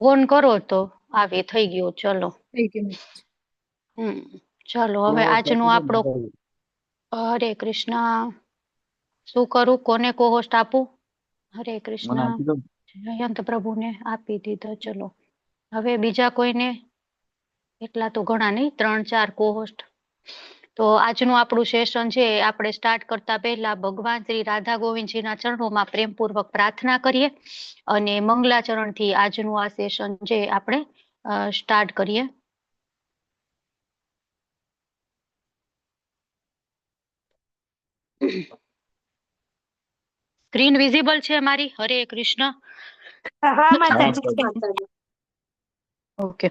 Phone કરો તો આવી થઈ ગયો. ચલો. થઈ ગયું. ચાલો હવે આજનો આપણો હરે કૃષ્ણ. શું કરું, કોને કોહોસ્ટ આપું? હરે મને કૃષ્ણ. આપી દો. જયંત પ્રભુને આપી દીધો. ચલો હવે બીજા કોઈને, એટલા તો ઘણા નહીં, 3-4 કોહોસ્ટ. તો આજનું આપણું સેશન છે આપણે સ્ટાર્ટ કરતા પહેલા ભગવાન શ્રી રાધા ગોવિંદજીના ચરણોમાં પ્રેમપૂર્વક પ્રાર્થના કરીએ અને મંગલાચરણથી આજનું આ સેશન છે આપણે સ્ટાર્ટ કરીએ. સ્ક્રીન વિઝિબલ છે મારી? હરે કૃષ્ણ. હા માતાજી. ઓકે,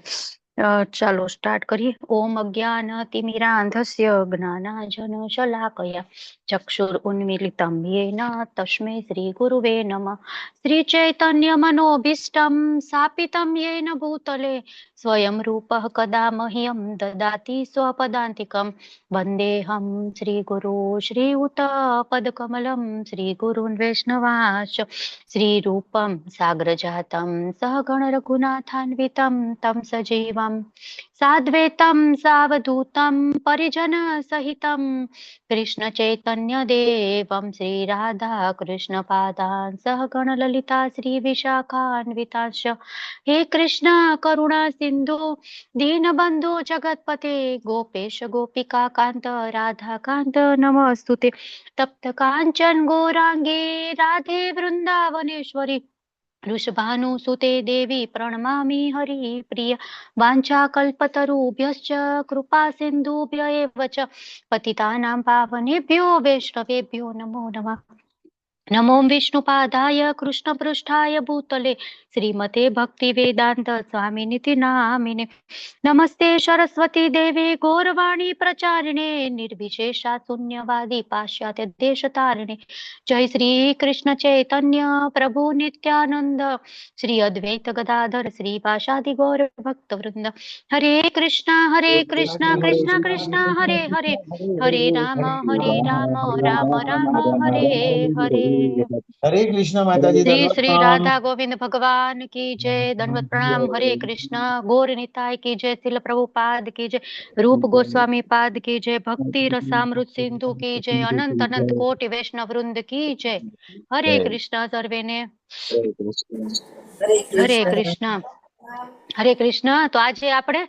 ચાલો સ્ટાર્ટ કરીએ. ઓમ અજ્ઞાન તિમિરાંધસ્ય જ્ઞાનાંજન શલાકયા ચક્ષુર ઉન્મીલિતમ યેન તસ્મૈ શ્રી ગુરુવે નમઃ. શ્રી ચૈતન્ય મનોભીષ્ટમ સ્થાપિતમ યેન ભૂતલે સ્વયં રૂપઃ કદા મह्यं દદાતિ સ્વપદાન્તિકમ. વંદેહમ શ્રી ગુરુ શ્રીયુતપદકમલમ શ્રી ગુરુन् વૈષ્ણવાંશ્ચ શ્રી રૂપમ સાગ્ર જાતમ સહગણ રઘુનાથાન્વિતમ તમ સજીવમ સાદ્વૈતમ સાવધૂતમ પરિજન સહિતમ કૃષ્ણ ચૈતન્ય દેવમ શ્રી રાધા કૃષ્ણ પાદાન સહગણ લલિતા શ્રી વિશાખાન્વિતાંશ. હે કૃષ્ણ કરુણા સિંધુ दीनबंधु जगतपते गोपेश गोपिका कांत राधा कांत नमस्तुते. तप्त कांचन गौरांगे राधे वृंदावनेश्वरी वृषभानुसुते देवी प्रणमामि हरिप्रिय. वाञ्छाकल्पतरुभ्यश्च कृपा सिन्धुभ्य एव च पतितानां पावनेभ्यो वैष्णवेभ्यो नमो नमः. नमो विष्णुपादाय कृष्णपृष्ठाय भूतले श्रीमते भक्तिवेदान्त स्वामिनिति नामिने. नमस्ते सरस्वती देवे गौरवाणी प्रचारिणे निर्विशेषा शून्यवादी पाश्चात्य देशतारिणे. जय श्री कृष्ण चैतन्य प्रभु नित्यानंद श्री अद्वैत गदाधर श्रीवासादि गौर भक्त वृंद. हरे कृष्णा कृष्णा कृष्णा हरे हरे हरे राम राम राम हरे हरे. हरे कृष्ण माताजी, श्री दंडवत श्री प्रणाम। राधा गोविंद भगवान की जय. दंडवत प्रणाम. हरे कृष्णा. गौर निताय की जय. शिल प्रभुपाद की जय. रूप गोस्वामी पाद की जय. भक्ति रसामृत सिंधु की जय. अनंत अनंत कोटि वैष्णव वृंद की जय. हरे कृष्णा सर्वे ने. હરે કૃષ્ણ. હરે કૃષ્ણ. તો આજે આપણે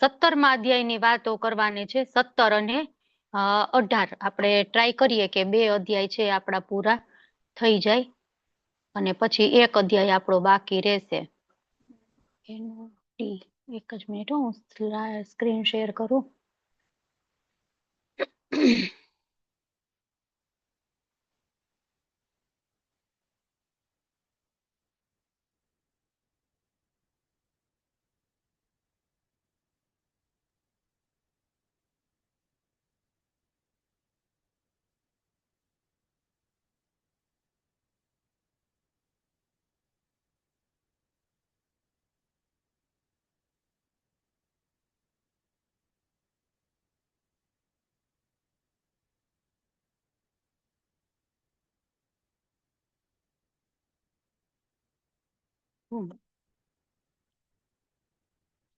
17મા અધ્યાયની વાતો કરવાની છે. 17 અને 18 આપણે ટ્રાય કરીએ કે 2 અધ્યાય છે આપણા પૂરા થઈ જાય અને પછી 1 અધ્યાય આપણો બાકી રહેશે. એક જ મિનિટ, હું સ્ક્રીન શેર કરું.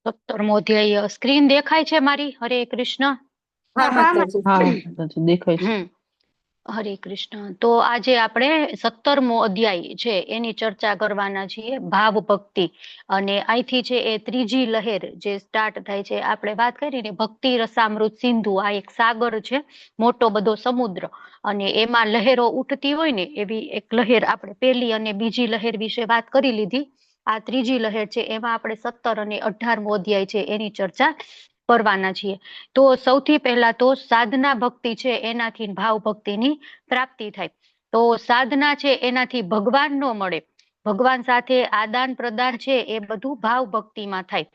સત્તરમો અધ્યાય સ્ક્રીન દેખાય છે મારી? હરે કૃષ્ણ. હા માતાજી. દેખાય છે. હરે કૃષ્ણ. તો આજે આપણે 17મો અધ્યાય છે એની ચર્ચા કરવાના છીએ. ભાવ ભક્તિ. અને અહીંથી છે એ ત્રીજી લહેર જે સ્ટાર્ટ થાય છે. આપણે વાત કરી ને ભક્તિ રસામૃત સિંધુ, આ એક સાગર છે, મોટો બધો સમુદ્ર, અને એમાં લહેરો ઉઠતી હોય ને એવી એક લહેર આપણે પહેલી અને બીજી લહેર વિશે વાત કરી લીધી. આ ત્રીજી લહેર છે એમાં આપણે 17 અને 18મો અધ્યાય છે એની ચર્ચા કરવાના છીએ. તો સૌથી પહેલા તો સાધના ભક્તિ છે એનાથી ભાવ ભક્તિની પ્રાપ્તિ થાય. તો સાધના છે એનાથી ભગવાન નો મળે. ભગવાન સાથે આદાન પ્રદાન છે એ બધું ભાવ ભક્તિમાં થાય.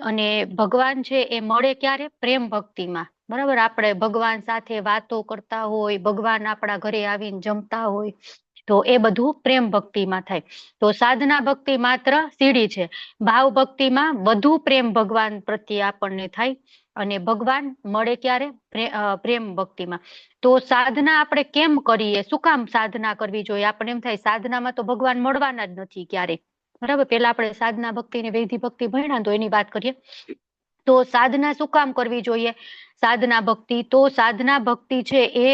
અને ભગવાન છે એ મળે ક્યારે? પ્રેમ ભક્તિમાં. બરાબર, આપણે ભગવાન સાથે વાતો કરતા હોય, ભગવાન આપણા ઘરે આવીને જમતા હોય, તો એ બધું પ્રેમ ભક્તિમાં થાય. તો સાધના ભક્તિ માત્ર સીડી છે. ભાવ ભક્તિમાં વધુ પ્રેમ ભગવાન પ્રત્યે આપણને થાય અને ભગવાન મળે ક્યારે? પ્રેમ ભક્તિમાં. તો સાધના આપણે કેમ કરીએ? શું કામ સાધના કરવી જોઈએ? આપણે એમ થાય સાધનામાં તો ભગવાન મળવાના જ નથી ક્યારે. બરાબર, પેલા આપણે સાધના ભક્તિ ને વૈધિ ભક્તિ ભણ્યા તો એની વાત કરીએ. તો સાધના શું કામ કરવી જોઈએ? સાધના ભક્તિ, તો સાધના ભક્તિ છે એ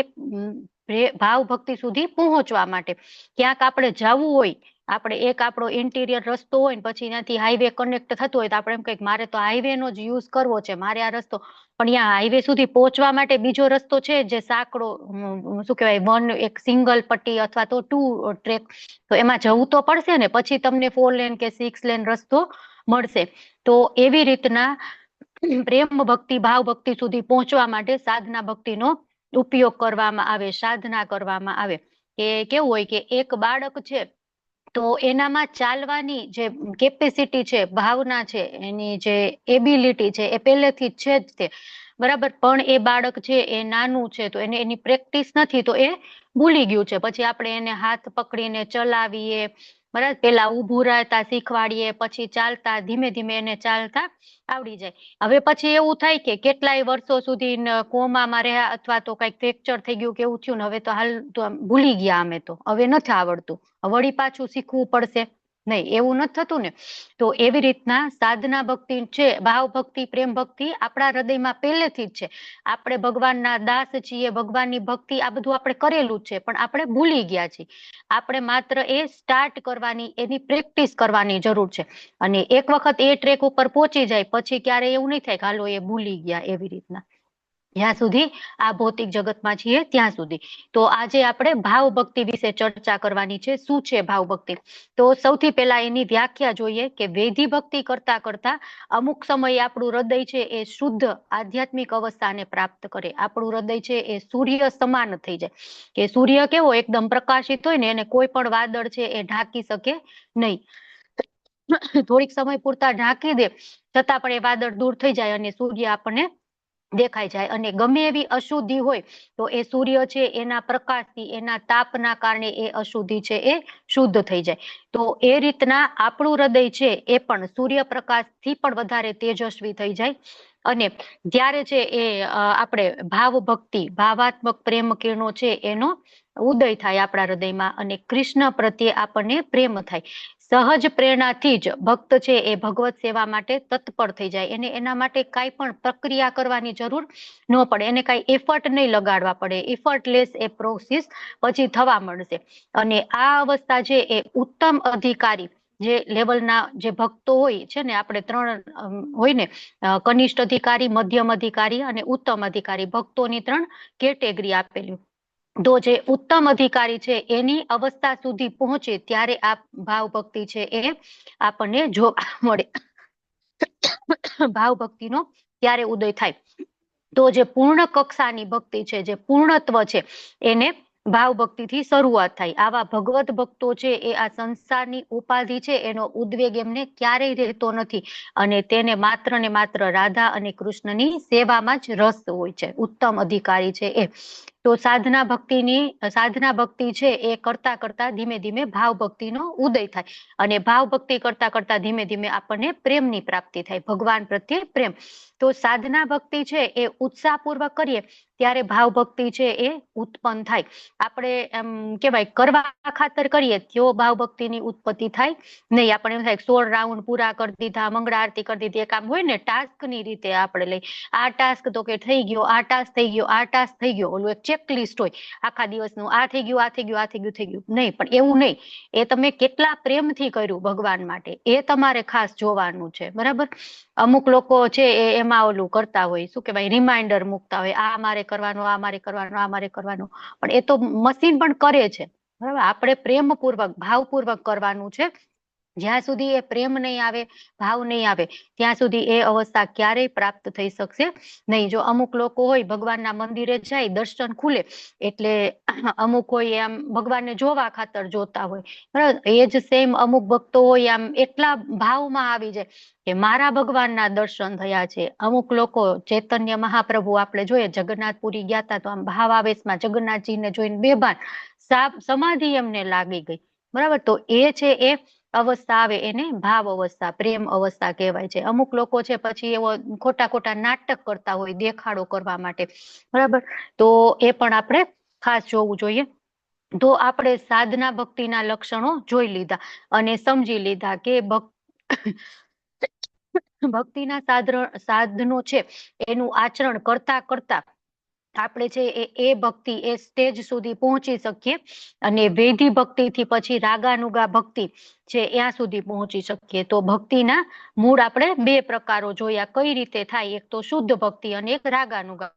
ભાવ ભક્તિ સુધી પહોંચવા માટે. ક્યાંક આપણે જવું હોય, આપણે એક આપણો ઇન્ટિરિયર રસ્તો હોય ને પછી ત્યાંથી હાઈવે કનેક્ટ થતો હોય તો આપણે એમ કહીએ મારે તો હાઈવે નો જ યુઝ કરવો છે, મારે આ રસ્તો, પણ ત્યાં હાઈવે સુધી પહોંચવા માટે બીજો રસ્તો છે જે સાંકડો, શું કહેવાય, એક સિંગલ પટ્ટી અથવા તો 2 ટ્રેક, તો એમાં જવું તો પડશે ને, પછી તમને 4 લેન કે 6 લેન રસ્તો મળશે. તો એવી રીતના પ્રેમ ભક્તિ ભાવ ભક્તિ સુધી પહોંચવા માટે સાધના ભક્તિનો ઉપયોગ કરવામાં આવે, સાધના કરવામાં આવે. કે કેવું હોય કે એક બાળક છે તો એનામાં ચાલવાની જે કેપેસિટી છે, ભાવના છે, એની જે એબિલિટી છે એ પહેલેથી જ છે જ તે, બરાબર. પણ એ બાળક છે એ નાનું છે તો એને એની પ્રેક્ટિસ નથી તો એ ભૂલી ગયું છે. પછી આપણે એને હાથ પકડીને ચલાવીએ, બરાબર, પેલા ઊભું રહેતા શીખવાડીએ, પછી ચાલતા ધીમે ધીમે એને ચાલતા આવડી જાય. હવે પછી એવું થાય કે કેટલાય વર્ષો સુધી કોમામાં રહ્યા અથવા તો કઈક ફ્રેક્ચર થઈ ગયું કે એવું થયું ને હવે તો હાલ તો ભૂલી ગયા, અમે તો હવે નથી આવડતું, વળી પાછું શીખવું પડશે, નહીં, એવું નથી થતું ને. તો એવી રીતના સાધના ભક્તિ છે, ભાવ ભક્તિ પ્રેમ ભક્તિ આપણા હૃદયમાં પહેલેથી જ છે. આપણે ભગવાનના દાસ છીએ, ભગવાનની ભક્તિ આ બધું આપણે કરેલું જ છે, પણ આપણે ભૂલી ગયા છીએ. આપણે માત્ર એ સ્ટાર્ટ કરવાની, એની પ્રેક્ટિસ કરવાની જરૂર છે. અને એક વખત એ ટ્રેક ઉપર પહોંચી જાય પછી ક્યારે એવું નહીં થાય કે હાલો એ ભૂલી ગયા, એવી રીતના જ્યાં સુધી આ ભૌતિક જગતમાં છીએ ત્યાં સુધી. તો આજે આપણે ભાવ ભક્તિ વિશે ચર્ચા કરવાની છે. શું છે ભાવ ભક્તિ? તો સૌથી પહેલા એની વ્યાખ્યા જોઈએ કે વૈધિ ભક્તિ કરતા કરતા અમુક સમયે આપણું હૃદય છે એ શુદ્ધ આધ્યાત્મિક અવસ્થાને પ્રાપ્ત કરે. આપણું હૃદય છે એ સૂર્ય સમાન થઈ જાય, કે સૂર્ય કેવો એકદમ પ્રકાશિત હોય ને, એને કોઈ પણ વાદળ છે એ ઢાંકી શકે નહીં. થોડીક સમય પૂરતા ઢાંકી દે છતાં પણ એ વાદળ દૂર થઈ જાય અને સૂર્ય આપણને દેખાઈ જાય. અને ગમે એવી અશુદ્ધિ હોય તો એ સૂર્ય છે એના પ્રકાશથી, એના તાપના કારણે એ અશુદ્ધિ છે એ શુદ્ધ થઈ જાય. તો એ રીતના આપણું હૃદય છે એ પણ સૂર્યપ્રકાશથી પણ વધારે તેજસ્વી થઈ જાય. અને ત્યારે છે એ આપણે ભાવ ભક્તિ, ભાવાત્મક પ્રેમ કિરણો છે એનો ઉદય થાય આપણા હૃદયમાં અને કૃષ્ણ પ્રત્યે આપણને પ્રેમ થાય. સહજ પ્રેરણાથી જ ભક્ત છે એ ભગવત સેવા માટે તત્પર થઈ જાય. એને એના માટે કાંઈ પણ પ્રક્રિયા કરવાની જરૂર ન પડે, એને કાંઈ એફર્ટ નહીં લગાડવા પડે, એફર્ટલેસ એ પ્રોસેસ પછી થવા મળશે. અને આ અવસ્થા છે એ ઉત્તમ અધિકારી જે લેવલના જે ભક્તો હોય છે ને, આપણે 3 હોય ને, કનિષ્ઠ અધિકારી, મધ્યમ અધિકારી અને ઉત્તમ અધિકારી, ભક્તોની 3 કેટેગરી આપેલી. તો જે ઉત્તમ અધિકારી છે એની અવસ્થા સુધી પહોંચે ત્યારે આ ભાવ ભક્તિ છે એ આપણને જોવા મળે. ભાવ ભક્તિનો ત્યારે ઉદય થાય. તો જે પૂર્ણ કક્ષાની ભક્તિ છે, જે પૂર્ણત્વ છે, એને ભાવ ભક્તિથી શરૂઆત થાય. આવા ભગવત ભક્તો છે એ આ સંસારની ઉપાધિ છે એનો ઉદ્વેગ એમને ક્યારેય રહેતો નથી અને તેને માત્ર ને માત્ર રાધા અને કૃષ્ણની સેવામાં જ રસ હોય છે. ઉત્તમ અધિકારી છે એ. તો સાધના ભક્તિ છે એ કરતા કરતા ધીમે ધીમે ભાવ ભક્તિનો ઉદય થાય અને ભાવ ભક્તિ કરતા કરતા ધીમે ધીમે આપણને પ્રેમની પ્રાપ્તિ થાય, ભગવાન પ્રત્યે પ્રેમ. તો સાધના ભક્તિ છે એ ઉત્સાહપૂર્વક કરીએ ત્યારે ભાવ ભક્તિ છે એ ઉત્પન્ન થાય. આપણે એમ કેવાય કરવા ખાતર કરીએ તો ભાવ ભક્તિની ઉત્પત્તિ થાય નહીં. આપણે એમ થાય 16 રાઉન્ડ પૂરા કરી દીધા, મંગળા આરતી કરી દીધી, એક આમ હોય ને ટાસ્કની રીતે આપણે લઈ, આ ટાસ્ક તો કે થઈ ગયો, આ ટાસ્ક થઈ ગયો, આ ટાસ્ક થઈ ગયો, ઓલું એક ચેકલિસ્ટ હોય આખા દિવસનું, આ થઈ ગયું, આ થઈ ગયું, આ થઈ ગયું, થઈ ગયું નહીં. પણ એવું નહીં, એ તમે કેટલા પ્રેમથી કર્યું ભગવાન માટે એ તમારે ખાસ જોવાનું છે, બરાબર. અમુક લોકો છે એમાં ઓલું કરતા હોય, શું કહેવાય, રિમાઇન્ડર મૂકતા હોય, આ મારે કરવાનું, આ મારે કરવાનું, આ મારે કરવાનું, પણ એ તો મશીન પણ કરે છે, બરાબર. આપણે પ્રેમપૂર્વક ભાવપૂર્વક કરવાનું છે. જ્યાં સુધી એ પ્રેમ નહીં આવે, ભાવ નહીં આવે, ત્યાં સુધી એ અવસ્થા ક્યારેય પ્રાપ્ત થઈ શકશે નહીં. જો અમુક લોકો હોય ભગવાનના મંદિરે જાય, દર્શન ખુલે એટલે અમુક હોય આમ ભગવાનને જોવા ખાતર જોતા હોય, બરાબર. એ જ સેમ અમુક ભક્તો હોય આમ એટલા ભાવમાં આવી જાય કે મારા ભગવાનના દર્શન થયા છે. અમુક લોકો ચૈતન્ય મહાપ્રભુ આપણે જોઈએ જગન્નાથપુરી ગયા હતા તો આમ ભાવ આવેશમાં જગન્નાથજીને જોઈને બેભાન, સમાધિ એમને લાગી ગઈ, બરાબર. તો એ છે એ અવસ્થા આવે એને ભાવ અવસ્થા, પ્રેમ અવસ્થા કહેવાય છે. અમુક લોકો છે પછી એવો ખોટા ખોટા નાટક કરતા હોય દેખાડો કરવા માટે, બરાબર. તો એ પણ આપણે ખાસ જોવું જોઈએ. તો આપણે સાધના ભક્તિના લક્ષણો જોઈ લીધા અને સમજી લીધા કે ભક્તિના સાધનો છે એનું આચરણ કરતા કરતા આપણે છે એ ભક્તિ એ સ્ટેજ સુધી પહોંચી શકીએ અને વૈધિ ભક્તિ થી પછી રાગાનુગા ભક્તિ છે ત્યાં સુધી પહોંચી શકીએ. તો ભક્તિના મૂળ આપણે બે પ્રકારો જોયા કઈ રીતે થાય, એક તો શુદ્ધ ભક્તિ અને એક રાગાનુગા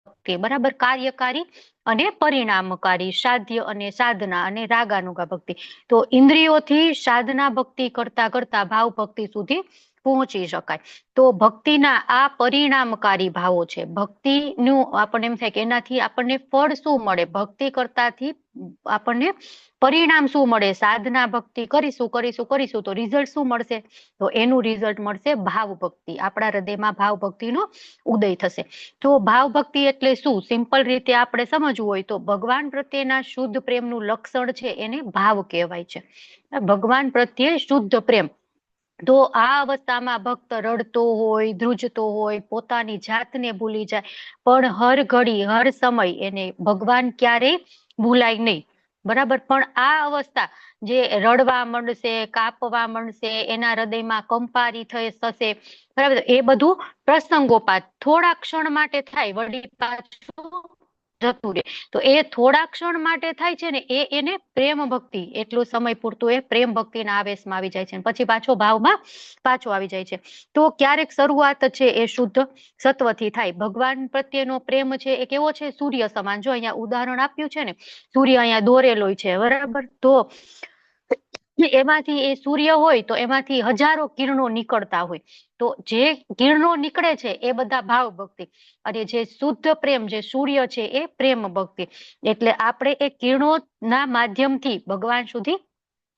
ભક્તિ. બરાબર, કાર્યકારી અને પરિણામકારી, સાધ્ય અને સાધના અને રાગાનુગા ભક્તિ. તો ઇન્દ્રિયોથી સાધના ભક્તિ કરતા કરતા ભાવ ભક્તિ સુધી પહોંચી શકાય. તો ભક્તિના આ પરિણામકારી ભાવો છે. ભક્તિનું આપણને એમ થાય કે એનાથી આપણને ફળ શું મળે, ભક્તિ કરતાથી આપણને પરિણામ શું મળે, સાધના ભક્તિ કરીશું તો રિઝલ્ટ શું મળશે, તો એનું રિઝલ્ટ મળશે ભાવ ભક્તિ. આપણા હૃદયમાં ભાવ ભક્તિનો ઉદય થશે. તો ભાવ ભક્તિ એટલે શું, સિમ્પલ રીતે આપણે સમજવું હોય તો ભગવાન પ્રત્યેના શુદ્ધ પ્રેમનું લક્ષણ છે એને ભાવ કહેવાય છે. ભગવાન પ્રત્યે શુદ્ધ પ્રેમ. તો આ અવસ્થામાં ભક્ત રડતો હોય, ધ્રુજતો હોય, પોતાની જાતને ભૂલી જાય, પણ હર ઘડી હર સમય એને ભગવાન ક્યારેય ભૂલાય નહીં. બરાબર, પણ આ અવસ્થા જે રડવા માંડશે, કાપવા માંડશે, એના હૃદયમાં કંપારી થશે, બરાબર, એ બધું પ્રસંગોપાત થોડા ક્ષણ માટે થાય, વળી પાછું જતું રહે. તો એ થોડા ક્ષણ માટે થાય છે ને એને પ્રેમ ભક્તિ, એટલો સમય પૂરતું એ પ્રેમ ભક્તિના આવેશમાં આવી જાય છે, પછી પાછો ભાવમાં પાછો આવી જાય છે. તો ક્યારેક શરૂઆત છે એ શુદ્ધ સત્વથી થાય. ભગવાન પ્રત્યેનો પ્રેમ છે એ કેવો છે, સૂર્ય સમાન. જો અહીંયા ઉદાહરણ આપ્યું છે ને, સૂર્ય અહીંયા દોરેલો છે, બરાબર, તો એમાંથી એ સૂર્ય હોય તો એમાંથી હજારો કિરણો નીકળતા હોય. તો જે કિરણો નીકળે છે એ બધા ભાવ ભક્તિ, અને જે શુદ્ધ પ્રેમ જે સૂર્ય છે એ પ્રેમ ભક્તિ. એટલે આપણે એ કિરણોના માધ્યમથી ભગવાન સુધી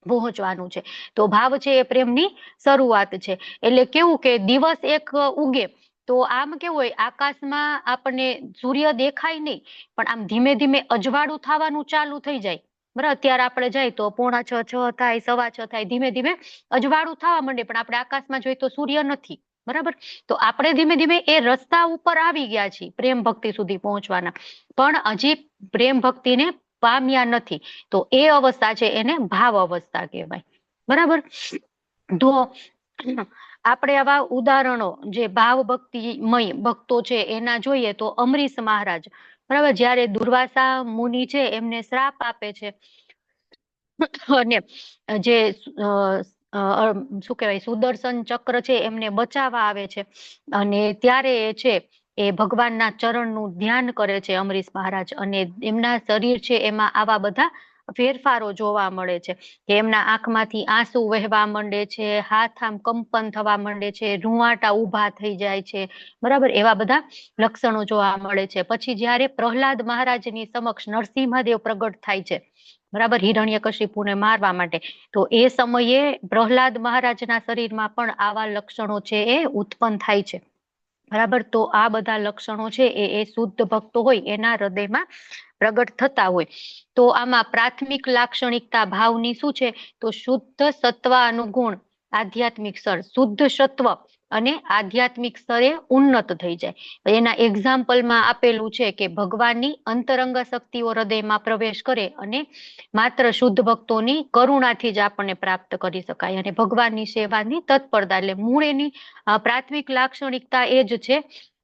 પહોંચવાનું છે. તો ભાવ છે એ પ્રેમની શરૂઆત છે. એટલે કેવું કે દિવસ એક ઉગે તો આમ કેવું હોય, આકાશમાં આપણને સૂર્ય દેખાય નહીં, પણ આમ ધીમે ધીમે અજવાળું થવાનું ચાલુ થઈ જાય. બરાબર, અત્યારે આપણે જાય તો 5:45 થાય, 6:15 થાય, ધીમે ધીમે અજવાળું થવા માંડે, પણ આપણે આકાશમાં જોઈએ તો સૂર્ય નથી. બરાબર, તો આપણે ધીમે ધીમે એ રસ્તા ઉપર આવી ગયા છીએ પ્રેમ ભક્તિ સુધી પહોંચવાના, પણ હજી પ્રેમ ભક્તિને પામ્યા નથી. તો એ અવસ્થા છે એને ભાવ અવસ્થા કહેવાય. બરાબર, તો આપણે આવા ઉદાહરણો જે ભાવ ભક્તિમય ભક્તો છે એના જોઈએ તો અમરીશ મહારાજ, બરાબર, જયારે દુર્વાસા મુનિ છે એમને શ્રાપ આપે છે અને જે શું કહેવાય સુદર્શન ચક્ર છે એમને બચાવવા આવે છે, અને ત્યારે છે એ ભગવાનના ચરણનું ધ્યાન કરે છે અમરીશ મહારાજ, અને એમના શરીર છે એમાં આવા બધા ફેરફારો જોવા મળે છે કે એમના આંખમાંથી આંસુ વહેવા માંડે છે, હાથ આમ કંપન થવા માંડે છે, રૂંવાટા ઉભા થઈ જાય છે. બરાબર, એવા બધા લક્ષણો જોવા મળે છે. પછી જયારે પ્રહલાદ મહારાજની સમક્ષ નરસિંહદેવ પ્રગટ થાય છે, બરાબર, હિરણ્યકશિપુને મારવા માટે, તો એ સમયે પ્રહલાદ મહારાજના શરીરમાં પણ આવા લક્ષણો છે એ ઉત્પન્ન થાય છે. બરાબર, તો આ બધા લક્ષણો છે એ શુદ્ધ ભક્તો હોય એના હૃદયમાં પ્રગટ થતા હોય. તો આમાં પ્રાથમિક લાક્ષણિકતા ભાવની શું છે, તો શુદ્ધ સત્વ અનુગુણ આધ્યાત્મિક સ્તર, શુદ્ધ સત્વ અને આધ્યાત્મિક સ્તરે ઉન્નત થઈ જાય. એના એક્ઝામ્પલમાં આપેલું છે કે ભગવાનની અંતરંગ શક્તિઓ હૃદયમાં પ્રવેશ કરે અને માત્ર શુદ્ધ ભક્તોની કરુણાથી જ આપણને પ્રાપ્ત કરી શકાય, અને ભગવાનની સેવાની તત્પરતા. એટલે મૂળ એની પ્રાથમિક લાક્ષણિકતા એ જ છે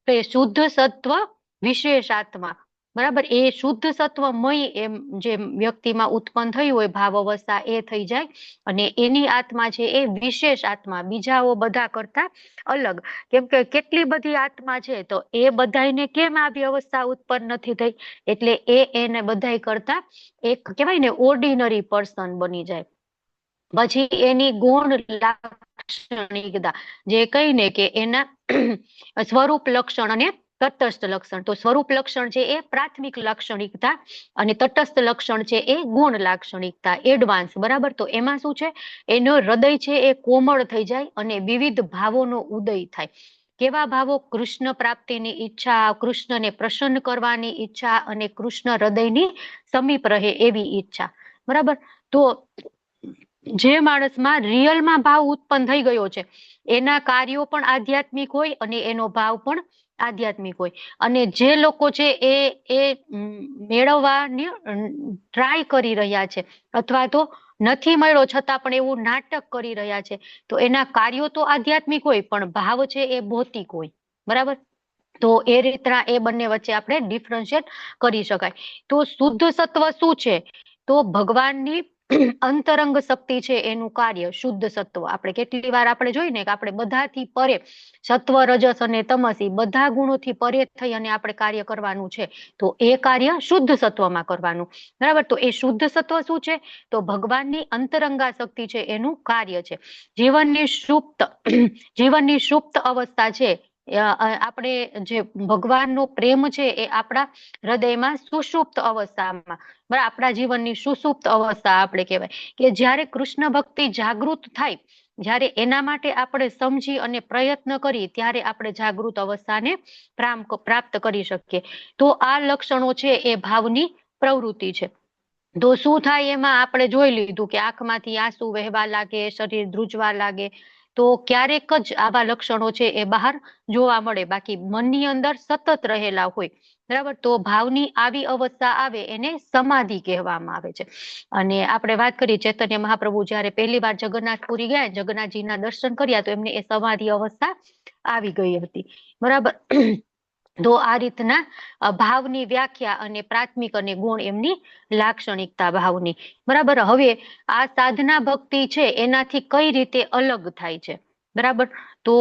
કે શુદ્ધ સત્વ વિશેષ આત્મા. બરાબર, એ શુદ્ધ સત્વમય એમ જે વ્યક્તિમાં ઉત્પન્ન થયું હોય ભાવ અવસ્થા એ થઈ જાય, અને એની આત્મા છે એ વિશેષ આત્મા, બીજાઓ બધા કરતા અલગ. કેમ કે કેટલી બધી આત્મા છે તો એ બધાને કેમ આવી અવસ્થા ઉત્પન્ન નથી થઈ, એટલે એને બધા કરતા એક કહેવાય ને ઓર્ડિનરી પર્સન બની જાય. પછી એની ગુણ લાક્ષણિકતા જે કઈ ને કે એના સ્વરૂપ લક્ષણ અને તટસ્થ લક્ષણ. તો સ્વરૂપ લક્ષણ છે એ પ્રાથમિક લાક્ષણિકતા અને તટસ્થ લક્ષણ છે એ ગુણ લાક્ષણિકતા, એડવાન્સ. બરાબર, તો એમાં શું છે, એનો હૃદય છે એ કોમળ થઈ જાય અને વિવિધ ભાવોનો ઉદય થાય. કેવા ભાવો, કૃષ્ણ પ્રાપ્તિની ઈચ્છા, કૃષ્ણને પ્રસન્ન કરવાની ઈચ્છા, અને કૃષ્ણ હૃદયની સમીપ રહે એવી ઈચ્છા. બરાબર, તો જે માણસમાં રિયલમાં ભાવ ઉત્પન્ન થઈ ગયો છે એના કાર્યો પણ આધ્યાત્મિક હોય અને એનો ભાવ પણ આધ્યાત્મિક હોય. અને જે લોકો છે એ મેળવવાની ટ્રાય કરી રહ્યા છે અથવા તો નથી મળ્યો છતાં પણ એવું નાટક કરી રહ્યા છે તો એના કાર્યો તો આધ્યાત્મિક હોય પણ ભાવ છે એ ભૌતિક હોય. બરાબર. તો એ રીતના એ બંને વચ્ચે આપણે ડિફરન્શિએટ કરી શકાય. તો શુદ્ધ સત્વ શું છે? તો ભગવાનની અંતરંગ શક્તિ છે એનું કાર્ય શુદ્ધ સત્વ. આપણે કેટલી વાર આપણે જોઈ ને કે આપણે બધાથી પરે સત્વ, રજસ અને તમસી બધા ગુણોથી પરે થઈ અને આપણે કાર્ય કરવાનું છે તો એ કાર્ય શુદ્ધ સત્વમાં કરવાનું. બરાબર. તો એ શુદ્ધ સત્વ શું છે? તો ભગવાનની અંતરંગા શક્તિ છે એનું કાર્ય છે. જીવનની સુપ્ત અવસ્થા છે, આપણે જે ભગવાનનો પ્રેમ છે એ આપણા હૃદયમાં સુષુપ્ત અવસ્થામાં, બરાબર, આપણા જીવનની સુષુપ્ત અવસ્થા આપણે કહેવાય કે જ્યારે કૃષ્ણ ભક્તિ જાગૃત થાય, જ્યારે એના માટે આપણે સમજી અને પ્રયત્ન કરી ત્યારે આપણે જાગૃત અવસ્થાને પ્રાપ્ત કરી શકીએ. તો આ લક્ષણો છે એ ભાવની પ્રવૃત્તિ છે. તો શું થાય એમાં આપણે જોઈ લીધું કે આંખમાંથી આંસુ વહેવા લાગે, શરીર ધ્રુજવા લાગે, તો ક્યારેક જ આવા લક્ષણો છે એ બહાર જોવા મળે, બાકી મનની અંદર સતત રહેલા હોય. બરાબર. તો ભાવની આવી અવસ્થા આવે એને સમાધિ કહેવામાં આવે છે. અને આપણે વાત કરી ચૈતન્ય મહાપ્રભુ જયારે પહેલી વાર જગન્નાથપુરી ગયા, જગન્નાથજીના દર્શન કર્યા તો એમને એ સમાધિ અવસ્થા આવી ગઈ હતી. બરાબર. તો આ રીતના ભાવની વ્યાખ્યા અને પ્રાથમિક અને ગુણ એમની લાક્ષણિકતા ભાવની. બરાબર. હવે આ સાધના ભક્તિ છે એનાથી કઈ રીતે અલગ થાય છે? બરાબર. તો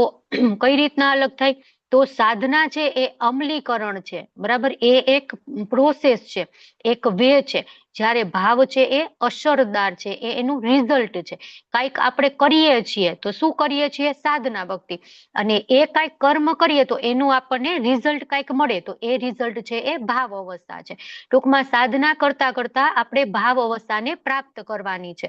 કઈ રીતના અલગ થાય? તો સાધના છે એ અમલીકરણ છે. બરાબર. એ એક પ્રોસેસ છે, એક વે છે. જ્યારે ભાવ છે એ અસરદાર છે, એ એનું રિઝલ્ટ છે. કઈક આપણે કરીએ છીએ તો શું કરીએ છીએ? સાધના ભક્તિ. અને એ કઈક કર્મ કરીએ તો એનું આપણને રિઝલ્ટ કઈક મળે તો એ રિઝલ્ટ છે એ ભાવ અવસ્થા છે. ટૂંકમાં સાધના કરતા કરતા આપણે ભાવ અવસ્થાને પ્રાપ્ત કરવાની છે.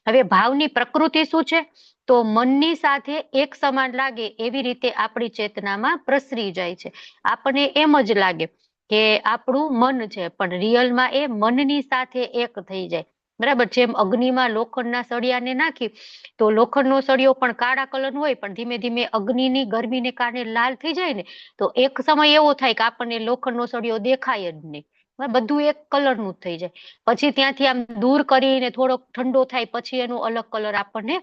હવે ભાવની પ્રકૃતિ શું છે? તો મનની સાથે એક સમાન લાગે એવી રીતે આપણી ચેતનામાં પ્રસરી જાય છે. આપણને એમ જ લાગે કે આપણું મન છે પણ રિયલમાં એ મનની સાથે એક થઈ જાય. બરાબર. જેમ અગ્નિમાં લોખંડના સળિયાને નાખી તો લોખંડનો સળિયો પણ કાળા કલરનો હોય પણ ધીમે ધીમે અગ્નિની ગરમીને કારણે લાલ થઈ જાય ને, તો એક સમય એવો થાય કે આપણને લોખંડનો સળિયો દેખાય જ નહીં. બધું એક કલરનું જ થઈ જાય. પછી ત્યાંથી આમ દૂર કરીને થોડોક ઠંડો થાય પછી એનો અલગ કલર આપણને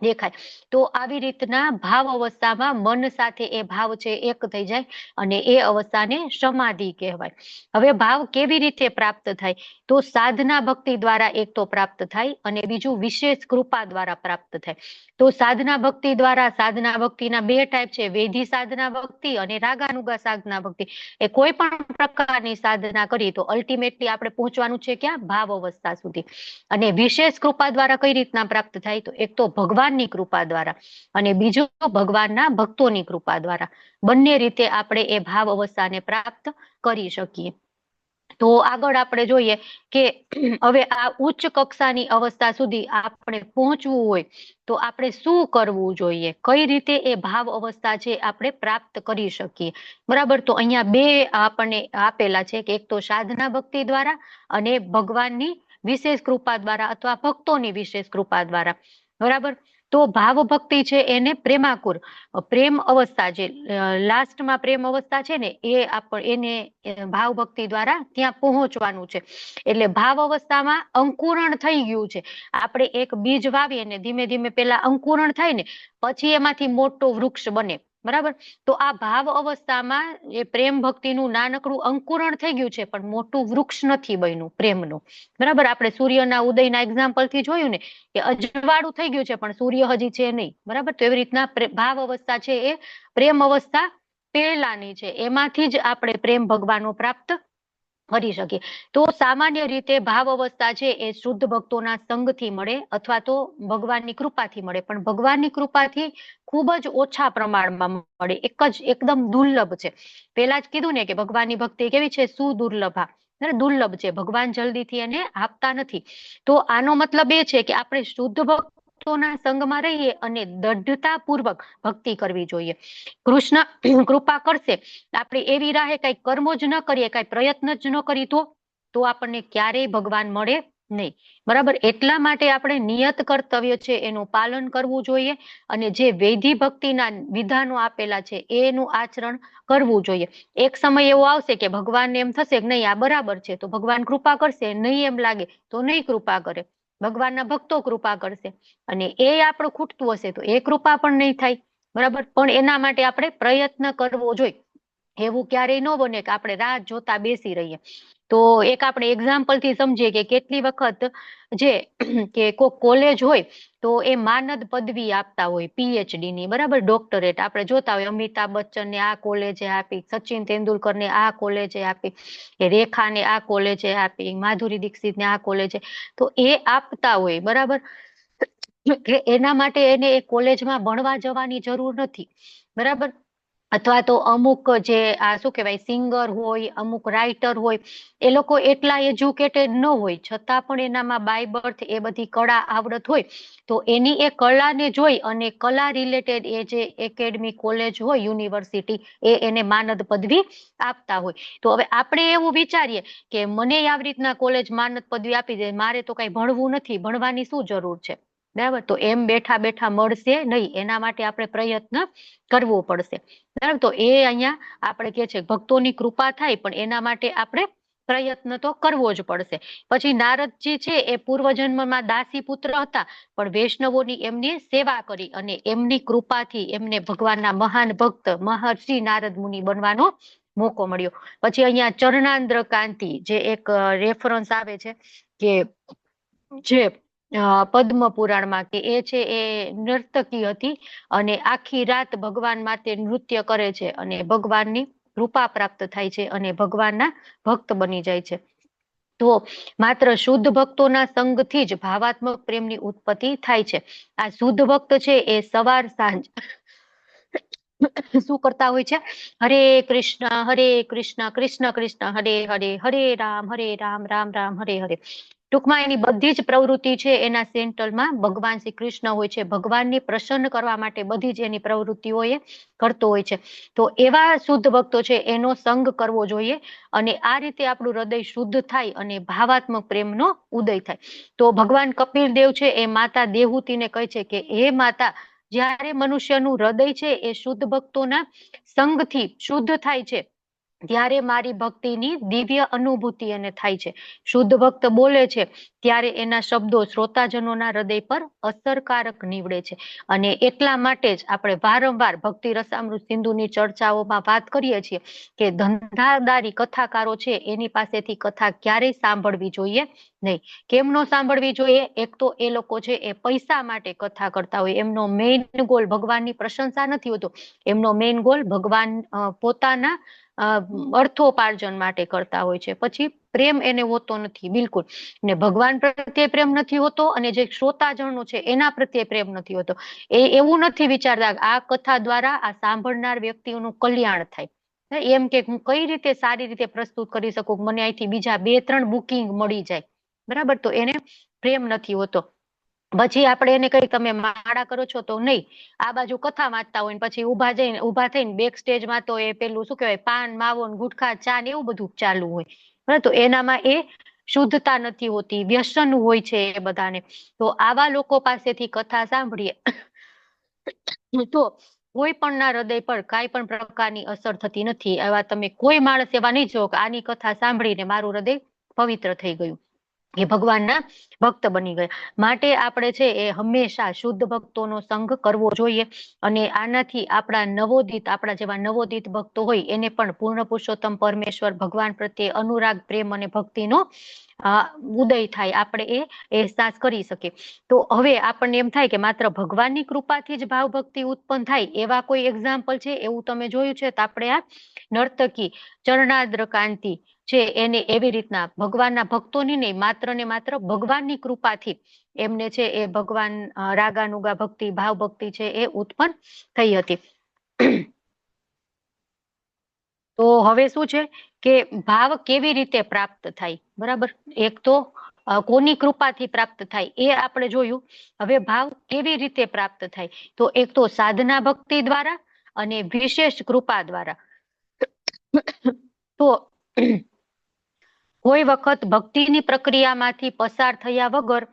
દેખાય. તો આવી રીતના ભાવ અવસ્થામાં મન સાથે એ ભાવ છે એક થઈ જાય અને એ અવસ્થાને સમાધિ કહેવાય. હવે ભાવ કેવી રીતે પ્રાપ્ત થાય? તો સાધના ભક્તિ દ્વારા એક તો પ્રાપ્ત થાય અને બીજું વિશેષ કૃપા દ્વારા પ્રાપ્ત થાય. તો સાધના ભક્તિ દ્વારા, સાધના ભક્તિના બે ટાઈપ છે, વેધી સાધના ભક્તિ અને રાગાનુગા સાધના ભક્તિ. એ કોઈ પણ પ્રકારની સાધના કરી તો અલ્ટિમેટલી આપણે પહોંચવાનું છે ક્યાં? ભાવ અવસ્થા સુધી. અને વિશેષ કૃપા દ્વારા કઈ રીતના પ્રાપ્ત થાય? તો એક તો ભગવાનની કૃપા દ્વારા અને બીજું ભગવાનના ભક્તોની કૃપા દ્વારા. બંને રીતે આપણે એ ભાવ અવસ્થાને પ્રાપ્ત કરી શકીએ. તો આગળ આપણે જોઈએ કે હવે આ ઉચ્ચ કક્ષાની અવસ્થા સુધી આપણે પહોંચવું હોય તો આપણે શું કરવું જોઈએ? કઈ રીતે એ ભાવ અવસ્થા છે આપણે પ્રાપ્ત કરી શકીએ? બરાબર. તો અહીંયા બે આપણને આપેલા છે કે એક તો સાધના ભક્તિ દ્વારા અને ભગવાનની વિશેષ કૃપા દ્વારા અથવા ભક્તોની વિશેષ કૃપા દ્વારા. બરાબર. તો ભાવ ભક્તિ છે એને પ્રેમાકુર, પ્રેમ અવસ્થા છે, લાસ્ટમાં પ્રેમ અવસ્થા છે ને એને ભાવ ભક્તિ દ્વારા ત્યાં પહોંચવાનું છે. એટલે ભાવ અવસ્થામાં અંકુરણ થઈ ગયું છે. આપણે એક બીજ વાવીએ ને ધીમે ધીમે પેલા અંકુરણ થાય ને પછી એમાંથી મોટો વૃક્ષ બને. બરાબર. તો આ ભાવ અવસ્થામાં એ પ્રેમ ભક્તિનું નાનકડું અંકુરણ થઈ ગયું છે પણ મોટું વૃક્ષ નથી બન્યું પ્રેમનું. બરાબર. આપણે સૂર્યના ઉદયના એક્ઝામ્પલ થી જોયું ને કે અજવાળું થઈ ગયું છે પણ સૂર્ય હજી છે નહીં. બરાબર. તો એવી રીતના ભાવ અવસ્થા છે એ પ્રેમ અવસ્થા પહેલાની છે, એમાંથી જ આપણે પ્રેમ ભગવાનનો પ્રાપ્ત કરી શકીએ. તો સામાન્ય રીતે ભાવ અવસ્થા છે એ શુદ્ધ ભક્તોના સંગથી મળે અથવા તો ભગવાનની કૃપાથી મળે, પણ ભગવાનની કૃપાથી ખૂબ જ ઓછા પ્રમાણમાં મળે. એકદમ દુર્લભ છે. પેલા જ કીધું ને કે ભગવાનની ભક્તિ કેવી છે? સુદુર્લભા, દુર્લભ છે. ભગવાન જલ્દીથી એને આપતા નથી. તો આનો મતલબ એ છે કે આપણે શુદ્ધ ભક્તોના સંગમાં રહીએ અને દઢતા પૂર્વક ભક્તિ કરવી જોઈએ. કૃષ્ણ કૃપા કરશે, આપણે એવી રાહે કઈ કર્મો જ ન કરીએ, કઈ પ્રયત્ન જ ન કરી તો આપણને ક્યારેય ભગવાન મળે નહીં. બરાબર, એટલા માટે આપણે નિયત કર્તવ્ય છે એનું પાલન કરવું જોઈએ અને જે વૈધિ ભક્તિના વિધાનો આપેલા છે એનું આચરણ કરવું જોઈએ. એક સમય એવો આવશે કે ભગવાનને એમ થશે કે નહીં આ બરાબર છે તો ભગવાન કૃપા કરશે, નહીં એમ લાગે તો નહીં કૃપા કરે. ભગવાનના ભક્તો કૃપા કરશે અને એ આપણું ખૂટતું હશે તો એ કૃપા પણ નહીં થાય. બરાબર, પણ એના માટે આપણે પ્રયત્ન કરવો જોઈએ. એવું ક્યારેય ન બને કે આપણે રાહ જોતા બેસી રહીએ. તો એક આપણે એક્ઝામ્પલ થી સમજીએ કે કેટલી વખત જે કે કોઈ કોલેજ હોય તો એ માનદ પદવી આપતા હોય પીએચડી ની, બરાબર, ડોક્ટરેટ આપણે જોતા હોય અમિતાભ બચ્ચન ને આ કોલેજે આપી, સચિન તેંડુલકર ને આ કોલેજે આપી, રેખા ને આ કોલેજે આપી, માધુરી દીક્ષિત ને આ કોલેજે, તો એ આપતા હોય. બરાબર, કે એના માટે એને એ કોલેજમાં ભણવા જવાની જરૂર નથી. બરાબર, અથવા તો અમુક જે આ શું કહેવાય સિંગર હોય, અમુક રાઇટર હોય, એ લોકો એટલા એજ્યુકેટેડ ન હોય છતાં પણ એનામાં બાય બર્થ એ બધી કળા આવડત હોય તો એની એ કળાને જોઈ અને કલા રિલેટેડ એ જે એકેડમી કોલેજ હોય યુનિવર્સિટી એ એને માનદ પદવી આપતા હોય. તો હવે આપણે એવું વિચારીએ કે મને આવી રીતના કોલેજ માનદ પદવી આપી દે, મારે તો કઈ ભણવું નથી, ભણવાની શું જરૂર છે. બરાબર, તો એમ બેઠા બેઠા મળશે નહીં, એના માટે આપણે પ્રયત્ન કરવો પડશે. બરાબર, તો એ અહીંયા આપણે કે છે ભક્તોની કૃપા થાય પણ એના માટે આપણે પ્રયત્ન તો કરવો જ પડશે. પછી નારદજી છે એ પૂર્વજન્મમાં દાસી પુત્ર હતા પણ વૈષ્ણવોની એમની સેવા કરી અને એમની કૃપાથી એમને ભગવાનના મહાન ભક્ત મહર્ષિ નારદ મુનિ બનવાનો મોકો મળ્યો. પછી અહીંયા ચરણાંદ્ર કાંતિ જે એક રેફરન્સ આવે છે કે જે પદ્મ પુરાણમાં કે એ છે એ નર્તકી હતી અને આખી રાત ભગવાન માટે નૃત્ય કરે છે અને ભગવાનની કૃપા પ્રાપ્ત થાય છે અને ભગવાનના ભક્ત બની જાય છે. તો માત્ર શુદ્ધ ભક્તોના સંગથી જ ભાવાત્મક પ્રેમની ઉત્પત્તિ થાય છે. આ શુદ્ધ ભક્ત છે એ સવાર સાંજ શું કરતા હોય છે? હરે કૃષ્ણ કૃષ્ણ કૃષ્ણ હરે હરે, હરે રામ રામ રામ હરે હરે. ટૂંકમાં એની બધી જ પ્રવૃત્તિ છે એના સેન્ટ્રલમાં ભગવાન શ્રી કૃષ્ણ હોય છે. ભગવાનને પ્રસન્ન કરવા માટે બધી જ એની પ્રવૃત્તિઓ એ કરતો હોય છે. તો એવા શુદ્ધ ભક્તો છે એનો સંગ કરવો જોઈએ અને આ રીતે આપણું હૃદય શુદ્ધ થાય અને ભાવાત્મક પ્રેમનો ઉદય થાય. તો ભગવાન કપિલ દેવ છે એ માતા દેવહૂતિને કહે છે કે હે માતા, જ્યારે મનુષ્યનું હૃદય છે એ શુદ્ધ ભક્તોના સંગથી શુદ્ધ થાય છે ત્યારે મારી ભક્તિની દિવ્ય અનુભૂતિ એને થાય છે. શુદ્ધ ભક્ત બોલે છે ત્યારે એના શબ્દો શ્રોતાજનોના હૃદય પર અસરકારક નીવડે છે અને એટલા માટે જ આપણે વારંવાર ભક્તિ રસામૃત સિંધુની ચર્ચાઓમાં વાત કરીએ છીએ કે ધંધાદારી કથાકારો છે એની પાસેથી કથા ક્યારેય સાંભળવી જોઈએ નહીં. કેમ ન સાંભળવી જોઈએ? એક તો એ લોકો છે એ પૈસા માટે કથા કરતા હોય, એમનો મેઇન ગોલ ભગવાનની પ્રશંસા નથી હોતો, એમનો મેઇન ગોલ ભગવાન પોતાના અર્થોપાર્જન માટે કરતા હોય છે. પછી પ્રેમ એને હોતો નથી બિલકુલ, ને ભગવાન પ્રત્યે પ્રેમ નથી હોતો અને જે શ્રોતાજનો છે એના પ્રત્યે પ્રેમ નથી હોતો. એ એવું નથી વિચારતા આ કથા દ્વારા આ સાંભળનાર વ્યક્તિઓનું કલ્યાણ થાય, એમ કે હું કઈ રીતે સારી રીતે પ્રસ્તુત કરી શકું, મને અહીંથી બીજા 2-3 બુકિંગ મળી જાય. બરાબર, તો એને પ્રેમ નથી હોતો. પછી આપણે એને કઈ તમે માળા કરો છો તો નહીં, આ બાજુ કથા વાંચતા હોય પછી ઉભા થઈને બેક સ્ટેજમાં તો એ પેલું શું કહેવાય પાન માવો ગુટખા ચા ને એવું બધું ચાલુ હોય. બરાબર, તો એનામાં એ શુદ્ધતા નથી હોતી, વ્યસન હોય છે એ બધાને. તો આવા લોકો પાસેથી કથા સાંભળીએ તો કોઈ પણ ના હૃદય પર કઈ પણ પ્રકારની અસર થતી નથી. એવા તમે કોઈ માણસ એવા નહીં જો કે આની કથા સાંભળીને મારું હૃદય પવિત્ર થઈ ગયું, એ ભગવાનના ભક્ત બની ગયા. માટે આપણે છે એ હંમેશા શુદ્ધ ભક્તોનો સંગ કરવો જોઈએ અને આનાથી આપણા જેવા નવોદિત ભક્તો હોય એને પણ પૂર્ણ પુરુષોત્તમ પરમેશ્વર ભગવાન પ્રત્યે અનુરાગ, પ્રેમ અને ભક્તિનો ઉદય થાય, આપણે એ અહેસાસ કરી શકીએ. તો હવે આપણને એમ થાય કે માત્ર ભગવાનની કૃપાથી જ ભાવ ભક્તિ ઉત્પન્ન થાય એવા કોઈ એક્ઝામ્પલ છે એવું તમે જોયું છે? તો આપણે આ નર્તકી ચરણાદ્ર કાંતિ છે એને એવી રીતના ભગવાનના ભક્તોની નહીં, માત્ર ને માત્ર ભગવાનની કૃપાથી એમને છે એ ભગવાન રાગાનુગા ભક્તિ, ભાવ ભક્તિ છે એ ઉત્પન્ન થઈ હતી. તો હવે શું છે કે ભાવ કેવી રીતે પ્રાપ્ત થાય? બરાબર, એક તો કોની કૃપાથી પ્રાપ્ત થાય એ આપણે જોયું. હવે ભાવ કેવી રીતે પ્રાપ્ત થાય? તો એક તો સાધના ભક્તિ દ્વારા અને વિશેષ કૃપા દ્વારા. તો કોઈ વખત ભક્તિની પ્રક્રિયામાંથી પસાર થયા વગર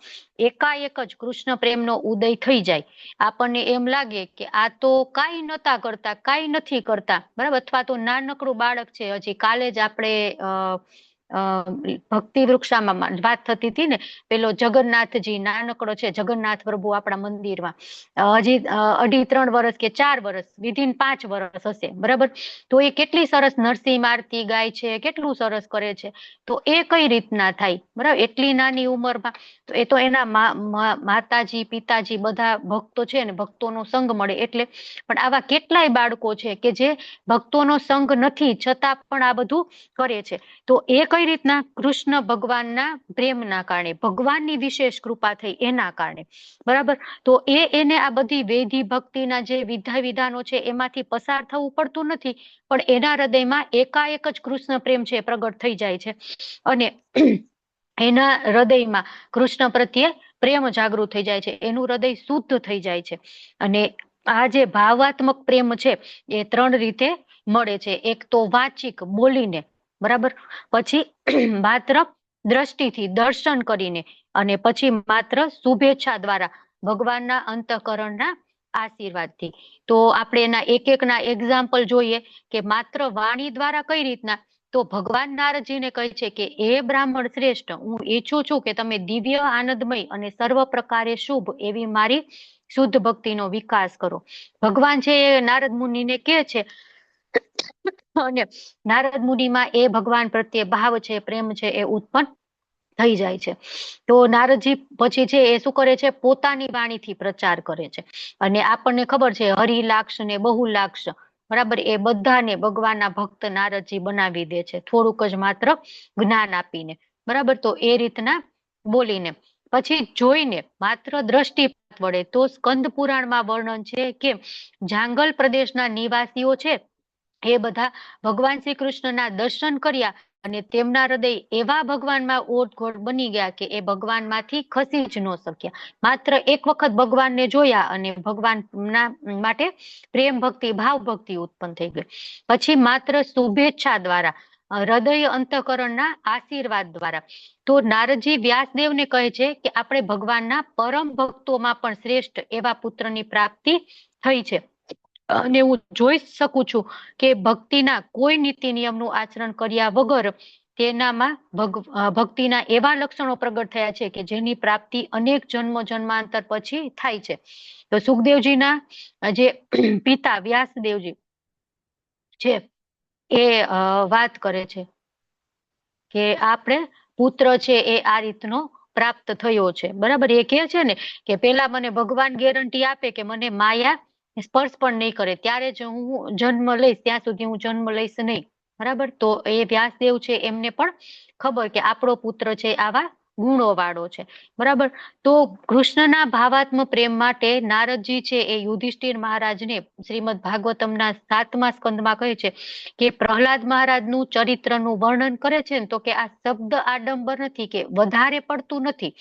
એકાએક જ કૃષ્ણ પ્રેમનો ઉદય થઈ જાય. આપણને એમ લાગે કે આ તો કાંઈ નતા કરતા, કાંઈ નથી કરતા, બરાબર, અથવા તો નાનકડું બાળક છે. હજી કાલે જ આપણે ભક્તિ વૃક્ષામાં વાત થતી હતી ને, પેલો જગન્નાથજી નાનકડો છે, જગન્નાથ પ્રભુ આપણા મંદિરમાં હજી 2.5-3 વર્ષ કે 4 વર્ષ, વિધિન 5 વર્ષ હશે, બરાબર. તો એ કેટલી સરસ નરસિંહ આરતી ગાય છે, કેટલું સરસ કરે છે. તો એ કઈ રીતના થાય, બરાબર, એટલી નાની ઉંમરમાં? તો એ તો એના માતાજી પિતાજી બધા ભક્તો છે ને, ભક્તોનો સંગ મળે એટલે. પણ આવા કેટલાય બાળકો છે કે જે ભક્તોનો સંગ નથી છતાં પણ આ બધું કરે છે. તો એ કઈ રીતના? કૃષ્ણ ભગવાનના પ્રેમના કારણે, ભગવાનની વિશેષ કૃપા થઈ એના કારણે, બરાબર. તો એને આ બધી વેદી ભક્તિના જે વિધાનો છે એમાંથી પસાર થવું પડતું નથી, પણ એના હૃદયમાં એકાએક જ કૃષ્ણ પ્રેમ છે પ્રગટ થઈ જાય છે, અને એના હૃદયમાં કૃષ્ણ પ્રત્યે પ્રેમ જાગૃત થઈ જાય છે, એનું હૃદય શુદ્ધ થઈ જાય છે. અને આ જે ભાવાત્મક પ્રેમ છે એ 3 રીતે મળે છે. એક તો વાચિક, બોલીને, બરાબર, પછી માત્ર દ્રષ્ટિથી, દર્શન કરીને, અને પછી માત્ર શુભેચ્છા દ્વારા, ભગવાનના અંતઃકરણના આશીર્વાદથી. તો આપણે એના એક-એકના એક્ઝામ્પલ જોઈએ કે માત્ર વાણી દ્વારા કઈ રીતના. તો ભગવાન નારદજીને કહે છે કે એ બ્રાહ્મણ શ્રેષ્ઠ, હું ઈચ્છું છું કે તમે દિવ્ય, આનંદમય અને સર્વ પ્રકારે શુભ એવી મારી શુદ્ધ ભક્તિનો વિકાસ કરો. ભગવાન છે એ નારદ મુનિને કહે છે, અને નારદ મુનિમાં એ ભગવાન પ્રત્યે ભાવ છે, પ્રેમ છે, એ ઉત્પન્ન થઈ જાય છે. તો નારદજી પછી છે એ શું કરે છે? પોતાની વાણીથી પ્રચાર કરે છે. અને આપણને ખબર છે હરિલાક્ષ ને બહુલાક્ષ, બરાબર, એ બધાને ભગવાનના ભક્ત નારદજી બનાવી દે છે, થોડુંક જ માત્ર જ્ઞાન આપીને, બરાબર. તો એ રીતના બોલીને, પછી જોઈને, માત્ર દ્રષ્ટિપાત વડે. તો સ્કંદ પુરાણમાં વર્ણન છે કે જાંગલ પ્રદેશના નિવાસીઓ છે એ બધા ભગવાન શ્રી કૃષ્ણના દર્શન કર્યા અને તેમના હૃદય એવા ભગવાનમાં ઓતપ્રોત બની ગયા કે એ ભગવાનમાંથી ખસી જ ન શક્યા. માત્ર એક વખત ભગવાનને જોયા અને ભગવાનના માટે પ્રેમ ભક્તિ, ભાવ ભક્તિ ઉત્પન્ન થઈ ગઈ. પછી માત્ર શુભેચ્છા દ્વારા, હૃદય અંતઃકરણના આશીર્વાદ દ્વારા. તો નારદજી વ્યાસદેવને કહે છે કે આપણે ભગવાનના પરમ ભક્તોમાં પણ શ્રેષ્ઠ એવા પુત્રની પ્રાપ્તિ થઈ છે. અને હું જોઈ શકું છું કે ભક્તિના કોઈ નીતિ નિયમનું આચરણ કર્યા વગર તેનામાં ભક્તિના એવા લક્ષણો પ્રગટ થયા છે કે જેની પ્રાપ્તિ અનેક જન્માંતર પછી થાય છે. તો સુખદેવજીના જે પિતા વ્યાસદેવજી છે એ વાત કરે છે કે આપણે પુત્ર છે એ આ રીતનો પ્રાપ્ત થયો છે, બરાબર. એ કહે છે ને કે પેલા મને ભગવાન ગેરંટી આપે કે મને માયા સ્પર્શ પણ નહીં કરે, ત્યારે જ હું જન્મ લઈશ, ત્યાં સુધી હું જન્મ લઈશ નહીં, બરાબર. તો એ વ્યાસદેવ છે એમને પણ ખબર કે આપણો પુત્ર છે આવા ગુણો વાળો છે, બરાબર. તો કૃષ્ણના ભાવાત્મક પ્રેમ માટે નારદજી છે એ યુધિષ્ઠિર મહારાજને શ્રીમદ ભાગવતમના 7મા સ્કંદમાં કહે છે કે પ્રહલાદ મહારાજનું ચરિત્રનું વર્ણન કરે છે ને, તો કે આ શબ્દ આડંબર નથી, કે વધારે પડતું નથી.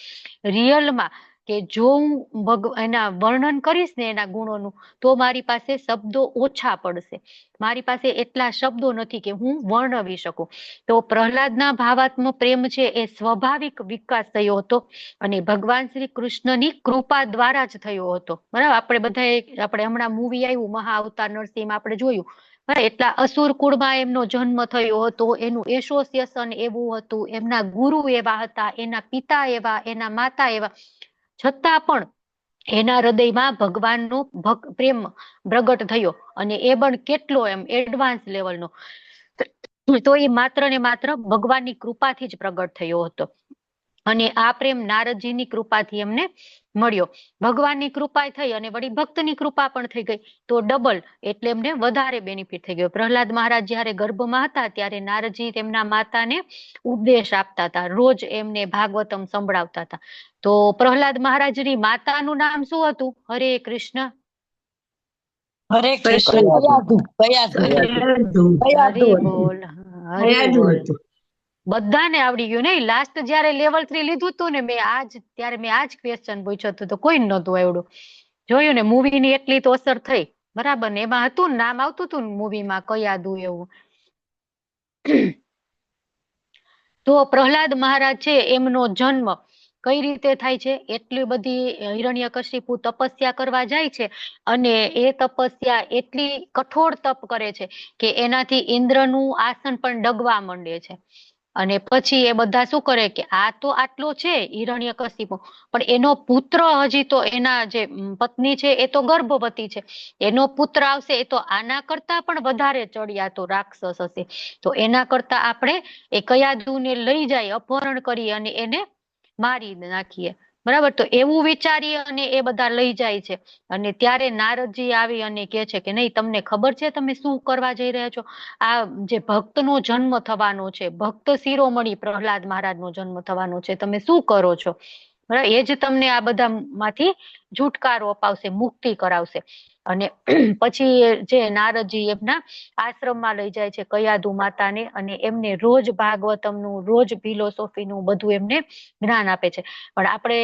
રિયલમાં કે જો હું એના વર્ણન કરીશ ને એના ગુણોનું, તો મારી પાસે શબ્દો ઓછા પડશે, મારી પાસે એટલા શબ્દો નથી કે હું વર્ણવી શકું. તો પ્રહલાદના ભાવાત્મક પ્રેમ છે એ સ્વાભાવિક વિકાસ થયો હતો અને ભગવાન શ્રી કૃષ્ણની કૃપા દ્વારા જ થયો હતો, બરાબર. આપણે બધા આપણે હમણાં મૂવી આવ્યું મહા અવતાર નરસિંહ, આપણે જોયું, એટલા અસુર કુળમાં એમનો જન્મ થયો હતો, એનું એસોસિએશન એવું હતું, એમના ગુરુ એવા હતા, એના પિતા એવા, એના માતા એવા, છતાં પણ એના હૃદયમાં ભગવાનનો પ્રેમ પ્રગટ થયો, અને એ પણ કેટલો એમ એડવાન્સ લેવલનો. તો એ માત્ર ને માત્ર ભગવાનની કૃપાથી જ પ્રગટ થયો હતો. અને આ પ્રેમ નારદજીની કૃપાથી એમને મળ્યો. ભગવાનની કૃપા થઈ અને વળી ભક્તની કૃપા પણ થઈ ગઈ, તો ડબલ, એટલે એમને વધારે બેનિફિટ થઈ ગયો. પ્રહલાદ મહારાજ જયારે ગર્ભમાં હતા ત્યારે નારદજી તેમના માતાને ઉપદેશ આપતા હતા, રોજ એમને ભાગવતમ સંભળાવતા હતા. તો પ્રહલાદ મહારાજની માતાનું નામ શું હતું? હરે કૃષ્ણ. હરે કૃષ્ણ. હરે બોલ, હરે બોલ. બધાને આવડી ગયું નહીં. લાસ્ટ જયારે લેવલ 3 લીધું હતું ને, ત્યારે મેં આજ ક્વેશ્ચન પૂછ્યો હતો, તો કોઈ નતું આવડ્યું. જોયું ને, મૂવી ની એટલી તો અસર થઈ, બરાબર ને. એમાં હતું ને, નામ આવતું હતું ને મૂવીમાં, કયા દુ એવું. તો પ્રહલાદ મહારાજ છે એમનો જન્મ કઈ રીતે થાય છે? એટલી બધી હિરણ્યકશિપુ તપસ્યા કરવા જાય છે અને એ તપસ્યા એટલી કઠોર તપ કરે છે કે એનાથી ઇન્દ્રનું આસન પણ ડગવા માંડે છે. અને પછી એ બધા શું કરે કે આ તો આટલો છે હિરણ્યકશિપુ, પણ એનો પુત્ર હજી તો એના જે પત્ની છે એ તો ગર્ભવતી છે, એનો પુત્ર આવશે એ તો આના કરતા પણ વધારે ચડિયાતો રાક્ષસ હશે. તો એના કરતા આપણે એ કયાદુને લઈ જાય, અપહરણ કરી અને એને મારી નાખીએ. બરાબર, તો એવું વિચારી અને એ બધા લઈ જાય છે. અને ત્યારે નારદજી આવી અને કે છે કે નહીં, તમને ખબર છે તમે શું કરવા જઈ રહ્યા છો? આ જે ભક્તનો જન્મ થવાનો છે, ભક્ત શિરોમણી પ્રહલાદ મહારાજનો જન્મ થવાનો છે, તમે શું કરો છો? બરાબર, એ જ તમને આ બધા માંથી છુટકારો અપાવશે, મુક્તિ કરાવશે. અને પછી જે નારદજી એમના આશ્રમમાં લઈ જાય છે કયાદુ માતાને, અને એમને રોજ ભાગવતમનું, રોજ ફિલોસોફીનું બધું એમને જ્ઞાન આપે છે. પણ આપણે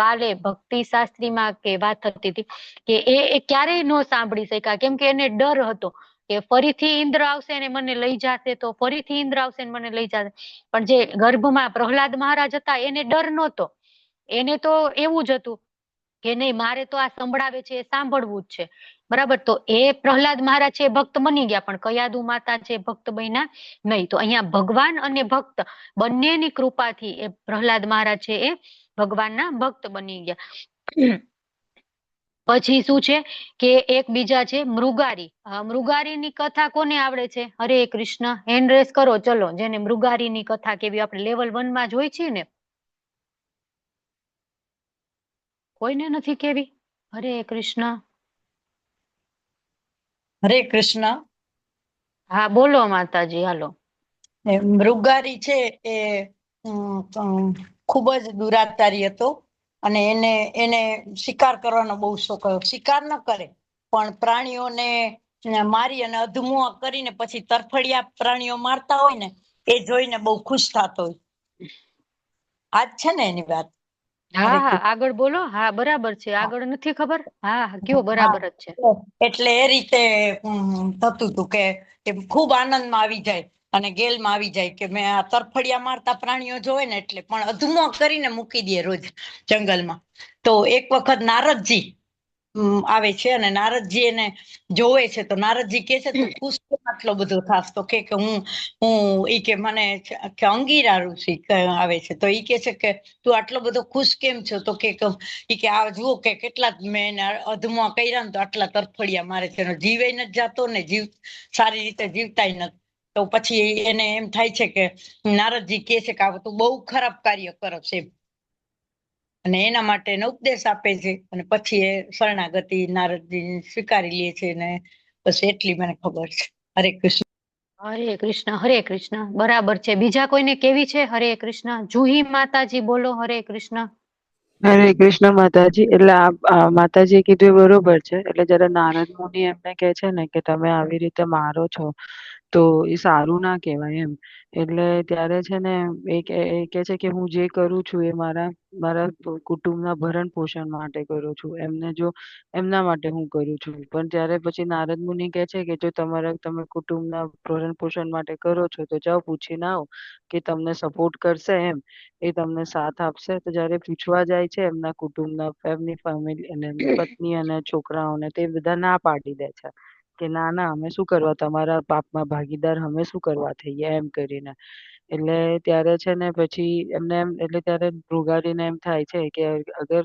કાલે ભક્તિ શાસ્ત્રીમાં કે વાત થતી હતી કે એ ક્યારેય ન સાંભળી શક્યા, કેમ કે એને ડર હતો કે ફરીથી ઇન્દ્ર આવશે ને મને લઈ જશે, તો ફરીથી ઇન્દ્ર આવશે ને મને લઈ જશે. પણ જે ગર્ભમાં પ્રહલાદ મહારાજ હતા એને ડર નહોતો, એને તો એવું જ હતું કે નહીં, મારે તો આ સંભળાવે છે એ સાંભળવું જ છે. બરાબર, તો એ પ્રહલાદ મહારાજ છે ભક્ત બની ગયા, પણ કયાદુ માતા છે ભક્ત બન્યા નહીં. તો અહીંયા ભગવાન અને ભક્ત બંનેની કૃપાથી એ પ્રહલાદ મહારાજ છે એ ભગવાનના ભક્ત બની ગયા. પછી શું છે કે એક બીજા છે મૃગારી. મૃગારીની કથા કોને આવડે છે? હરે કૃષ્ણ, હેન્ડ રેસ કરો ચલો, જેને મૃગારીની કથા કેવી આપણે લેવલ 1 માં જોઈ છે ને. કોઈને નથી કેવી? હરે કૃષ્ણ. હરે કૃષ્ણ. હા બોલો માતાજી, હાલો. મૃગારી છે એ ખૂબ જ દુરાચારી હતો, અને એને શિકાર કરવાનો બહુ શોખ હતો. શિકાર ન કરે પણ પ્રાણીઓને મારી અને અધમુઆ કરીને પછી તરફડિયા પ્રાણીઓ મારતા હોય ને એ જોઈને બહુ ખુશ થતો હોય. આજ છે ને એની વાત. હા હા, આગળ બોલો. હા બરાબર છે, આગળ નથી ખબર. હા કયો, બરાબર જ છે. એટલે એ રીતે થતું હતું કે ખૂબ આનંદમાં આવી જાય અને ગેલમાં આવી જાય કે મેં આ તરફડિયા મારતા પ્રાણીઓ જોવે ને એટલે, પણ અધમો કરીને મૂકી દે રોજ જંગલમાં. તો એક વખત નારદજી આવે છે અને નારદજી એને જોવે છે, તો નારદજી કે છે તું ખુશ આટલો બધો થાસ? તો કે હું ઈ કે મને અંગીરા ઋષિ આવે છે, તો ઈ કે છે કે તું આટલો બધો ખુશ કેમ છો? તો કે ઈ કે આ જુઓ કે કેટલા મેં અધમા કર્યા ને તો આટલા તરફડિયા મારે છે, જીવે નથી જાતો ને સારી રીતે જીવતાય નથી. તો પછી એને એમ થાય છે કે નારદજી કે છે કે આ તું બહુ ખરાબ કાર્ય કરો છે, અને એના માટે એને ઉપદેશ આપે છે. અને પછી એ શરણાગતિ નારદજી સ્વીકારી લે છે ને બસ એટલી મને ખબર છે. હરે કૃષ્ણ. હરે કૃષ્ણ, હરે કૃષ્ણ. બરાબર છે. બીજા કોઈને કેવી છે? હરે કૃષ્ણ. જુહી માતાજી બોલો હરે કૃષ્ણ. હરે કૃષ્ણ માતાજી. એટલે આ માતાજી કીધું એ બરોબર છે. એટલે જયારે નારદ મુનિ એમને કે છે ને કે તમે આવી રીતે મારો છો તો એ સારું ના કહેવાય એમ. એટલે ત્યારે છે ને એ કે છે કે હું જે કરું છું એ મારા કુટુંબના ભરણ પોષણ માટે કરું છું. એમના માટે હું કરું છું. પણ ત્યારે પછી નારદ મુનિ કહે છે કે જો તમે કુટુંબના ભરણ પોષણ માટે કરો છો તો જાઓ પૂછીને આવો કે તમને સપોર્ટ કરશે એમ, એ તમને સાથ આપશે. તો જયારે પૂછવા જાય છે એમના કુટુંબના, એમની ફેમિલી અને એમની પત્ની અને છોકરાઓને, તે બધા ના પાડી દે છે કે ના ના અમે શું કરવા તમારા પાપમાં ભાગીદાર, અમે શું કરવા થઈએ એમ કરીને. એટલે ત્યારે છે ને પછી એમને એટલે ત્યારે મૃગારીને એમ થાય છે કે અગર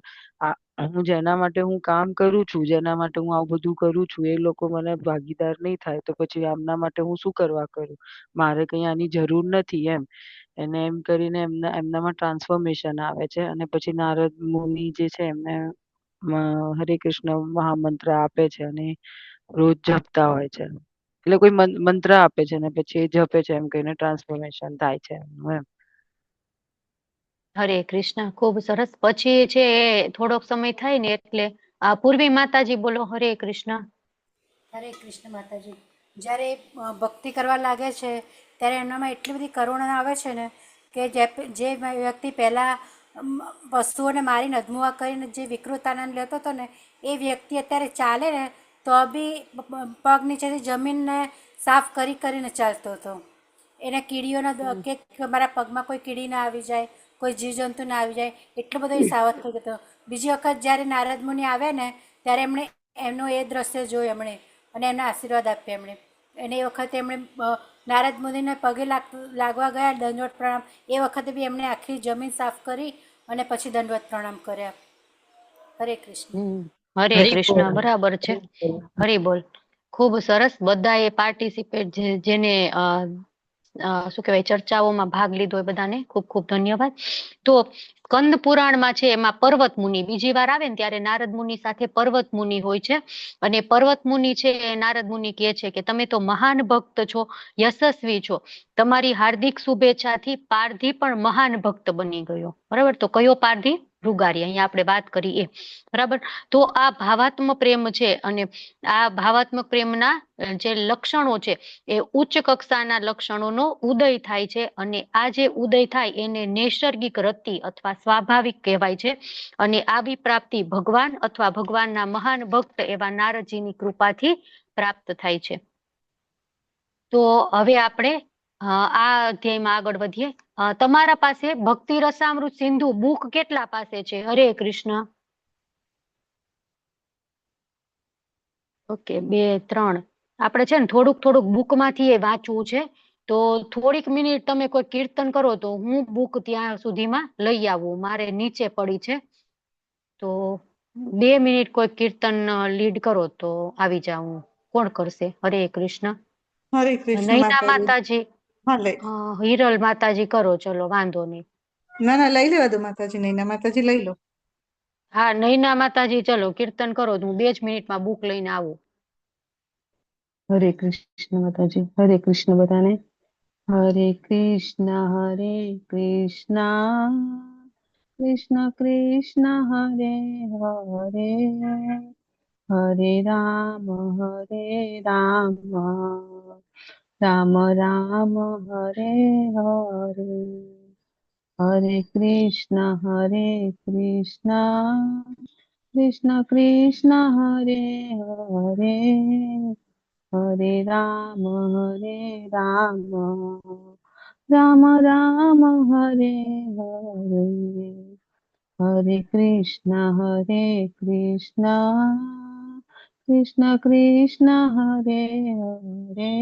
હું જેના માટે હું કામ કરું છું, જેના માટે હું આવું બધું કરું છું, એ લોકો મને ભાગીદાર નહીં થાય તો પછી આમના માટે હું શું કરવા કરું? મારે કઈ આની જરૂર નથી એમ. એને એમ કરીને એમનામાં ટ્રાન્સફોર્મેશન આવે છે. અને પછી નારદ મુનિ જે છે એમને હરે કૃષ્ણ મહામંત્ર આપે છે અને રોજ જપતા હોય છે. એટલે કોઈ મંત્ર આપે છે ને પછી એ જપે છે, એમ કહીને ટ્રાન્સફોર્મેશન થાય છે એમનું એમ. હરે કૃષ્ણ, ખૂબ સરસ. પછી છે થોડોક સમય થાય ને એટલે પૂર્વી માતાજી બોલો હરે કૃષ્ણ. હરે કૃષ્ણ માતાજી. જ્યારે ભક્તિ કરવા લાગે છે ત્યારે એમનામાં એટલી બધી કરુણા આવે છે ને કે જે વ્યક્તિ પહેલાં વસ્તુઓને મારીને અધમુઆ કરીને જે વિકૃત આનંદ લેતો હતો ને, એ વ્યક્તિ અત્યારે ચાલે ને તો બી પગ નીચેથી જમીનને સાફ કરીને ચાલતો હતો. એને કીડીઓના કે મારા પગમાં કોઈ કીડી ના આવી જાય, કોઈ જીવજંતુ ના આવી જાય, એટલો બધો એ સાવધ થઈ ગયો. બીજી વખત જ્યારે નારદ મુનિ આવ્યા ને ત્યારે એમણે એમનું એ દ્રશ્ય જોયું એમણે અને એમના આશીર્વાદ આપ્યા એમણે. અને એ વખતે એમણે નારદ મુનિને પગે લાગવા ગયા દંડવત પ્રણામ. એ વખતે બી એમણે આખી જમીન સાફ કરી અને પછી દંડવત પ્રણામ કર્યા. હરે કૃષ્ણ. હરે કૃષ્ણ. બરાબર છે. હરી બોલ. ખૂબ સરસ. બધાએ પાર્ટિસિપેટ જેને શું કહેવાય ચર્ચાઓમાં ભાગ લીધો એ બધાને ખૂબ ખૂબ ધન્યવાદ. તો સ્કંદ પુરાણમાં છે એમાં પર્વત મુનિ બીજી વાર આવે ને ત્યારે નારદ મુનિ સાથે પર્વત મુનિ હોય છે. અને પર્વત મુનિ છે એ નારદ મુનિ કહે છે કે તમે તો મહાન ભક્ત છો, યશસ્વી છો, તમારી હાર્દિક શુભેચ્છાથી પારધી પણ મહાન ભક્ત બની ગયો. બરાબર. તો કયો પારધી? ભૃગારી. અહીંયા આપણે વાત કરી એ. બરાબર. તો આ ભાવાત્મક પ્રેમ છે અને આ ભાવાત્મક પ્રેમના જે લક્ષણો છે એ ઉચ્ચ કક્ષાના લક્ષણોનો ઉદય થાય છે અને આ જે ઉદય થાય એને નૈસર્ગિક રતિ અથવા સ્વાભાવિક કહેવાય છે. અને આવી પ્રાપ્તિ ભગવાન અથવા ભગવાનના મહાન ભક્ત એવા નારદજીની કૃપાથી પ્રાપ્ત થાય છે. તો હવે આપણે આ અધ્યાયમાં આગળ વધીએ. તમારા પાસે ભક્તિ રસામૃત સિંધુ બુક કેટલા પાસે છે? હરે કૃષ્ણ. ઓકે, 2 3. આપણે છે ને થોડુંક બુકમાંથી એ વાંચવું છે. તો થોડીક મિનિટ તમે કોઈ કીર્તન કરો તો હું બુક ત્યાં સુધીમાં લઈ આવું. મારે નીચે પડી છે. તો 2 મિનિટ કોઈ કીર્તન લીડ કરો તો આવી જાઉં. કોણ કરશે? હરે કૃષ્ણ. હરે કૃષ્ણ નૈના માતાજી, હા લઈ હિરલ માતાજી કરો. ચલો વાંધો નહીં. ના લઈ લેવા દો માતાજી. નૈના માતાજી લઈ લો. હા, નૈના માતાજી ચલો કીર્તન કરો તો હું 2 જ મિનિટમાં બુક લઈને આવું. હરે કૃષ્ણ માતાજી. હરે કૃષ્ણ બધાને. હરે કૃષ્ણ કૃષ્ણ કૃષ્ણ હરે હરે, હરે રામ રામ રામ હરે હરે, હરે કૃષ્ણ કૃષ્ણ કૃષ્ણ હરે હરે, હરે રામ રામ રામ હરે હરે, હરે કૃષ્ણ કૃષ્ણ કૃષ્ણ હરે હરે,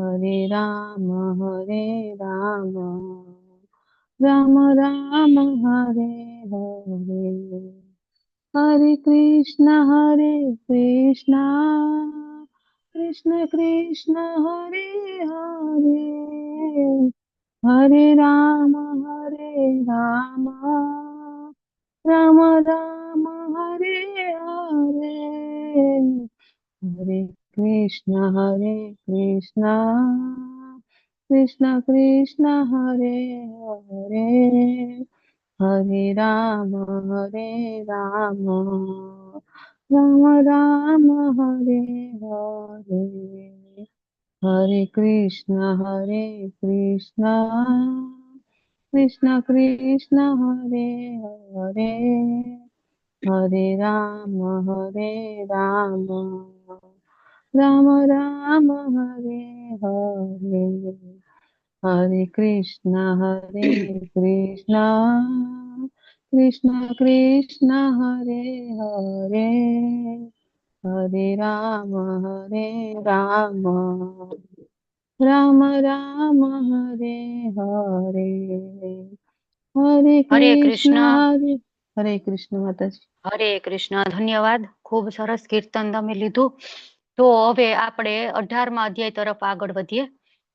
હરે રામ રામ રામ હરે હરે, હરે કૃષ્ણ કૃષ્ણ કૃષ્ણ હરે હરે, હરે રામ રામ રામ હરે હરે, હરે કૃષ્ણ કૃષ્ણ કૃષ્ણ હરે હરે, હરે રામ રામ રામ હરે હરે, હરે કૃષ્ણ કૃષ્ણ કૃષ્ણ હરે હરે, હરે રામ રામ રામ હરે હરે, હરે કૃષ્ણ કૃષ્ણ કૃષ્ણ હરે હરે, હરે રામ રામ રામ હરે હરે, હરે કૃષ્ણ હરે કૃષ્ણ માતાજી. હરે કૃષ્ણ. ધન્યવાદ. ખૂબ સરસ કીર્તન તમે લીધું. તો હવે આપણે 18મા અધ્યાય તરફ આગળ વધીએ.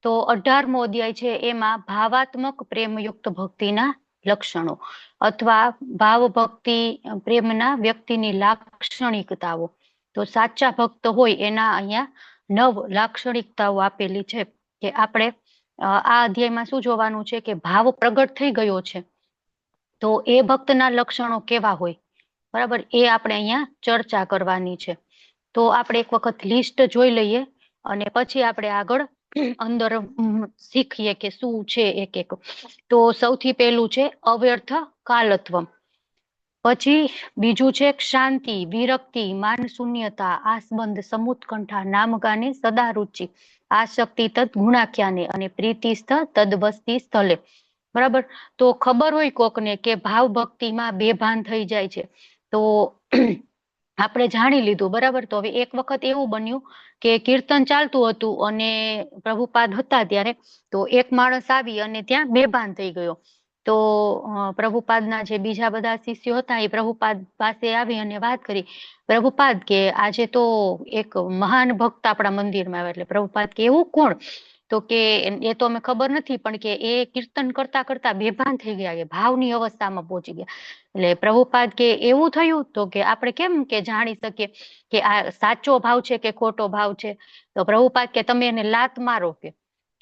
તો 18મો અધ્યાય છે એમાં ભાવાત્મક પ્રેમયુક્ત ભક્તિના લક્ષણો અથવા ભાવ ભક્તિ પ્રેમના વ્યક્તિની લાક્ષણિકતાઓ. તો સાચા ભક્ત હોય એના અહીંયા 9 લાક્ષણિકતાઓ આપેલી છે કે આપણે આ અધ્યાયમાં શું જોવાનું છે કે ભાવ પ્રગટ થઈ ગયો છે તો એ ભક્તના લક્ષણો કેવા હોય, બરાબર, એ આપણે અહીંયા ચર્ચા કરવાની છે. તો આપણે એક વખત લિસ્ટ જોઈ લઈએ અને પછી આપણે આગળ અંદર શીખીએ કે શું છે એક. તો સૌથી પહેલું છે અવ્યર્થ કાલત્વમ. પછી બીજું છે શાંતિ, વિરક્તિ, માન શૂન્યતા, આસબંધ, સમુત્કંઠા, નામગાને, સદા રુચિ, આસક્તિ તદ ગુણાખ્યાને અને પ્રીતિસ્થ તદ વસ્તી સ્થલે. બરાબર. તો ખબર હોય કોકને કે ભાવ ભક્તિમાં બેભાન થઈ જાય છે, તો આપણે જાણી લીધું. બરાબર. તો હવે એક વખત એવું બન્યું કે કીર્તન ચાલતું હતું અને પ્રભુપાદ હતા ત્યારે, તો એક માણસ આવી અને ત્યાં બેભાન થઈ ગયો. તો પ્રભુપાદના જે બીજા બધા શિષ્યો હતા એ પ્રભુપાદ પાસે આવી અને વાત કરી, પ્રભુપાદ કે આજે તો એક મહાન ભક્ત આપણા મંદિરમાં આવ્યા. એટલે પ્રભુપાદ કે એવું કોણ? તો કે એ તો અમે ખબર નથી, પણ કે એ કીર્તન કરતા કરતા બેભાન થઈ ગયા, કે ભાવની અવસ્થામાં પહોંચી ગયા. એટલે પ્રભુપાદ કે એવું થયું? તો કે આપણે કેમ કે જાણી શકીએ કે આ સાચો ભાવ છે કે ખોટો ભાવ છે? તો પ્રભુપાદ કે તમે એને લાત મારો,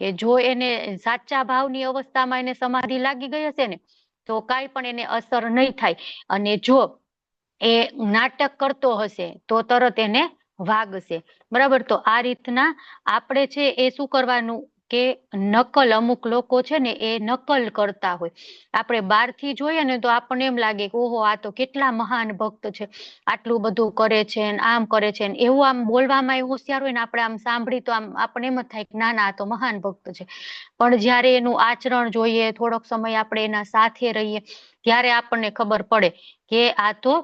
કે જો એને સાચા ભાવની અવસ્થામાં એને સમાધિ લાગી ગઈ હશે ને તો કાંઈ પણ એને અસર નહીં થાય, અને જો એ નાટક કરતો હશે તો તરત એને વાગશે. બરાબર. તો આ રીતના આપણે છે એ શું કરવાનું કે નકલ, અમુક લોકો છે ને એ નકલ કરતા હોય. આપણે બહારથી જોઈએ ને તો આપણને એમ લાગે કે ઓહો આ તો કેટલા મહાન ભક્ત છે, આટલું બધું કરે છે ને આમ કરે છે ને, એવું આમ બોલવામાં એવું હોશિયાર હોય ને, આપણે આમ સાંભળી તો આમ આપણને એમ જ થાય કે ના ના આ તો મહાન ભક્ત છે. પણ જ્યારે એનું આચરણ જોઈએ, થોડોક સમય આપણે એના સાથે રહીએ, ત્યારે આપણને ખબર પડે કે આ તો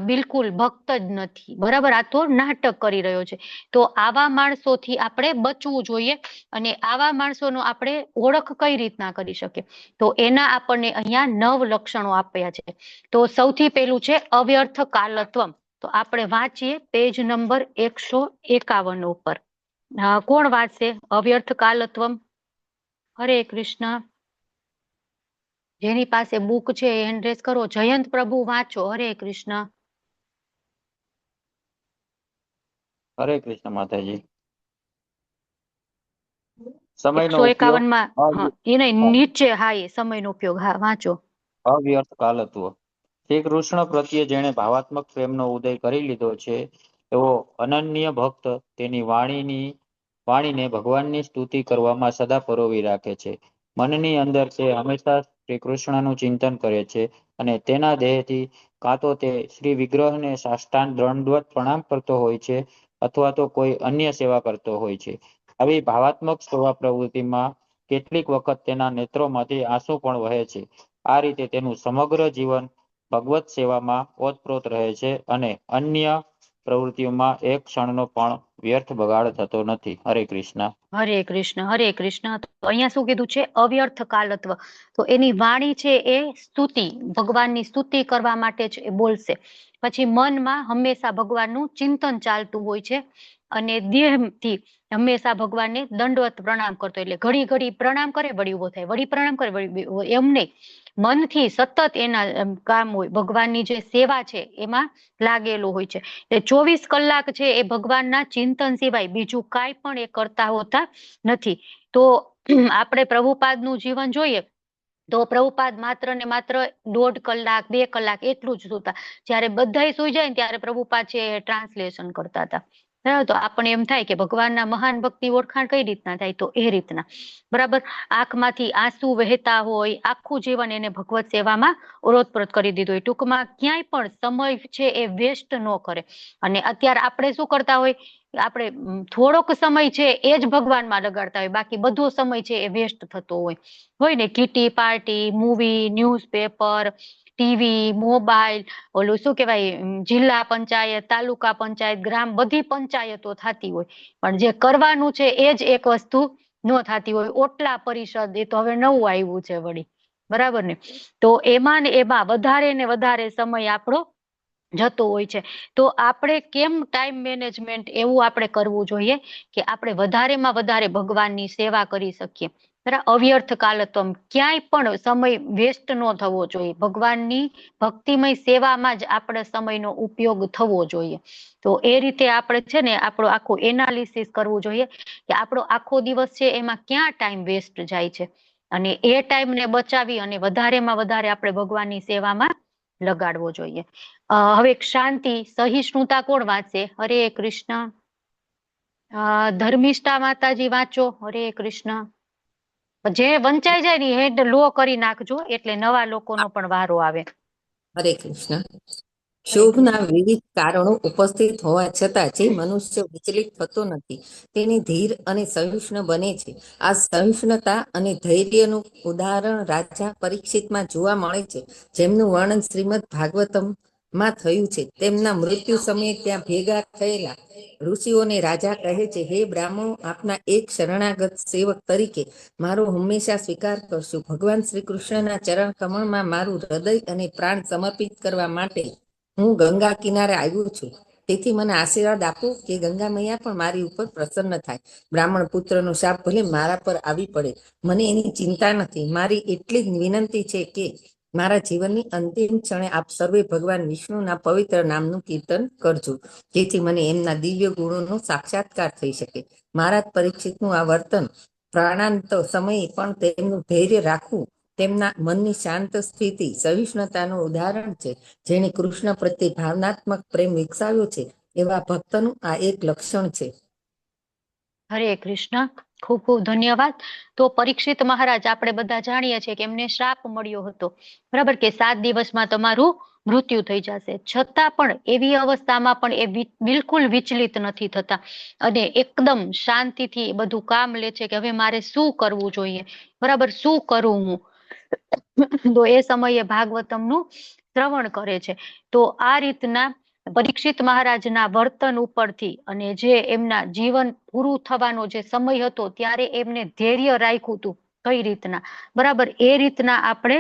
બિલકુલ ભક્ત જ નથી. બરાબર. આ તો નાટક કરી રહ્યો છે. તો આવા માણસોથી આપણે બચવું જોઈએ, અને આવા માણસોનો આપણે ઓળખ કઈ રીતના કરી શકીએ? તો એના આપણને અહીંયા 9 લક્ષણો આપ્યા છે. તો સૌથી પહેલું છે અવ્યર્થ કાલત્વમ. તો આપણે વાંચીએ પેજ નંબર 151 ઉપર. કોણ વાંચશે અવ્યર્થ કાલત્વમ? હરે કૃષ્ણ. જેની પાસે બુક છે હેન્ડ રેઝ કરો. જયંત પ્રભુ વાંચો. હરે કૃષ્ણ. હરે કૃષ્ણ માતાજી. સમયનો ઉપયોગ 151 માં એને નીચે એ સમયનો ઉપયોગ. હા વાંચો. અવ્યર્થ કાલત્વ. શ્રી કૃષ્ણ પ્રત્યે જેણે ભાવાત્મક પ્રેમનો ઉદય કરી લીધો છે એવો અનન્ય ભક્ત તેની વાણીને ભગવાનની સ્તુતિ કરવામાં સદા પરોવી રાખે છે. મનની અંદર તે હંમેશા શ્રી કૃષ્ણનું ચિંતન કરે છે, અને તેના દેહથી કાં તો તે શ્રી વિગ્રહને સાષ્ટાંગ દંડવત પ્રણામ કરતો હોય છે, અથવા તો કોઈ અન્ય સેવા કરતો હોય છે. આવી ભાવાત્મક સેવા પ્રવૃત્તિમાં કેટલીક વખત તેના નેત્રોમાંથી આંસુ પણ વહે છે. આ રીતે તેનું સમગ્ર જીવન ભગવત સેવામાં ઓતપ્રોત રહે છે, અને અન્ય પ્રવૃત્તિઓમાં એક ક્ષણનો પણ વ્યર્થ બગાડ થતો નથી. હરે કૃષ્ણ. હરે કૃષ્ણ. હરે કૃષ્ણ. તો અહીંયા શું કીધું છે? અવ્યર્થ કાલત્વ. તો એની વાણી છે એ સ્તુતિ, ભગવાનની સ્તુતિ કરવા માટે જ એ બોલશે. પછી મનમાં હંમેશા ભગવાનનું ચિંતન ચાલતું હોય છે, અને દેહથી હંમેશા ભગવાનને દંડવત પ્રણામ કરતો. એટલે ઘડી ઘડી પ્રણામ કરે, વળી ઉભો થાય, વળી પ્રણામ કરે, વળી એમ નહીં, મનથી સતત એના કામ હોય, ભગવાનની જે સેવા છે એમાં લાગેલો હોય છે. એ 24 કલાક છે એ ભગવાનના ચિંતન સિવાય બીજું કાંઈ પણ એ કરતા હોતા નથી. તો આપણે પ્રભુપાદનું જીવન જોઈએ તો પ્રભુપાદ માત્ર ને માત્ર 1.5 કલાક 2 કલાક એટલું જ સૂતા. જ્યારે બધાય સુઈ જાય ને ત્યારે પ્રભુપાદ છે ટ્રાન્સલેશન કરતા હતા. બરાબર. તો આપણે એમ થાય કે ભગવાનના મહાન ભક્તિ ઓળખાણ કઈ રીતના થાય? તો એ રીતના. બરાબર. આંખમાંથી આંસુ વહેતા હોય, આખું જીવન એને ભગવત સેવામાં ઓતપ્રોત કરી દીધું હોય. ટૂંકમાં ક્યાંય પણ સમય છે એ વેસ્ટ ન કરે. અને અત્યારે આપણે શું કરતા હોય? આપણે થોડોક સમય છે એ જ ભગવાનમાં લગાડતા હોય, બાકી બધો સમય છે એ વેસ્ટ થતો હોય ને. Kitty party, movie, newspaper, TV, mobile, ઓલું શું કહેવાય, જિલ્લા પંચાયત, તાલુકા પંચાયત, ગ્રામ, બધી પંચાયતો થતી હોય, પણ જે કરવાનું છે એ જ એક વસ્તુ ન થતી હોય. ઓટલા પરિષદ, એ તો હવે નવું આવ્યું છે વળી. બરાબર ને. તો એમાં ને એમાં વધારે ને વધારે સમય આપણો જતો હોય છે. તો આપણે કેમ ટાઈમ મેનેજમેન્ટ એવું આપણે કરવું જોઈએ કે આપણે વધારેમાં વધારે ભગવાનની સેવા કરી શકીએ. અવ્યર્થ કાલત્વમ. ક્યાંય પણ સમય વેસ્ટ ન થવો જોઈએ. ભગવાનની ભક્તિમય સેવામાં જ આપણે સમયનો ઉપયોગ થવો જોઈએ. તો એ રીતે આપણે છે ને આપણો આખું એનાલિસિસ કરવું જોઈએ કે આપણો આખો દિવસ છે એમાં ક્યાં ટાઈમ વેસ્ટ જાય છે, અને એ ટાઈમને બચાવી અને વધારેમાં વધારે આપણે ભગવાનની સેવામાં લગાડવો જોઈએ. હવે શાંતિ, સહિષ્ણુતા કોણ વાંચશે? હરે કૃષ્ણ. ધર્મિષ્ઠા માતાજી વાંચો. હરે કૃષ્ણ. જે વંચાઈ જાય ને હેડ લો કરી નાખજો, એટલે નવા લોકોનો પણ વારો આવે. હરે કૃષ્ણ. હરે શોભના કૃષ્ણ. વિવિધ કારણો ઉપસ્થિત હોવા છતાં જે મનુષ્ય વિચલિત થતો નથી તેને ધીર અને સહિષ્ણુ બને છે. આ સહિષ્ણુતા અને ધૈર્યનું ઉદાહરણ રાજા પરીક્ષિતમાં જોવા મળે છે, જેમનું વર્ણન શ્રીમદ ભાગવતમમાં થયું છે. તેમના મૃત્યુ સમયે ત્યાં ભેગા થયેલા ઋષિઓને રાજા કહે છે, હે બ્રાહ્મણો, આપના એક શરણાગત સેવક તરીકે મારો હંમેશા સ્વીકાર કરશું. ભગવાન શ્રી કૃષ્ણના ચરણ કમળમાં મારું હૃદય અને પ્રાણ સમર્પિત કરવા માટે હું ગંગા કિનારે આવ્યો છું. તેથી મને આશીર્વાદ આપો કે ગંગા મૈયા પણ મારી ઉપર પ્રસન્ન થાય. બ્રાહ્મણ પુત્રનો શાપ ભલે મારા પર આવી પડે, મને એની ચિંતા નથી. મારી એટલી જ વિનંતી છે કે મારા જીવનની અંતિમ ક્ષણે આપ સર્વે ભગવાન વિષ્ણુના પવિત્ર નામનું કીર્તન કરજો, જેથી મને એમના દિવ્ય ગુણોનો સાક્ષાત્કાર થઈ શકે. મહારાજ પરીક્ષિતનું આ વર્તન પ્રાણાંત સમયે પણ તેમનું ધૈર્ય રાખવું, તેમના મનની શાંત સ્થિતિ, સહિષ્ણુતાનું ઉદાહરણ છે. જેણે કૃષ્ણ પ્રત્યે ભાવનાત્મક પ્રેમ વિકસાવ્યો છે, એવા ભક્તનું આ એક લક્ષણ છે. હરે કૃષ્ણ. ખૂબ ખૂબ ધન્યવાદ. તો પરીક્ષિત મહારાજ આપણે બધા જાણીએ છીએ કે એમને શ્રાપ મળ્યો હતો, બરાબર, કે 7 દિવસમાં તમારું મૃત્યુ થઈ જશે. છતાં પણ એવી અવસ્થામાં પણ એ બિલકુલ વિચલિત નથી થતા અને એકદમ શાંતિથી બધું કામ લે છે કે હવે મારે શું કરવું જોઈએ, બરાબર, શું કરું હું. તો એ સમયે ભાગવતમનું શ્રવણ કરે છે. તો આ રીતના પરીક્ષિત મહારાજના વર્તન ઉપરથી અને જે એમના જીવન પૂરું થવાનો જે સમય હતો ત્યારે એમને ધૈર્ય રાખ્યું હતું કઈ રીતના, બરાબર, એ રીતના આપણે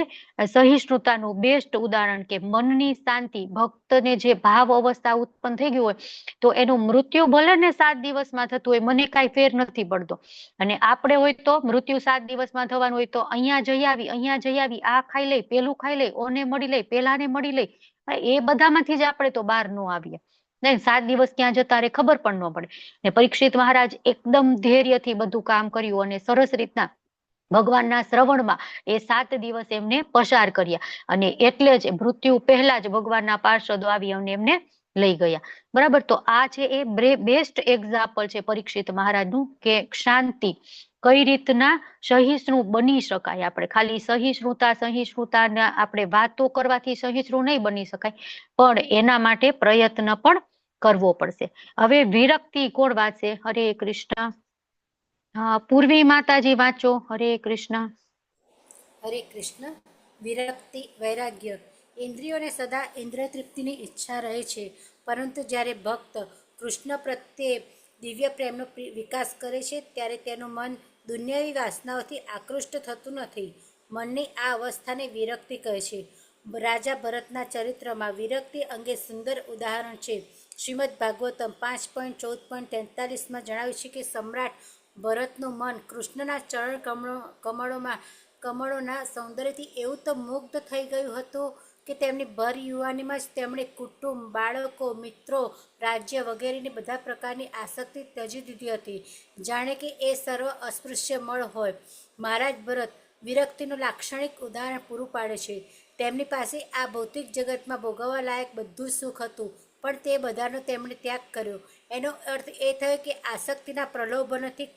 સહિષ્ણુતાનું બેસ્ટ ઉદાહરણ કે મનની શાંતિ, ભક્તને જે ભાવ અવસ્થા ઉત્પન્ન થઈ ગયું હોય તો એનું મૃત્યુ ભલે ને 7 દિવસમાં થતું હોય, મને કાંઈ ફેર નથી પડતો. અને આપણે હોય તો મૃત્યુ 7 દિવસમાં થવાનું હોય તો અહીંયા જઈ આવી, આ ખાઈ લઈ, પેલું ખાઈ લઈ, ઓને મળી લઈ, પેલાને મળી લઈ, એ બધામાંથી જ આપણે તો બહાર ન આવીએ. નહીં, 7 દિવસ ક્યાં જતા રે ખબર પણ ન પડે. ને પરીક્ષિત મહારાજ એકદમ ધૈર્યથી બધું કામ કર્યું અને સરસ રીતના ભગવાનના શ્રવણમાં એ 7 દિવસ એમને પસાર કર્યા અને એટલે જ મૃત્યુ પહેલા જ ભગવાનના પાર્ષદો આવી અને એમને લઈ ગયા, બરાબર. તો આ છે એ બેસ્ટ એક્ઝામ્પલ છે પરીક્ષિત મહારાજનું કે શાંતિ કઈ રીતના સહિષ્ણુ બની શકાય. આપણે ખાલી સહિષ્ણુતા આપણે વાતો કરવાથી સહિષ્ણુ નહીં બની શકાય, પણ એના માટે પ્રયત્ન પણ કરવો પડશે. હવે વિરક્તિ કોણ વાંચે? હરે કૃષ્ણ. પૂર્વી માતાજી વાંચો. હરે કૃષ્ણ. હરે કૃષ્ણ. વિરક્તિ, વૈરાગ્ય. ઇન્દ્રિયોને સદા ઇન્દ્રિય તૃપ્તિની ઈચ્છા રહે છે, પરંતુ જ્યારે ભક્ત કૃષ્ણ પ્રત્યે દિવ્ય પ્રેમનો વિકાસ કરે છે ત્યારે તેનું મન દુનિયાવી વાસનાઓથી આકૃષ્ટ થતું નથી. મનની આ અવસ્થાને વિરક્તિ કહે છે. રાજા ભરતના ચરિત્રમાં વિરક્તિ અંગે સુંદર ઉદાહરણ છે. શ્રીમદ ભાગવતમ 5.14.43માં જણાવ્યું છે કે સમ્રાટ ભરતનું મન કૃષ્ણના ચરણ કમળોના સૌંદર્યથી એવું તો મુગ્ધ થઈ ગયું હતું કે તેમની ભર યુવાનીમાં જ તેમણે કુટુંબ, બાળકો, મિત્રો, રાજ્ય વગેરેની બધા પ્રકારની આસક્તિ ત્યજી દીધી હતી, જાણે કે એ સર્વ અસ્પૃશ્ય મળ હોય. મહારાજ ભરત વિરક્તિનું લાક્ષણિક ઉદાહરણ પૂરું પાડે છે. તેમની પાસે આ ભૌતિક જગતમાં ભોગવવા લાયક બધું સુખ હતું, પણ તે બધાનો તેમણે ત્યાગ કર્યો. એનો અર્થ એ થયો કે આસક્તિના પ્રલોભનોથી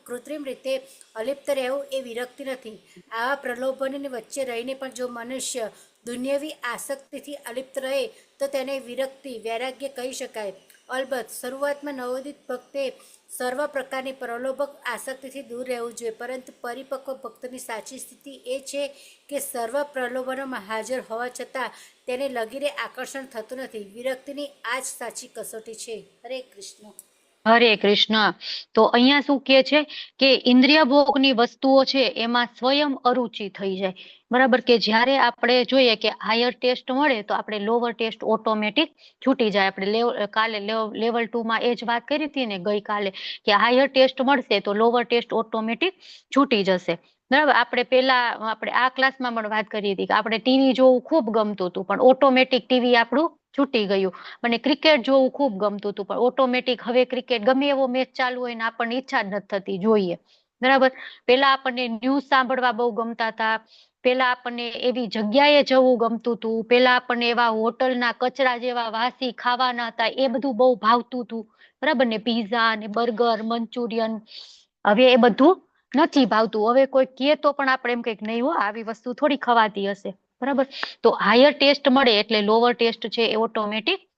કૃત્રિમ રીતે અલિપ્ત રહેવું એ વિરક્તિ નથી. આવા પ્રલોભનોની વચ્ચે રહીને પણ જો મનુષ્ય દુનિયાવી આસક્તિથી અલિપ્ત રહે તો તેને વિરક્તિ, વૈરાગ્ય કહી શકાય. અલબત્ત શરૂઆતમાં નવોદિત ભક્તે સર્વ પ્રકારની પ્રલોભક આસક્તિથી દૂર રહેવું જોઈએ, પરંતુ પરિપક્વ ભક્તની સાચી સ્થિતિ એ છે કે સર્વ પ્રલોભનોમાં હાજર હોવા છતાં તેને લગીરે આકર્ષણ થતું નથી. વિરક્તિની આ જ સાચી કસોટી છે. હરે કૃષ્ણ. હરે કૃષ્ણ. તો અહીંયા શું કહે છે કે ઇન્દ્રિય ભોગની વસ્તુઓ છે એમાં સ્વયં અરુચિ થઈ જાય, બરાબર, કે જ્યારે આપણે જોઈએ કે હાયર ટેસ્ટ મળે તો આપણે લોઅર ટેસ્ટ ઓટોમેટિક છૂટી જાય. આપણે કાલે લેવલ 2માં એ જ વાત કરી હતી ને ગઈકાલે કે હાયર ટેસ્ટ મળશે તો લોઅર ટેસ્ટ ઓટોમેટિક છૂટી જશે, બરાબર. આપણે આ ક્લાસમાં પણ વાત કરી હતી કે આપણે ટીવી જોવું ખૂબ ગમતું હતું પણ ઓટોમેટિક ટીવી આપણું છૂટી ગયું. મને ક્રિકેટ જોવું ખૂબ ગમતું હતું પણ ઓટોમેટિક હવે ક્રિકેટ ગમે એવો મેચ ચાલુ હોય ને આપણને ઈચ્છા જ નથી થતી જોઈએ, બરાબર. પેલા આપણને ન્યૂઝ સાંભળવા બહુ ગમતા હતા, પેલા આપણને એવી જગ્યાએ જવું ગમતું હતું, પેલા આપણને એવા હોટલના કચરા જેવા વાસી ખાવાના હતા એ બધું બહુ ભાવતું હતું, બરાબર ને, પીઝા ને બર્ગર, મંચુરિયન. હવે એ બધું નથી ભાવતું. હવે કોઈ કહે તો પણ આપણે એમ કઈક નહીં હો આવી વસ્તુ થોડી ખવાતી હશે, બરાબર. તો હાયર ટેસ્ટ મળે એટલે લોઅર ટેસ્ટ છે એ ઓટોમેટિક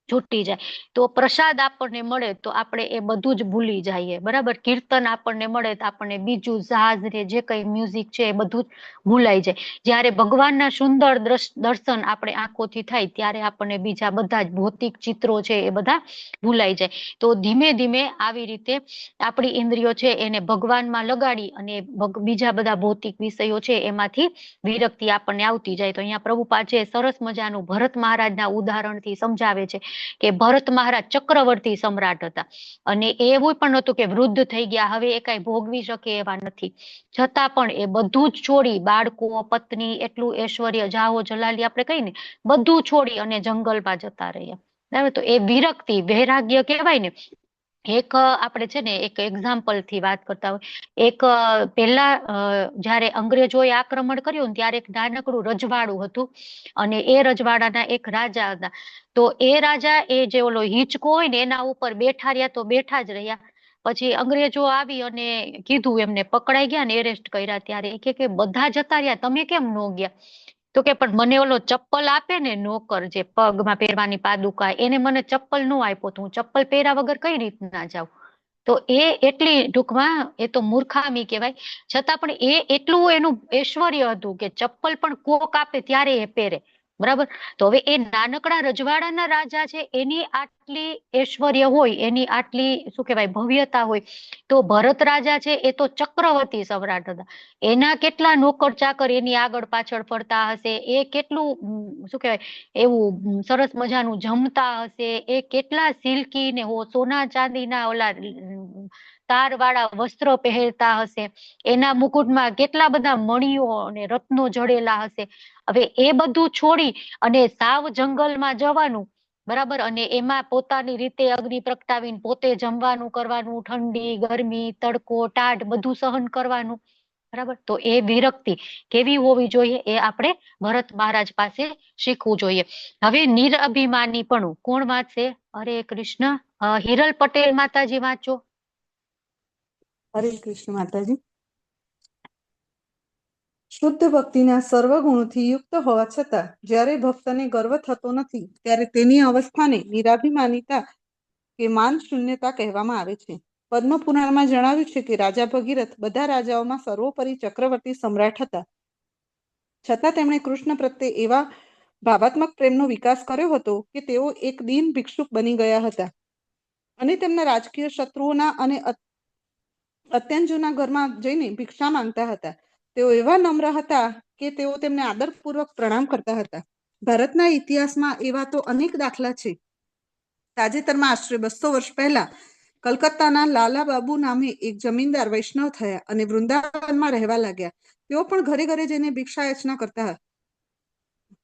છૂટી જાય. તો પ્રસાદ આપણને મળે તો આપણે એ બધું જ ભૂલી જઈએ, બરાબર. કીર્તન આપણને મળે તો આપણને બીજું સાજ ને જે કઈ મ્યુઝિક છે એ બધું જ ભૂલાઈ જાય. જ્યારે ભગવાનના સુંદર દર્શન આપણે આંખોથી થાય ત્યારે આપણને બીજા બધા જ ભૌતિક ચિત્રો છે એ બધા ભૂલાઈ જાય. તો ધીમે ધીમે આવી રીતે આપણી ઇન્દ્રિયો છે એને ભગવાનમાં લગાડી અને બીજા બધા ભૌતિક વિષયો છે એમાંથી વિરક્તિ આપણને આવતી જાય. તો અહીંયા પ્રભુપાદ છે સરસ મજાનું ભરત મહારાજના ઉદાહરણથી સમજાવે છે કે ભરત મહારાજ ચક્રવર્તી સમ્રાટ હતા અને એવું પણ નહોતું કે વૃદ્ધ થઈ ગયા, હવે એ કઈ ભોગવી શકે એવા નથી, છતાં પણ એ બધું જ છોડી, બાળકો, પત્ની, એટલું ઐશ્વર્ય, જાહો જલાલી આપણે કહીએ ને, બધું છોડી અને જંગલમાં જતા રહ્યા. બરાબર. તો એ વિરક્તિ, વૈરાગ્ય કહેવાય ને. એક આપણે છે ને એક એક્ઝામ્પલ થી વાત કરતા હોય. એક પેલા જયારે અંગ્રેજોએ આક્રમણ કર્યું ને ત્યારે એક નાનકડું રજવાડું હતું અને એ રજવાડાના એક રાજા હતા. તો એ રાજા એ જે ઓલો હિંચકો હોય ને એના ઉપર બેઠા રહ્યા તો બેઠા જ રહ્યા. પછી અંગ્રેજો આવી અને કીધું, એમને પકડાઈ ગયા ને એરેસ્ટ કર્યા. ત્યારે એ કે બધા જતા રહ્યા, તમે કેમ ન ગયા? તો કે પણ મને ઓલો ચપ્પલ આપે ને નોકર, જે પગમાં પહેરવાની પાદુકા, એને મને ચપ્પલ નો આપ્યો તો હું ચપ્પલ પહેર્યા વગર કઈ રીતના જાઉં? તો એ એટલી ટૂંકમાં એ તો મૂર્ખામી કહેવાય. છતાં પણ એ એટલું એનું ઐશ્વર્ય હતું કે ચપ્પલ પણ કોક આપે ત્યારે એ પહેરે. બરાબર. તો હવે એ નાનકડા રજવાડાના રાજા છે, એની આટલી ઐશ્વર્ય હોય, એની આટલી શું કહેવાય ભવ્યતા હોય, તો ભરત રાજા છે એ તો ચક્રવર્તી સમ્રાટ હતા. એના કેટલા નોકર ચાકર એની આગળ પાછળ ફરતા હશે, એ કેટલું શું કહેવાય એવું સરસ મજાનું જમતા હશે, એ કેટલા સિલ્કી ને સોના ચાંદીના ઓલા તાર વાળા વસ્ત્રો પહેરતા હશે, એના મુકુટમાં કેટલા બધા મણીઓ અને રત્નો જડેલા હશે. હવે એ બધું છોડી અને સાવ જંગલમાં જવાનું, બરાબર, અને એમાં પોતાની રીતે અગ્નિ પ્રગટાવીને પોતે જમવાનું કરવાનું, ઠંડી, ગરમી, તડકો, ટાઢ બધું સહન કરવાનું. બરાબર. તો એ વિરક્તિ કેવી હોવી જોઈએ એ આપણે ભરત મહારાજ પાસે શીખવું જોઈએ. હવે નિરઅભિમાનીપણું કોણ વાંચશે? હરે કૃષ્ણ. હિરલ પટેલ માતાજી વાંચો. હરે કૃષ્ણ માતાજી. શુદ્ધ ભક્તિના સર્વ ગુણોથી યુક્ત હોવા છતાં જ્યારે ભક્તને ગર્વ થતો નથી ત્યારે તેની અવસ્થાને નિરાભિમાનિતા કે માન શૂન્યતા કહેવામાં આવે છે. પદ્મ પુરાણમાં જણાવ્યું છે કે રાજા ભગીરથ બધા રાજાઓમાં સર્વોપરી ચક્રવર્તી સમ્રાટ હતા. છતાં તેમણે કૃષ્ણ પ્રત્યે એવા ભાવાત્મક પ્રેમનો વિકાસ કર્યો હતો કે તેઓ એક દીન ભિક્ષુક બની ગયા હતા અને તેમના રાજકીય શત્રુઓના અને અત્યંજોના ઘરમાં જઈને ભિક્ષા માંગતા હતા. તેઓ એવા નમ્ર હતા કે તેઓ તેમને આદરપૂર્વક પ્રણામ કરતા હતા. ભારતના ઇતિહાસમાં એવા તો અનેક દાખલા છે. તાજેતરમાં આશરે 200 વર્ષ પહેલા કલકત્તાના લાલા બાબુ નામે એક જમીનદાર વૈષ્ણવ થયા અને વૃંદાવનમાં રહેવા લાગ્યા. તેઓ પણ ઘરે ઘરે જઈને ભિક્ષા યાચના કરતા હતા.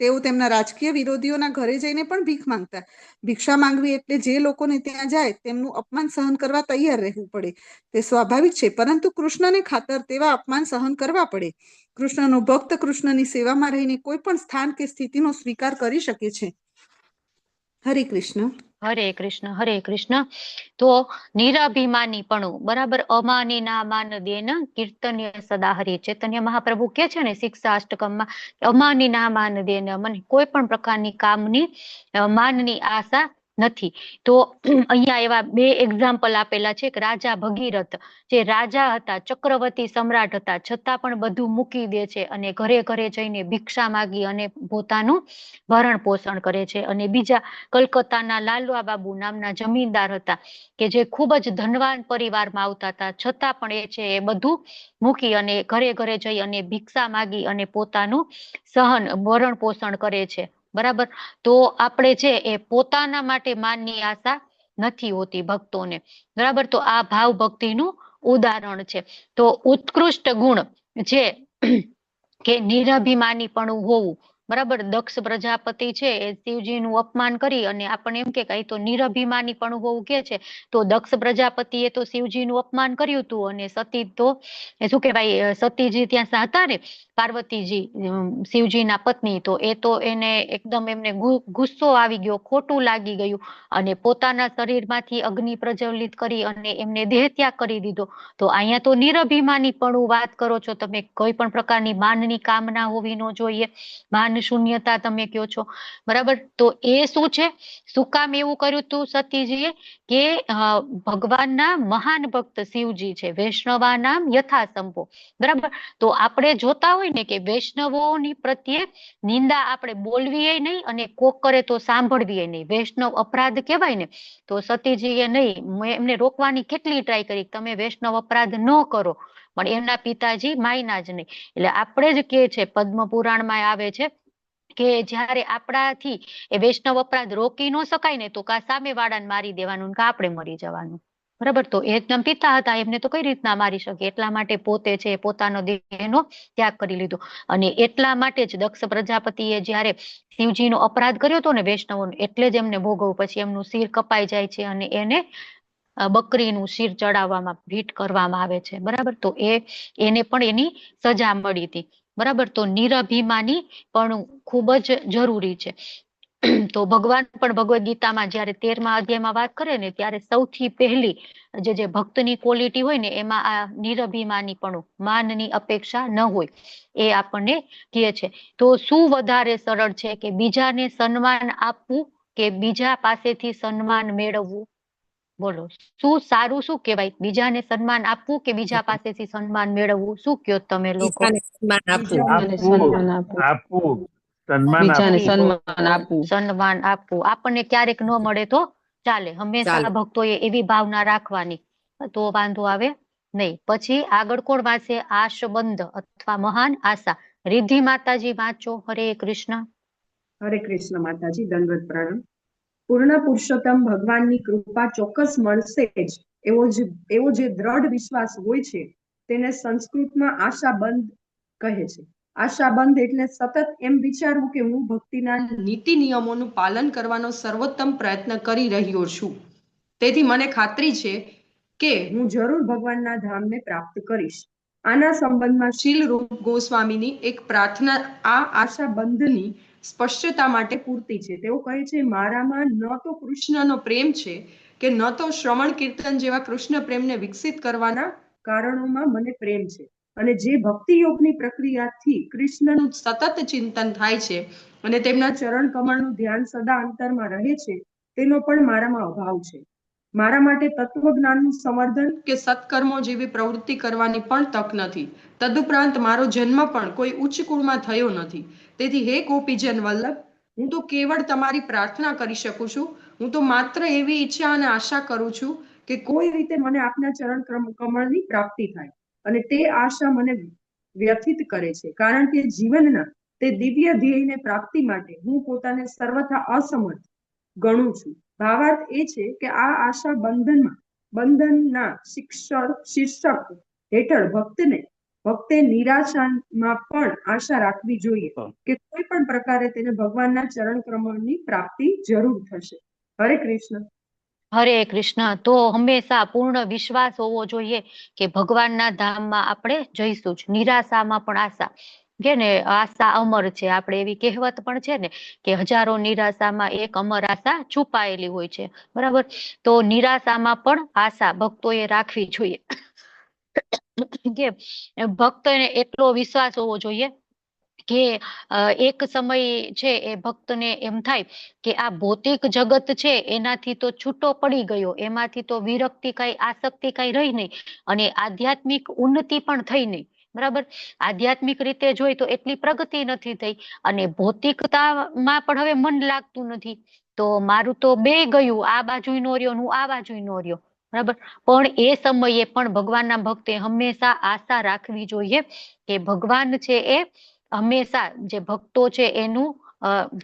તેઓ તેમના રાજકીય વિરોધીઓના ઘરે જઈને પણ ભીખ માંગતા. ભિક્ષા માંગવી એટલે જે લોકોને ત્યાં જાય તેમનું અપમાન સહન કરવા તૈયાર રહેવું પડે, તે સ્વાભાવિક છે. પરંતુ કૃષ્ણને ખાતર તેવા અપમાન સહન કરવા પડે. કૃષ્ણનો ભક્ત કૃષ્ણની સેવામાં રહીને કોઈ પણ સ્થાન કે સ્થિતિનો સ્વીકાર કરી શકે છે. હરે કૃષ્ણ. હરે કૃષ્ણ. હરે કૃષ્ણ. તો નિરાભિમાનીપણું, બરાબર. અમાની ના માન દેન કીર્તન્ય સદા હરિ. ચૈતન્ય મહાપ્રભુ કે છે ને શિક્ષા અષ્ટકમમાં, અમાની ના માન દેન, મને કોઈ પણ પ્રકારની કામની માનની આશા નથી. તો અહીંયા એવા બે એક્ઝામ્પલ આપેલા છે કે રાજા ભગીરથ, જે રાજા હતા, ચક્રવર્તી સમ્રાટ હતા, છતાં પણ બધું મૂકી દે છે અને ઘરે ઘરે જઈને ભિક્ષા માગી અને પોતાનું ભરણ પોષણ કરે છે. અને બીજા કલકત્તાના લાલવા બાબુ નામના જમીનદાર હતા કે જે ખૂબ જ ધનવાન પરિવારમાં આવતા હતા, છતાં પણ એ છે એ બધું મૂકી અને ઘરે ઘરે જઈ અને ભિક્ષા માગી અને પોતાનું ભરણ પોષણ કરે છે. બરાબર. તો આપણે છે એ પોતાના માટે માનની આશા નથી હોતી ભક્તોને. બરાબર. તો આ ભાવ ભક્તિનું ઉદાહરણ છે. તો ઉત્કૃષ્ટ ગુણ છે કે નિરાભિમાનીપણું હોવું, બરાબર. દક્ષ પ્રજાપતિ છે એ શિવજીનું અપમાન કરી અને આપણને એમ કે કઈ તો નિરભિમાની પણ હોવું કે છે. તો દક્ષ પ્રજાપતિએ તો શિવજીનું અપમાન કર્યું હતું અને સતી તો શું કહેવાય સતીજી ત્યાં હતા ને પાર્વતીજી શિવજીના પત્ની, તો એ તો એને એકદમ એમને ગુસ્સો આવી ગયો, ખોટું લાગી ગયું અને પોતાના શરીરમાંથી અગ્નિ પ્રજ્વલિત કરી અને એમને દેહ ત્યાગ કરી દીધો. તો અહીંયા તો નિરભિમાની પણ વાત કરો છો તમે, કોઈ પણ પ્રકારની માનની કામના હોવી ન જોઈએ, માન શૂન્યતા તમે કહો છો, બરાબર. તો એ શું છે, શું કામ એવું કર્યું હતું સતીજીએ કે ભગવાનના મહાન ભક્ત શિવજી છે, વૈષ્ણવા નામ યથા સંભો, બરાબર. તો આપણે જોતા હોય ને કે વૈષ્ણવોની પ્રત્યે નિંદા આપણે બોલવીએ નહીં અને કોક કરે તો સાંભળવીએ નહીં. વૈષ્ણવ અપરાધ કહેવાય ને, તો સતીજીએ નહીં, એમને રોકવાની કેટલી ટ્રાય કરી, તમે વૈષ્ણવ અપરાધ ન કરો, પણ એમના પિતાજી માયના જ નહીં. એટલે આપણે જ કે છે, પદ્મ પુરાણમાં આવે છે કે જયારે આપણાથી એ વૈષ્ણવ અપરાધ રોકી ન શકાય ને, તો કા સામે વાળાને મારી દેવાનું, કા આપણે મરી જવાનું, બરાબર. તો એકદમ પિતા હતા, એમને તો કઈ રીતના મારી શકે, એટલા માટે પોતે છે પોતાનો દેહનો ત્યાગ કરી લીધો. અને એટલા માટે જ દક્ષ પ્રજાપતિએ જયારે શિવજીનો અપરાધ કર્યો હતો ને વૈષ્ણવોનો, એટલે જ એમને ભોગવવું, પછી એમનું શિર કપાઈ જાય છે અને એને બકરીનું શિર ચડાવવામાં ભીટ કરવામાં આવે છે, બરાબર. તો એને પણ એની સજા મળી હતી, બરાબર. તો નિરભિમાની પણ ખૂબ જ જરૂરી છે. તો ભગવાન પણ ભગવદ ગીતામાં જયારે 13મા અધ્યાયમાં વાત કરે ને, ત્યારે સૌથી પહેલી જે ભક્તની ક્વોલિટી હોય ને, એમાં આ નિરભિમાની પણ, માનની અપેક્ષા ન હોય, એ આપણને કહે છે. તો શું વધારે સરળ છે કે બીજાને સન્માન આપવું કે બીજા પાસેથી સન્માન મેળવવું? બોલો, શું સારું શું કહેવાય, બીજાને સન્માન આપવું કે બીજા પાસેથી સન્માન મેળવવું? શું કયો તમે લોકો? બીજાને સન્માન આપવું. બીજાને સન્માન આપવું. આપવું, સન્માન બીજાને આપવું. સન્માન આપવું. સન્માન આપવું. આપણને ક્યારેક ન મળે તો ચાલે, હંમેશા ચાલે. ભક્તોએ એવી ભાવના રાખવાની, તો વાંધો આવે નહીં. પછી આગળ કોણ વાંચે? આશબંધ અથવા મહાન આશા. રિદ્ધિ માતાજી વાંચો. હરે કૃષ્ણ. હરે કૃષ્ણ માતાજી, દંડવત પ્રણામ. પૂર્ણ પુરુષોત્તમ ભગવાનની કૃપા ચોક્કસ મળશે જ એવો જે દ્રઢ વિશ્વાસ હોય છે, તેને સંસ્કૃતમાં આશાબંધ કહે છે. આશાબંધ એટલે સતત એમ વિચારવું કે હું ભક્તિના નીતિ નિયમોનું પાલન કરવાનો સર્વોત્તમ પ્રયત્ન કરી રહ્યો છું, તેથી મને ખાતરી છે કે હું જરૂર ભગવાનના ધામને પ્રાપ્ત કરીશ. આના સંબંધમાં શીલ રૂપ ગોસ્વામીની એક પ્રાર્થના આ આશાબંધની સ્પષ્ટતા માટે પૂરતી છે. તેઓ કહે છે, મારામાં ન તો કૃષ્ણનો પ્રેમ છે કે ન તો શ્રવણ કીર્તન જેવા કૃષ્ણ પ્રેમને વિકસિત કરવાના કારણોમાં મને પ્રેમ છે, અને જે ભક્તિ યોગની પ્રક્રિયાથી કૃષ્ણનું સતત ચિંતન થાય છે અને તેમના ચરણ કમળનું ધ્યાન સદા અંતરમાં રહે છે, તેનો પણ મારામાં અભાવ છે. મારા માટે તત્વજ્ઞાનનું સંવર્ધન કે સત્કર્મો જેવી પ્રવૃત્તિ કરવાની પણ તક નથી. તદુપરાંત મારો જન્મ પણ કોઈ ઉચ્ચ કુળમાં થયો નથી. તેથી હે ગોપીજન વલ્લભ, હું તો કેવળ તમારી પ્રાર્થના કરી શકું છું. હું તો માત્ર એવી ઈચ્છા અને આશા કરું છું કે કોઈ રીતે મને આપના ચરણ કમળની પ્રાપ્તિ થાય, અને તે આશા મને વ્યથિત કરે છે, કારણ કે જીવનના તે દિવ્ય ધ્યેયને પ્રાપ્તિ માટે હું પોતાને સર્વથા અસમર્થ ગણું છું. ભાવાર્થ એ છે કે આ આશા બંધનના શીર્ષક હેઠળ ભક્તે નિરાશામાં પણ આશા રાખવી જોઈએ કે કોઈ પણ પ્રકારે તેને ભગવાનના ચરણ કમળની પ્રાપ્તિ જરૂર થશે. હરે કૃષ્ણ. હરે કૃષ્ણ. તો હંમેશા પૂર્ણ વિશ્વાસ હોવો જોઈએ કે ભગવાનના ધામમાં આપણે જઈશું જ. નિરાશામાં પણ આશા, કે ને આશા અમર છે, આપણે એવી કહેવત પણ છે ને કે હજારો નિરાશામાં એક અમર આશા છુપાયેલી હોય છે, બરાબર. તો નિરાશામાં પણ આશા ભક્તોએ રાખવી જોઈએ કે ભક્તને એટલો વિશ્વાસ હોવો જોઈએ કે એક સમય છે એ ભક્તને એમ થાય કે આ ભૌતિક જગત છે એનાથી તો છૂટો પડી ગયો, એમાંથી તો વિરક્તિ કઈ આસક્તિ કઈ રહી નહીં, અને આધ્યાત્મિક ઉન્નતિ પણ થઈ નહીં, બરાબર. આધ્યાત્મિક રીતે જોઈ તો એટલી પ્રગતિ નથી થઈ, અને ભૌતિકતામાં પણ હવે મન લાગતું નથી, તો મારું તો બે ગયું, આ બાજુ નો રહ્યો, હું આ બાજુ નો રહ્યો, બરાબર. પણ એ સમયે પણ ભગવાનના ભક્તે હંમેશા આશા રાખવી જોઈએ કે ભગવાન છે એ હંમેશા જે ભક્તો છે એનું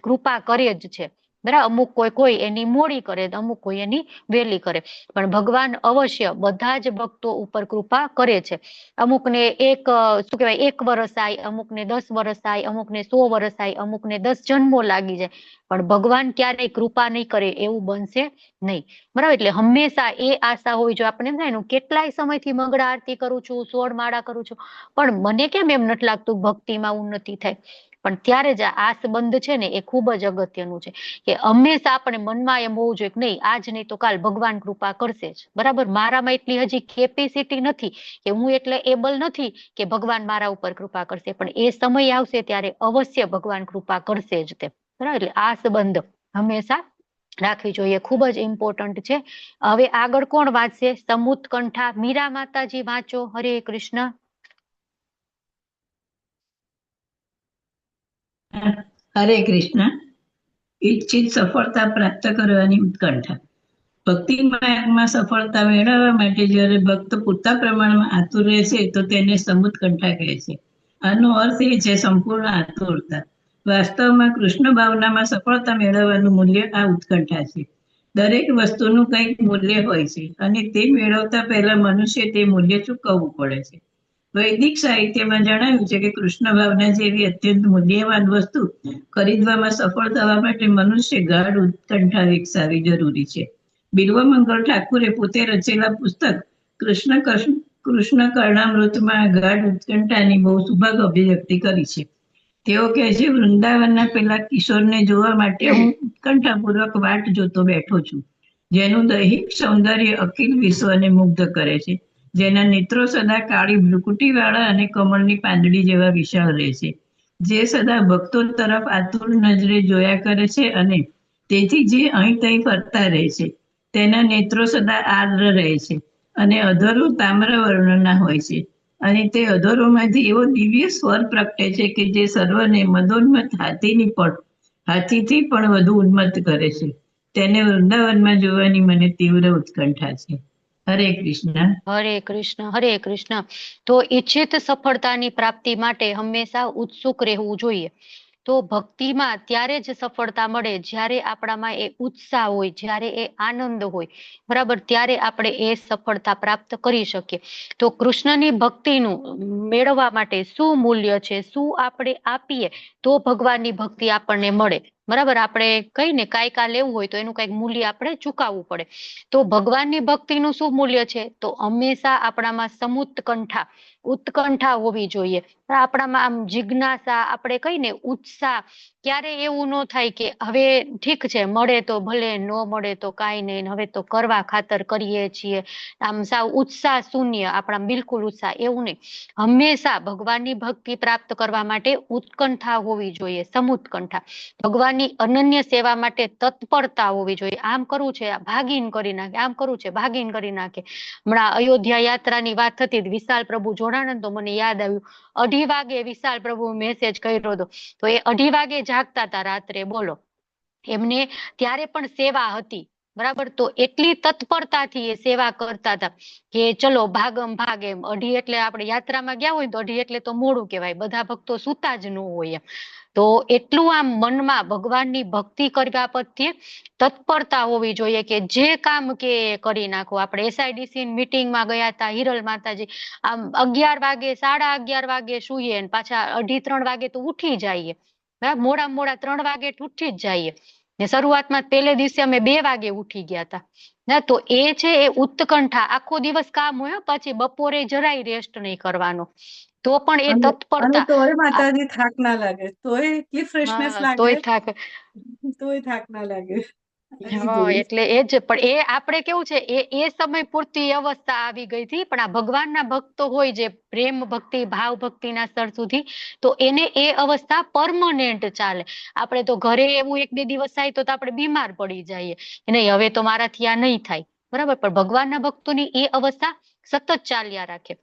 કૃપા કરે જ છે, બરાબર, અમુક કોઈ એની મોડી કરે, અમુક કોઈ એની વહેલી કરે, પણ ભગવાન અવશ્ય બધા જ ભક્તો ઉપર કૃપા કરે છે. અમુકને શું કહેવાય 1 વર્ષ થાય, અમુકને 10 વર્ષ થાય, અમુકને 100 વર્ષ થાય, અમુકને 10 જન્મો લાગી જાય, પણ ભગવાન ક્યારેય કૃપા નહીં કરે એવું બનશે નહીં. બરાબર, એટલે હંમેશા એ આશા હોવી જોઈએ. આપણે એમ થાય ને, કેટલાય સમયથી મંગળા આરતી કરું છું, 16 માળા કરું છું, પણ મને કેમ એમ નથી લાગતું ભક્તિમાં ઉન્નતિ થાય. પણ ત્યારે જ આ આસબંધ છે ને એ ખૂબ જ અગત્યનું છે, કે હંમેશા આપણે મનમાં એમ હોવું જોઈએ કે નહીં, આજ નહીં તો કાલ ભગવાન કૃપા કરશે જ. બરાબર, મારામાં એટલી હજી કેપેસિટી નથી, કે હું એટલે એબલ નથી કે ભગવાન મારા ઉપર કૃપા કરશે, પણ એ સમય આવશે ત્યારે અવશ્ય ભગવાન કૃપા કરશે જ તે. બરાબર, એટલે આ સંબંધ હંમેશા રાખવી જોઈએ, ખૂબ જ ઇમ્પોર્ટન્ટ છે. હવે આગળ કોણ વાંચશે? સમુત કંઠા મીરા માતાજી વાંચો. હરે કૃષ્ણ. હરે કૃષ્ણ. ઈચ્છિત સફળતા પ્રાપ્ત કરવાની ઉત્કંઠા. ભક્તિ માર્ગમાં સફળતા મેળવવા માટે જ્યારે ભક્ત પૂરતા પ્રમાણમાં આતુર રહે છે તો તેને સમુત કંઠા કહે છે. આનો અર્થ એ છે સંપૂર્ણ આતુરતા. વાસ્તવમાં કૃષ્ણ ભાવનામાં સફળતા મેળવવાનું મૂલ્ય આ ઉત્કંઠા છે. દરેક વસ્તુનું કંઈક મૂલ્ય હોય છે અને તે મેળવતા પહેલા મનુષ્ય તે મૂલ્ય ચૂકવવું પડે છે. વૈદિક સાહિત્યમાં જણાવ્યું છે કે કૃષ્ણ ભાવના જેવી અત્યંત મૂલ્યવાન વસ્તુ ખરીદવામાં સફળ થવા માટે મનુષ્ય ગાઢ ઉત્કંઠા વિકસાવવી જરૂરી છે. બિલ્વમંગલ ઠાકુરે પોતે રચેલા પુસ્તક કૃષ્ણ કર્ણામૃતમાં ગાઢ ઉત્કંઠાની બહુ સુભગ અભિવ્યક્તિ કરી છે. તેઓ કહે છે, વૃંદાવનના પેલા કિશોરને જોવા માટે હું ઉત્કંઠાપૂર્વક વાટ જોતો બેઠો છું, જેનું દૈહિક સૌંદર્ય અખિલ વિશ્વને મુગ્ધ કરે છે, જેના નેત્રો સદા કાળી ભ્રુકુટીવાળા અને કમળની પાંદડી જેવા વિશાળ રહે છે, જે સદા ભક્તો તરફ આતુર નજરે જોયા કરે છે અને તેથી જે અહીં તહીં ફરતા રહે છે, તેના નેત્રો સદા આર્દ્ર રહે છે અને અધરો તામ્ર વર્ણના હોય છે, અને તે અધરોમાંથી એવો દિવ્ય સ્વર પ્રગટે છે કે જે સર્વને મદોન્મત્ત હાથીથી પણ વધુ ઉન્મત્ત કરે છે. તેને વૃંદાવનમાં જોવાની મને તીવ્ર ઉત્કંઠા છે. હરે કૃષ્ણ. હરે કૃષ્ણ. હરે કૃષ્ણ. તો ઈચ્છિત સફળતાની પ્રાપ્તિ માટે હંમેશા ઉત્સુક રહેવું જોઈએ. તો ભક્તિમાં ત્યારે જ સફળતા મળે જ્યારે આપણામાં એ ઉત્સાહ હોય, જ્યારે એ આનંદ હોય. બરાબર, ત્યારે આપણે એ સફળતા પ્રાપ્ત કરી શકીએ. તો કૃષ્ણની ભક્તિનું મેળવવા માટે શું મૂલ્ય છે, શું આપણે આપીએ તો ભગવાનની ભક્તિ આપણને મળે. બરાબર, આપણે કહીને કાંઈ લેવું હોય તો એનું કંઈક મૂલ્ય આપણે ચૂકવવું પડે. તો ભગવાનની ભક્તિનું શું મૂલ્ય છે? તો હંમેશા આપણામાં ઉત્કંઠા હોવી જોઈએ. આપણામાં આમ જિજ્ઞાસા, આપણે કહીને ઉત્સાહ, ક્યારે એવું ન થાય કે હવે ઠીક છે, મળે તો ભલે, ન મળે તો કાંઈ નહીં, હવે તો કરવા ખાતર કરીએ છીએ, આમ સાવ ઉત્સાહ શૂન્ય, આપણા બિલકુલ ઉત્સાહ એવું નહીં. હંમેશા ભગવાનની ભક્તિ પ્રાપ્ત કરવા માટે ઉત્કંઠા હોવી જોઈએ, સમુત્કંઠા. ભગવાનની અનન્ય સેવા માટે તત્પરતા હોવી જોઈએ. આમ કરવું છે, ભાગીને કરી નાખે, આમ કરવું છે, ભાગીને કરી નાખે. હમણાં અયોધ્યા યાત્રાની વાત થતી, વિશાલ પ્રભુ જોડાણ તો મને યાદ આવ્યું, 2:30 વાગે વિશાલ પ્રભુ મેસેજ કર્યો હતો. તો એ 2:30 વાગે જાગતા હતા રાત્રે, બોલો. એમને ત્યારે પણ સેવા હતી. બરાબર, તો એટલી તત્પરતાથી એ સેવા કરતા હતા કે ચલો ભાગમ ભાગ, એમ 2:30 એટલે આપણે યાત્રામાં ગયા હોય તો 2:30 એટલે તો મોડું કહેવાય, બધા ભક્તો સુતા જ ન હોય. તો એટલું આમ મનમાં ભગવાનની ભક્તિ કરવા પ્રત્યે તત્પરતા હોવી જોઈએ કે જે કામ કે કરી નાખો. આપણે SIDC મીટિંગમાં ગયા હતા, હિરલ માતાજી, આમ 11 વાગે, 11:30 વાગે સુઈએ ને પાછા 2:30-3 વાગે તો ઉઠી જઈએ. બરાબર, મોડા 3 વાગે ઉઠી જ જઈએ. ને શરૂઆતમાં પહેલે દિવસે અમે 2 વાગે ઉઠી ગયા હતા. ના, તો એ છે એ ઉત્કંઠા. આખો દિવસ કામ હોય, પછી બપોરે જરાય રેસ્ટ નહીં કરવાનો, તો પણ એ અને તત્પરતા. તોય માતાજી થાક ના લાગે, તોય એટલી ફ્રેશનેસ લાગે, તોય થાક. તોય થાક ના લાગે. એટલે એ જ, પણ એ આપણે કેવું છે, એ સમય પૂરતી અવસ્થા આવી ગઈ હતી, પણ આ ભગવાનના ભક્તો હોય જે પ્રેમ ભક્તિ, ભાવ ભક્તિના સ્તર સુધી, તો એને એ અવસ્થા પરમનન્ટ ચાલે. આપણે તો ઘરે એવું 1-2 દિવસ થાય તો આપણે બીમાર પડી જઈએ, નહીં હવે તો મારાથી આ નહીં થાય. બરાબર, પણ ભગવાનના ભક્તોની એ અવસ્થા સતત ચાલ્યા રાખે.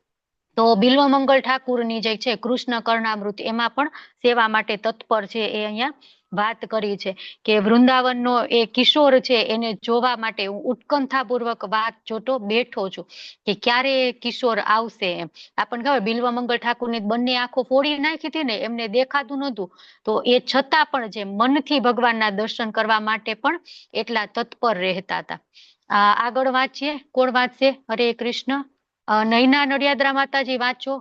તો બિલ્વમંગલ ઠાકુરની જે છે કૃષ્ણ કર્ણામૃત, એમાં પણ સેવા માટે તત્પર છે, એ અહીંયા વાત કરી છે કે વૃંદાવનનો એ કિશોર છે એને જોવા માટે હું ઉત્કંઠાપૂર્વક વાત જોતો બેઠો છું કે ક્યારે એ કિશોર આવશે એમ. આપણને ખબર બિલ્વમંગલ ઠાકુરની બંને આંખો ફોડી નાખી હતી ને, એમને દેખાતું નહોતું, તો એ છતાં પણ જે મનથી ભગવાનના દર્શન કરવા માટે પણ એટલા તત્પર રહેતા હતા. આગળ વાંચીએ, કોણ વાંચશે? હરે કૃષ્ણ. નૈના નડિયાદરા માતાજી વાંચો.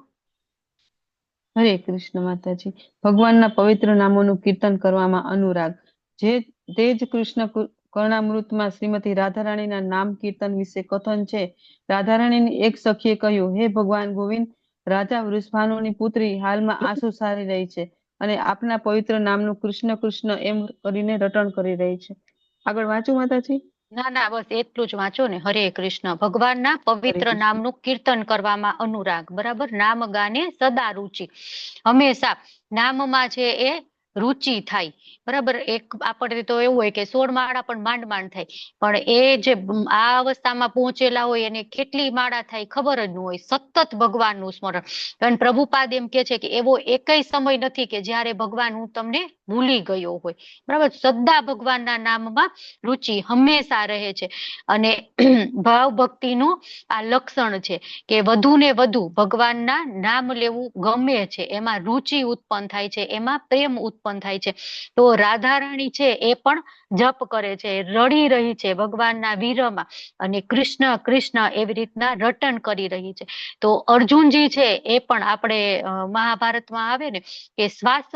હરે કૃષ્ણ માતાજી. ભગવાનના પવિત્ર નામોનું કીર્તન કરવામાં અનુરાગ. તે જ કૃષ્ણ કર્ણામૃતમાં શ્રીમતી રાધારાણીના નામ કીર્તન વિશે કથન છે. રાધારાણીની એક સખીએ કહ્યું, હે ભગવાન ગોવિંદ, રાજા વૃષભાનુની પુત્રી હાલમાં આંસુ સારી રહી છે અને આપના પવિત્ર નામનું કૃષ્ણ કૃષ્ણ એમ કરીને રટણ કરી રહી છે. આગળ વાંચું માતાજી? ના ના, બસ એટલું જ વાંચો ને. હરે કૃષ્ણ. ભગવાનના પવિત્ર નામનું કીર્તન કરવામાં અનુરાગ. બરાબર. નામ ગાને સદા રુચિ. હંમેશા નામમાં છે એ રુચિ થાય. બરાબર. એક આપણે તો એવું હોય કે 16 માળા પણ માંડ માંડ થાય, પણ એ જે આ અવસ્થામાં પહોંચેલા હોય એને કેટલી માળા થાય ખબર જ ન હોય. સતત ભગવાનનું સ્મરણ. કારણ પ્રભુપાદ એમ કે છે કે એવો એકય સમય નથી કે જ્યારે ભગવાન હું તમને ભૂલી ગયો હોય. બરાબર. સદા ભગવાનના નામમાં રુચિ હંમેશા રહે છે. અને ભાવ ભક્તિનું આ લક્ષણ છે કે વધુ ને વધુ ભગવાનના નામ લેવું ગમે છે, એમાં રુચિ ઉત્પન્ન થાય છે, એમાં પ્રેમ ઉત્પન્ન થાય છે. તો રાધારાણી છે એ પણ જપ કરે છે, રડી રહી છે ભગવાનના વિરહમાં, અને કૃષ્ણ કૃષ્ણ એવી રીતના રટન કરી રહી છે. તો અર્જુનજી છે એ પણ આપણે મહાભારતમાં આવે ને કે શ્વાસ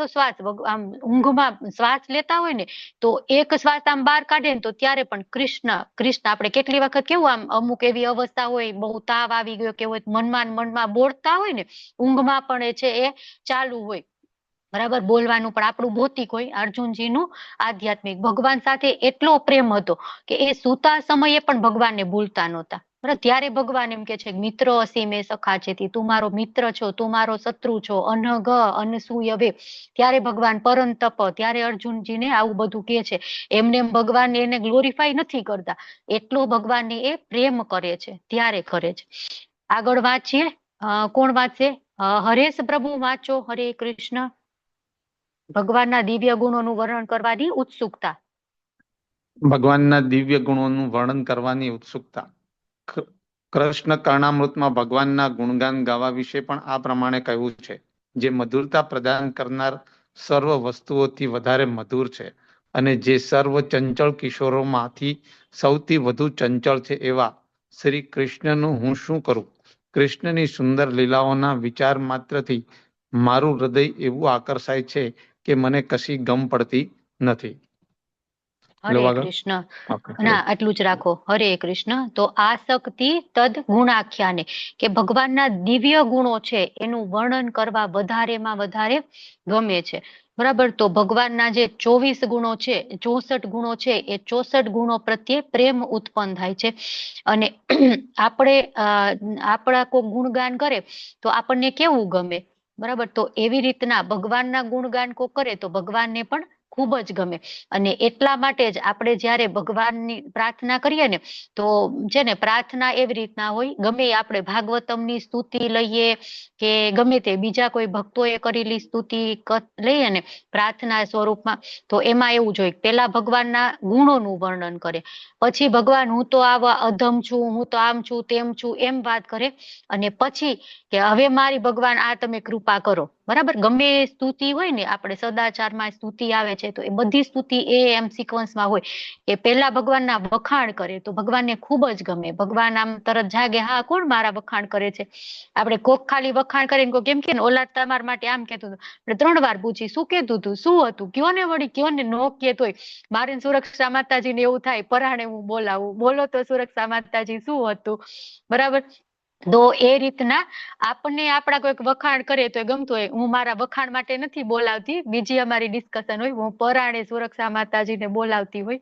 આમ ઊંઘમાં શ્વાસ લેતા હોય ને, તો એક શ્વાસ આમ બહાર કાઢે ને તો ત્યારે પણ કૃષ્ણ કૃષ્ણ. આપણે કેટલી વખત કેવું આમ અમુક એવી અવસ્થા હોય, બહુ તાવ આવી ગયો કે હોય, મનમાં બોલતા હોય ને, ઊંઘમાં પણ એ છે એ ચાલુ હોય. બરાબર. બોલવાનું પણ આપણું ભૌતિક હોય, અર્જુનજીનું આધ્યાત્મિક. ભગવાન સાથે એટલો પ્રેમ હતો કે એ સૂતા સમયે પણ ભગવાનને ભૂલતા નહોતા. બરાબર. ત્યારે ભગવાન એમ કે છે મિત્ર અસી મેં સખા છેતી, તું મારો મિત્ર છો, તું મારો શત્રુ છો, અનઘ અનસૂય વે. ત્યારે ભગવાન પરમ તપ, ત્યારે અર્જુનજીને આવું બધું કે છે. એમને ભગવાન એને ગ્લોરીફાઈ નથી કરતા, એટલો ભગવાનને એ પ્રેમ કરે છે, ત્યારે કરે છે. આગળ વાંચીએ. કોણ વાંચશે? હરેશ પ્રભુ વાંચો. હરે કૃષ્ણ. ભગવાનના દિવ્ય ગુણોનું વર્ણન કરવાની ઉત્સુકતા. ભગવાનના દિવ્ય ગુણોનું વર્ણન કરવાની ઉત્સુકતા. કૃષ્ણ કર્ણામૃતમાં ભગવાનના ગુણગાન ગાવા વિશે પણ આ પ્રમાણે કહ્યું છે, જે મધુરતા પ્રદાન કરનાર સર્વ વસ્તુઓથી વધારે મધુર છે, અને જે સર્વ ચંચળ કિશોરોમાંથી સૌથી વધુ ચંચળ છે, એવા શ્રી કૃષ્ણનું હું શું કરું? કૃષ્ણની સુંદર લીલાઓના વિચાર માત્રથી મારું હૃદય એવું આકર્ષાય છે કે મને કશી ગમ પડતી નથી. હરે કૃષ્ણ. ના, આટલું જ રાખો. હરે કૃષ્ણ. તો આસક્તિ તદ ગુણાખ્યાને, કે ભગવાનના દિવ્ય ગુણો છે એનું વર્ણન કરવા વધારેમાં વધારે ગમે છે. બરાબર. તો ભગવાનના જે 24 ગુણો છે, 64 ગુણો છે, એ 64 ગુણો પ્રત્યે પ્રેમ ઉત્પન્ન થાય છે. અને આપણા કોઈ ગુણગાન કરે તો આપણને કેવું ગમે? બરાબર. તો એવી રીતના ભગવાનના ગુણગાન કો કરે તો ભગવાનને પણ ખૂબ જ ગમે. અને એટલા માટે જ આપણે જ્યારે ભગવાનની પ્રાર્થના કરીએ ને, તો છે ને પ્રાર્થના એવી રીતના હોય, ગમે આપણે ભાગવતમની સ્તુતિ લઈએ કે ગમે તે બીજા કોઈ ભક્તોએ કરેલી સ્તુતિ લઈએ ને પ્રાર્થના સ્વરૂપમાં, તો એમાં એવું જ હોય, પેલા ભગવાનના ગુણોનું વર્ણન કરે, પછી ભગવાન હું તો આવા અધમ છું, હું તો આમ છું, તેમ છું, એમ વાત કરે, અને પછી કે હવે મારી ભગવાન આ તમે કૃપા કરો. બરાબર. ગમે સ્તુતિ હોય ને, આપણે સદાચારમાં સ્તુતિ આવે છે, તો એ બધી સ્તુતિ એમ સિક્વન્સમાં હોય કે પેલા ભગવાનના વખાણ કરે તો ભગવાનને ખૂબ જ ગમે. ભગવાન આમ તરત જાગે, હા કોણ મારા વખાણ કરે છે? આપણે કોક ખાલી વખાણ કરીને કોક એમ કે ને ઓલા તમારા માટે આમ કહેતું હતું, આપણે 3 વાર પૂછી શું કહેતું હતું, શું હતું, કયો ને વળી, કયો ને, નો કહેતો હોય. મારે સુરક્ષા માતાજીને એવું થાય, પરાણે હું બોલાવું, બોલો તો સુરક્ષા માતાજી શું હતું? બરાબર. તો એ રીતના આપણને આપણા કોઈક વખાણ કરે તો એ ગમતું હોય. હું મારા વખાણ માટે નથી બોલાવતી, બીજી અમારી ડિસ્કશન હોય, હું પરાણે સુરક્ષા માતાજીને બોલાવતી હોય.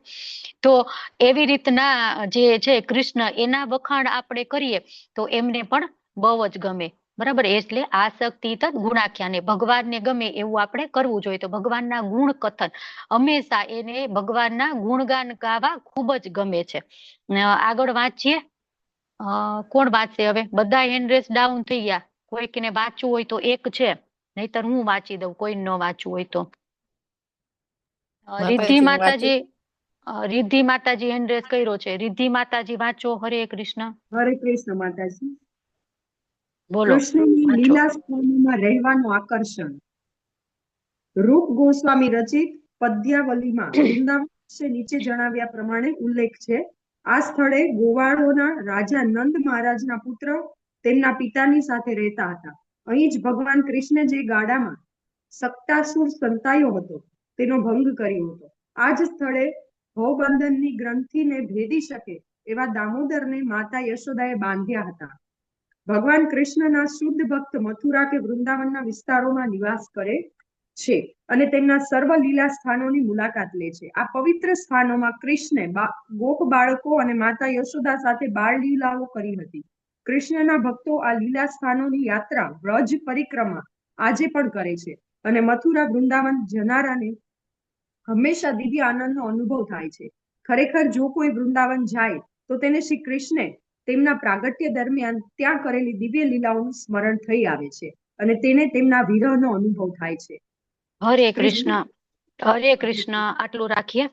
તો એવી રીતના જે છે કૃષ્ણ, એના વખાણ આપણે કરીએ તો એમને પણ બહુ જ ગમે. બરાબર. એટલે આસક્તિ તદ ગુણાખ્યાને, ભગવાનને ગમે એવું આપણે કરવું જોઈએ. તો ભગવાનના ગુણ કથન હંમેશા, એને ભગવાનના ગુણગાન ગાવા ખૂબ જ ગમે છે. આગળ વાંચીએ. કોણ વાંચશે હવે? બધા હેન્ડ રેસ ડાઉન થઈ ગયા. કોઈકને વાંચવું હોય તો એક છે, નહીતર હું વાંચી દઉં, કોઈ ન વાંચવું હોય તો. રિદ્ધિ માતાજી વાંચી. માતાજી રિદ્ધિ માતાજી હેન્ડ રેઝ કર્યો છે. રિદ્ધિ માતાજી વાંચો. હરે કૃષ્ણ. હરે કૃષ્ણ માતાજી. બોલો કૃષ્ણની વાંચો. લીલા સ્થાનોમાં રહેવાનું આકર્ષણ. રૂપ ગોસ્વામી રચિત પદ્યાવલીમાં વૃંદાવન વિશે નીચે જણાવ્યા પ્રમાણે ઉલ્લેખ છે. આ સ્થળે ગોવાળોના રાજા નંદ મહારાજના પુત્ર તેમના પિતાની સાથે રહેતા હતા. અહીં જ ભગવાન કૃષ્ણ જે ગાડામાં સક્તાસુર સંતાયો હતો તેનો ભંગ કર્યો હતો. આ જ સ્થળે ભવબંધનની ગ્રંથિને ભેદી શકે એવા દામોદરને માતા યશોદાએ બાંધ્યા હતા. ભગવાન કૃષ્ણના શુદ્ધ ભક્ત મથુરા કે વૃંદાવનના વિસ્તારોમાં નિવાસ કરે છે અને તેમના સર્વ લીલા સ્થાનોની મુલાકાત લે છે. આ પવિત્ર સ્થાનોમાં કૃષ્ણે ગોપ બાળકો અને માતા યશોદા સાથે બાળ લીલાઓ કરી હતી. કૃષ્ણના ભક્તો આ લીલા સ્થાનોની યાત્રા વ્રજ પરિક્રમા આજે પણ કરે છે અને મથુરા વૃંદાવન જનારાને હંમેશા દિવ્ય આનંદનો અનુભવ થાય છે. ખરેખર જો કોઈ વૃંદાવન જાય તો તેને શ્રી કૃષ્ણે તેમના પ્રાગટ્ય દરમિયાન ત્યાં કરેલી દિવ્ય લીલાઓનું સ્મરણ થઈ આવે છે અને તેને તેમના વિરહનો અનુભવ થાય છે. હરે કૃષ્ણ. હરે કૃષ્ણ. આટલું રાખીએ.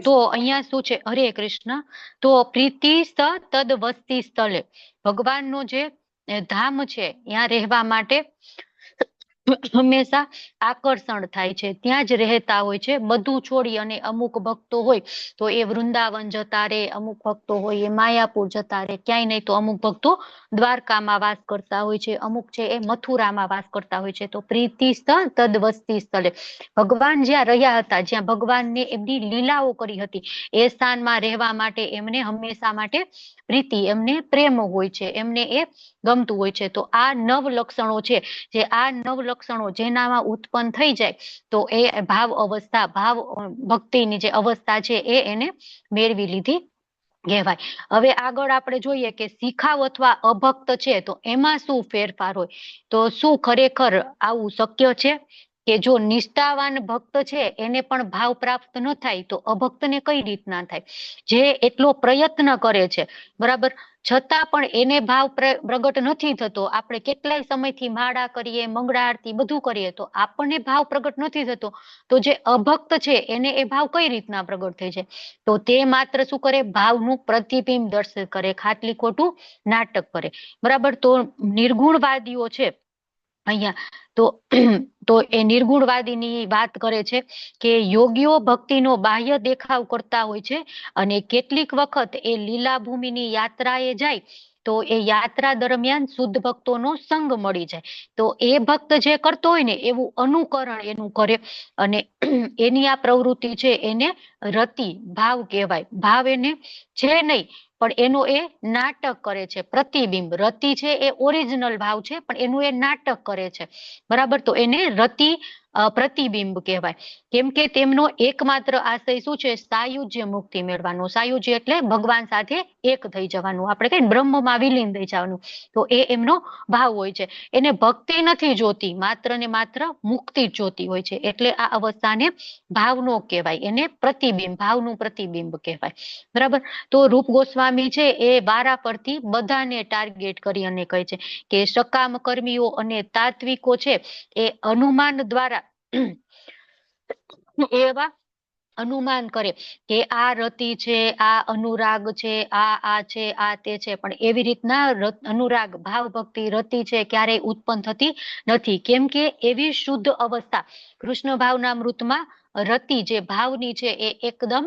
તો અહીંયા શું છે? હરે કૃષ્ણ. તો પ્રીતિ તદ વસ્તી સ્થળે, ભગવાનનું જે ધામ છે ત્યાં રહેવા માટે હંમેશા આકર્ષણ થાય છે. ત્યાં જ રહેતા હોય છે. બધું છોડી અને અમુક ભક્તો હોય તો એ વૃંદાવન જતા રહે, અમુક ભક્તો હોય એ માયાપુર જતા રહે, ક્યાંય નહીં તો અમુક ભક્તો દ્વારકામાં વાસ કરતા હોય છે, અમુક છે એ મથુરામાં વાસ કરતા હોય છે. તો પ્રીતિ સ્થળ તદ વસ્તી સ્થળે, ભગવાન જ્યાં રહ્યા હતા, જ્યાં ભગવાનને એમની લીલાઓ કરી હતી એ સ્થાનમાં રહેવા માટે એમને હંમેશા માટે પ્રીતિ, એમને પ્રેમ હોય છે, એમને એ ગમતું હોય છે. તો આ નવ લક્ષણો છે, જે આ નવ લક્ષણો જેનામાં ઉત્પન્ન થઈ જાય તો એ ભાવ અવસ્થા, ભાવ ભક્તિની જે અવસ્થા છે એ એને મેળવી લીધી કહેવાય. હવે આગળ આપણે જોઈએ કે શિખાવ અથવા અભક્ત છે તો એમાં શું ફેરફાર હોય? તો શું ખરેખર આવું શક્ય છે કે જો નિષ્ઠાવાન ભક્ત છે એને પણ ભાવ પ્રાપ્ત ન થાય તો અભક્તને કઈ રીતના થાય? જે એટલો પ્રયત્ન કરે છે, બરાબર, છતાં પણ એને ભાવ પ્રગટ નથી થતો. આપણે કેટલાય સમયથી માળા કરીએ, મંગળા આરતી બધું કરીએ તો આપણને ભાવ પ્રગટ નથી થતો, તો જે અભક્ત છે એને એ ભાવ કઈ રીતના પ્રગટ થઈ જાય? તો તે માત્ર શું કરે? ભાવનું પ્રતિબિંબ દર્શન કરે, ખાટલી ખોટું નાટક કરે, બરાબર. તો નિર્ગુણવાદીઓ છે અહીંયા તો એ નિર્ગુણવાદીની વાત કરે છે કે યોગીઓ ભક્તિનો બાહ્ય દેખાવ કરતા હોય છે અને કેટલીક વખત એ લીલા ભૂમિની યાત્રાએ જાય તો એ યાત્રા દરમિયાન શુદ્ધ ભક્તોનો સંગ મળી જાય તો એ ભક્ત જે કરતો હોય ને એવું અનુકરણ એનું કરે અને એની આ પ્રવૃત્તિ છે એને રતિ ભાવ કહેવાય. ભાવ એને છે નહીં પણ એનો એ નાટક કરે છે, પ્રતિબિંબ. રતિ છે એ ઓરિજિનલ ભાવ છે પણ એનું એ નાટક કરે છે, બરાબર. તો એને રતિ પ્રતિબિંબ કહેવાય. કેમ કે તેમનો એકમાત્ર આશય શું છે? સાયુજ્ય મુક્તિ મેળવવાનું. સાયુજ્ય એટલે ભગવાન સાથે એક થઈ જવાનું, આપણે કહીએ બ્રહ્મમાં વિલીન થઈ જવાનું. તો એ એમનો ભાવ હોય છે. એને ભક્તિ નથી જોતી, માત્ર ને માત્ર મુક્તિ જ જોતી હોય છે. એટલે આ અવસ્થાને ભાવનો કહેવાય, એને પ્રતિબિંબ, ભાવનું પ્રતિબિંબ કહેવાય, બરાબર. તો રૂપ ગોસ્વામી છે એ વારા પરથી બધાને ટાર્ગેટ કરી અને કહે છે કે સકામ કર્મીઓ અને તાત્વિકો છે એ અનુમાન દ્વારા એવા અનુમાન કરે કે આ રતિ છે, આ અનુરાગ છે, આ છે, આ તે છે, પણ એવી રીતના અનુરાગ, ભાવ, ભક્તિ, રતિ છે ક્યારેય ઉત્પન્ન થતી નથી. કેમ કે એવી શુદ્ધ અવસ્થા કૃષ્ણ ભાવના મૃતમાં રતિ જે ભાવની છે એ એકદમ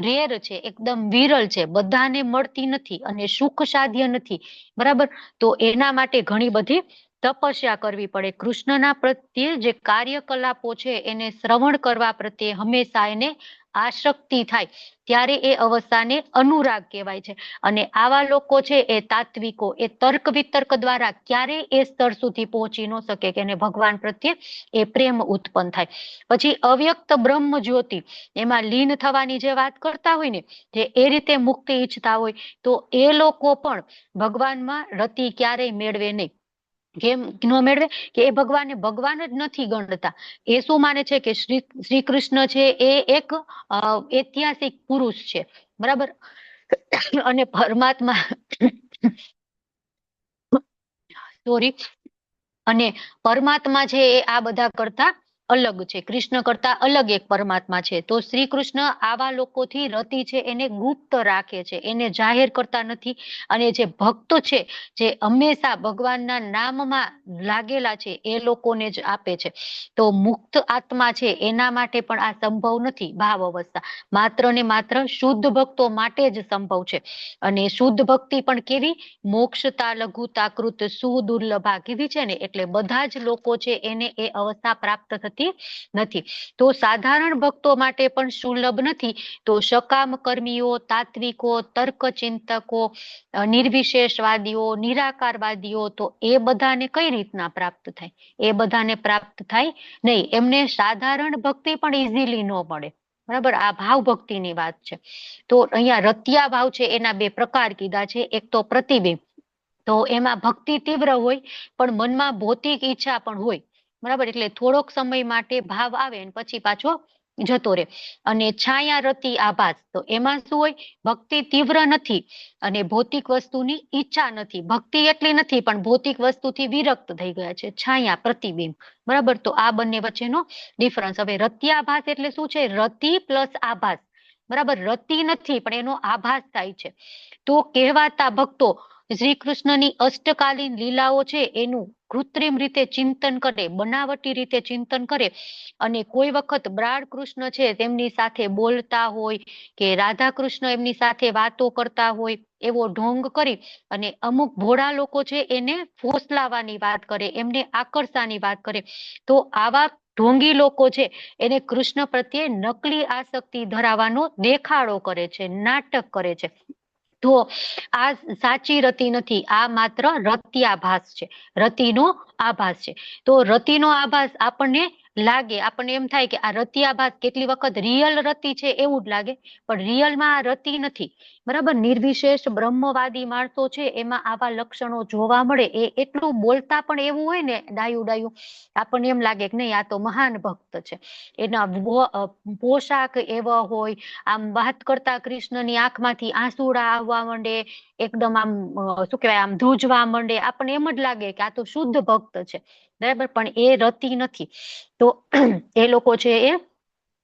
રેર છે, એકદમ વિરલ છે, બધાને મળતી નથી અને સુખ સાધ્ય નથી, બરાબર. તો એના માટે ઘણી બધી તપસ્યા કરવી પડે. કૃષ્ણના પ્રત્યે જે કાર્યકલાપો છે એને શ્રવણ કરવા પ્રત્યે હંમેશા એને આસક્તિ થાય ત્યારે એ અવસ્થાને અનુરાગ કહેવાય છે. અને આવા લોકો છે એ તાત્વિકો, એ તર્ક વિતર્ક દ્વારા ક્યારેય એ સ્તર સુધી પહોંચી ન શકે કે એને ભગવાન પ્રત્યે એ પ્રેમ ઉત્પન્ન થાય. પછી અવ્યક્ત બ્રહ્મ જ્યોતિ એમાં લીન થવાની જે વાત કરતા હોય ને, જે એ રીતે મુક્તિ ઈચ્છતા હોય તો એ લોકો પણ ભગવાનમાં રતિ ક્યારેય મેળવે નહીં. કેમ ન મેળવે? કે એ ભગવાનને ભગવાન જ નથી ગણતા. એ શું માને છે કે શ્રી કૃષ્ણ છે એ એક ઐતિહાસિક પુરુષ છે, બરાબર. અને પરમાત્મા સોરી, અને પરમાત્મા છે એ આ બધા કરતા અલગ છે, કૃષ્ણ કરતા અલગ એક પરમાત્મા છે. તો શ્રી કૃષ્ણ આવા લોકોથી રતિ છે એને ગુપ્ત રાખે છે, એને જાહેર કરતા નથી. અને જે ભક્તો છે, જે હંમેશા ભગવાનના નામમાં લાગેલા છે, એ લોકોને જ આપે છે. તો મુક્ત આત્મા છે એના માટે પણ આ સંભવ નથી. ભાવ અવસ્થા માત્ર ને માત્ર શુદ્ધ ભક્તો માટે જ સંભવ છે. અને શુદ્ધ ભક્તિ પણ કેવી? મોક્ષતા લઘુતા કૃત સુદુર્લભા કીધી છે ને, એટલે બધા જ લોકો છે એને એ અવસ્થા પ્રાપ્ત થતી નથી. તો સાધારણ ભક્તો માટે પણ સુલભ નથી. તો સકામ કર્મીઓ, તાત્વિકો, તર્ક ચિંતકો, નિર્વિશેષવાદીઓ, નિરાકારવાદીઓ, તો એ બધાને કઈ રીતના પ્રાપ્ત થાય? એ બધાને પ્રાપ્ત થાય નહીં. એમને સાધારણ ભક્તિ પણ ઇઝીલી ન મળે. બરાબર, આ ભાવ ભક્તિની વાત છે. તો અહીંયા રતિયા ભાવ છે એના બે પ્રકાર કીધા છે. એક તો પ્રતિબિંબ, તો એમાં ભક્તિ તીવ્ર હોય પણ મનમાં ભૌતિક ઈચ્છા પણ હોય. બરાબર, એટલે થોડોક સમય માટે ભાવ આવે અને પછી પાછો જતો રહે. અને છાયા રતિ આભાસ, તો એમાં શું હોય? ભક્તિ તીવ્ર નથી અને ભૌતિક વસ્તુની ઈચ્છા નથી. ભક્તિ એટલી નથી પણ ભૌતિક વસ્તુથી વિરક્ત થઈ ગયા છે. છાયા પ્રતિબિંબ. બરાબર, તો આ બંને વચ્ચેનો ડિફરન્સ. હવે રત્યાભાસ એટલે શું છે? રતિ પ્લસ આભાસ. બરાબર, રતિ નથી પણ એનો આભાસ થાય છે. તો કહેવાતા ભક્તો શ્રી કૃષ્ણની અષ્ટકાલીન લીલાઓ છે એનું કૃત્રિમ રીતે ચિંતન કરે, બનાવટી રીતે ચિંતન કરે. અને કોઈ વખત બાળ કૃષ્ણ છે તેમની સાથે બોલતા હોય કે રાધા કૃષ્ણ એમની સાથે વાતો કરતા હોય, એવો ઢોંગ કરી અને અમુક ભોળા લોકો છે એને ફોસલાવાની વાત કરે, એમને આકર્ષવાની વાત કરે. તો આવા ઢોંગી લોકો છે એને કૃષ્ણ પ્રત્યે નકલી આસક્તિ ધરાવવાનો દેખાડો કરે છે, નાટક કરે છે. તો આ સાચી રતિ નથી, આ માત્ર રત્યાભાસ છે, રતિનો આભાસ છે. તો રતિનો આભાસ આપણને લાગે, આપણને એમ થાય કે આ રત્યાભાસ કેટલી વખત રિયલ રતિ છે એવું જ લાગે, પણ રિયલમાં આ રતિ નથી. બરાબર, નિર્વિશેષ બ્રહ્મવાદી માણસો છે એમાં આવા લક્ષણો જોવા મળે. એ એટલું બોલતા પણ એવું હોય ને, ડાયું ડાયું, આપણને એમ લાગે કે નહીં, આ તો મહાન ભક્ત છે. એના પોશાક એવા હોય, આમ વાત કરતા કૃષ્ણની આંખમાંથી આંસુડા આવવા માંડે, એકદમ આમ શું કહેવાય, આમ ધ્રુજવા માંડે. આપણને એમ જ લાગે કે આ તો શુદ્ધ ભક્ત છે. બરાબર, પણ એ રતિ નથી. તો એ લોકો છે એ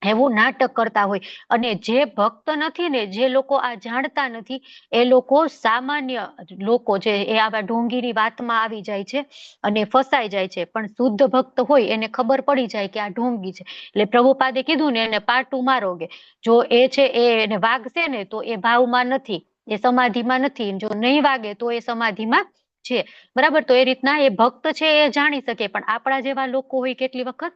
એવું નાટક કરતા હોય. અને જે ભક્ત નથી ને, જે લોકો આ જાણતા નથી, એ લોકો સામાન્ય લોકો છે એ આવા ઢોંગીની વાતમાં આવી જાય છે અને ફસાઈ જાય છે. પણ શુદ્ધ ભક્ત હોય એને ખબર પડી જાય કે આ ઢોંગી છે. એટલે પ્રભુપાદે કીધું ને, એને પાટું મારોગે. જો એ છે એને વાગશે ને તો એ ભાવમાં નથી, એ સમાધિમાં નથી. જો નહીં વાગે તો એ સમાધિમાં છે. બરાબર, તો એ રીતના એ ભક્ત છે એ જાણી શકે. પણ આપણા જેવા લોકો હોય કેટલી વખત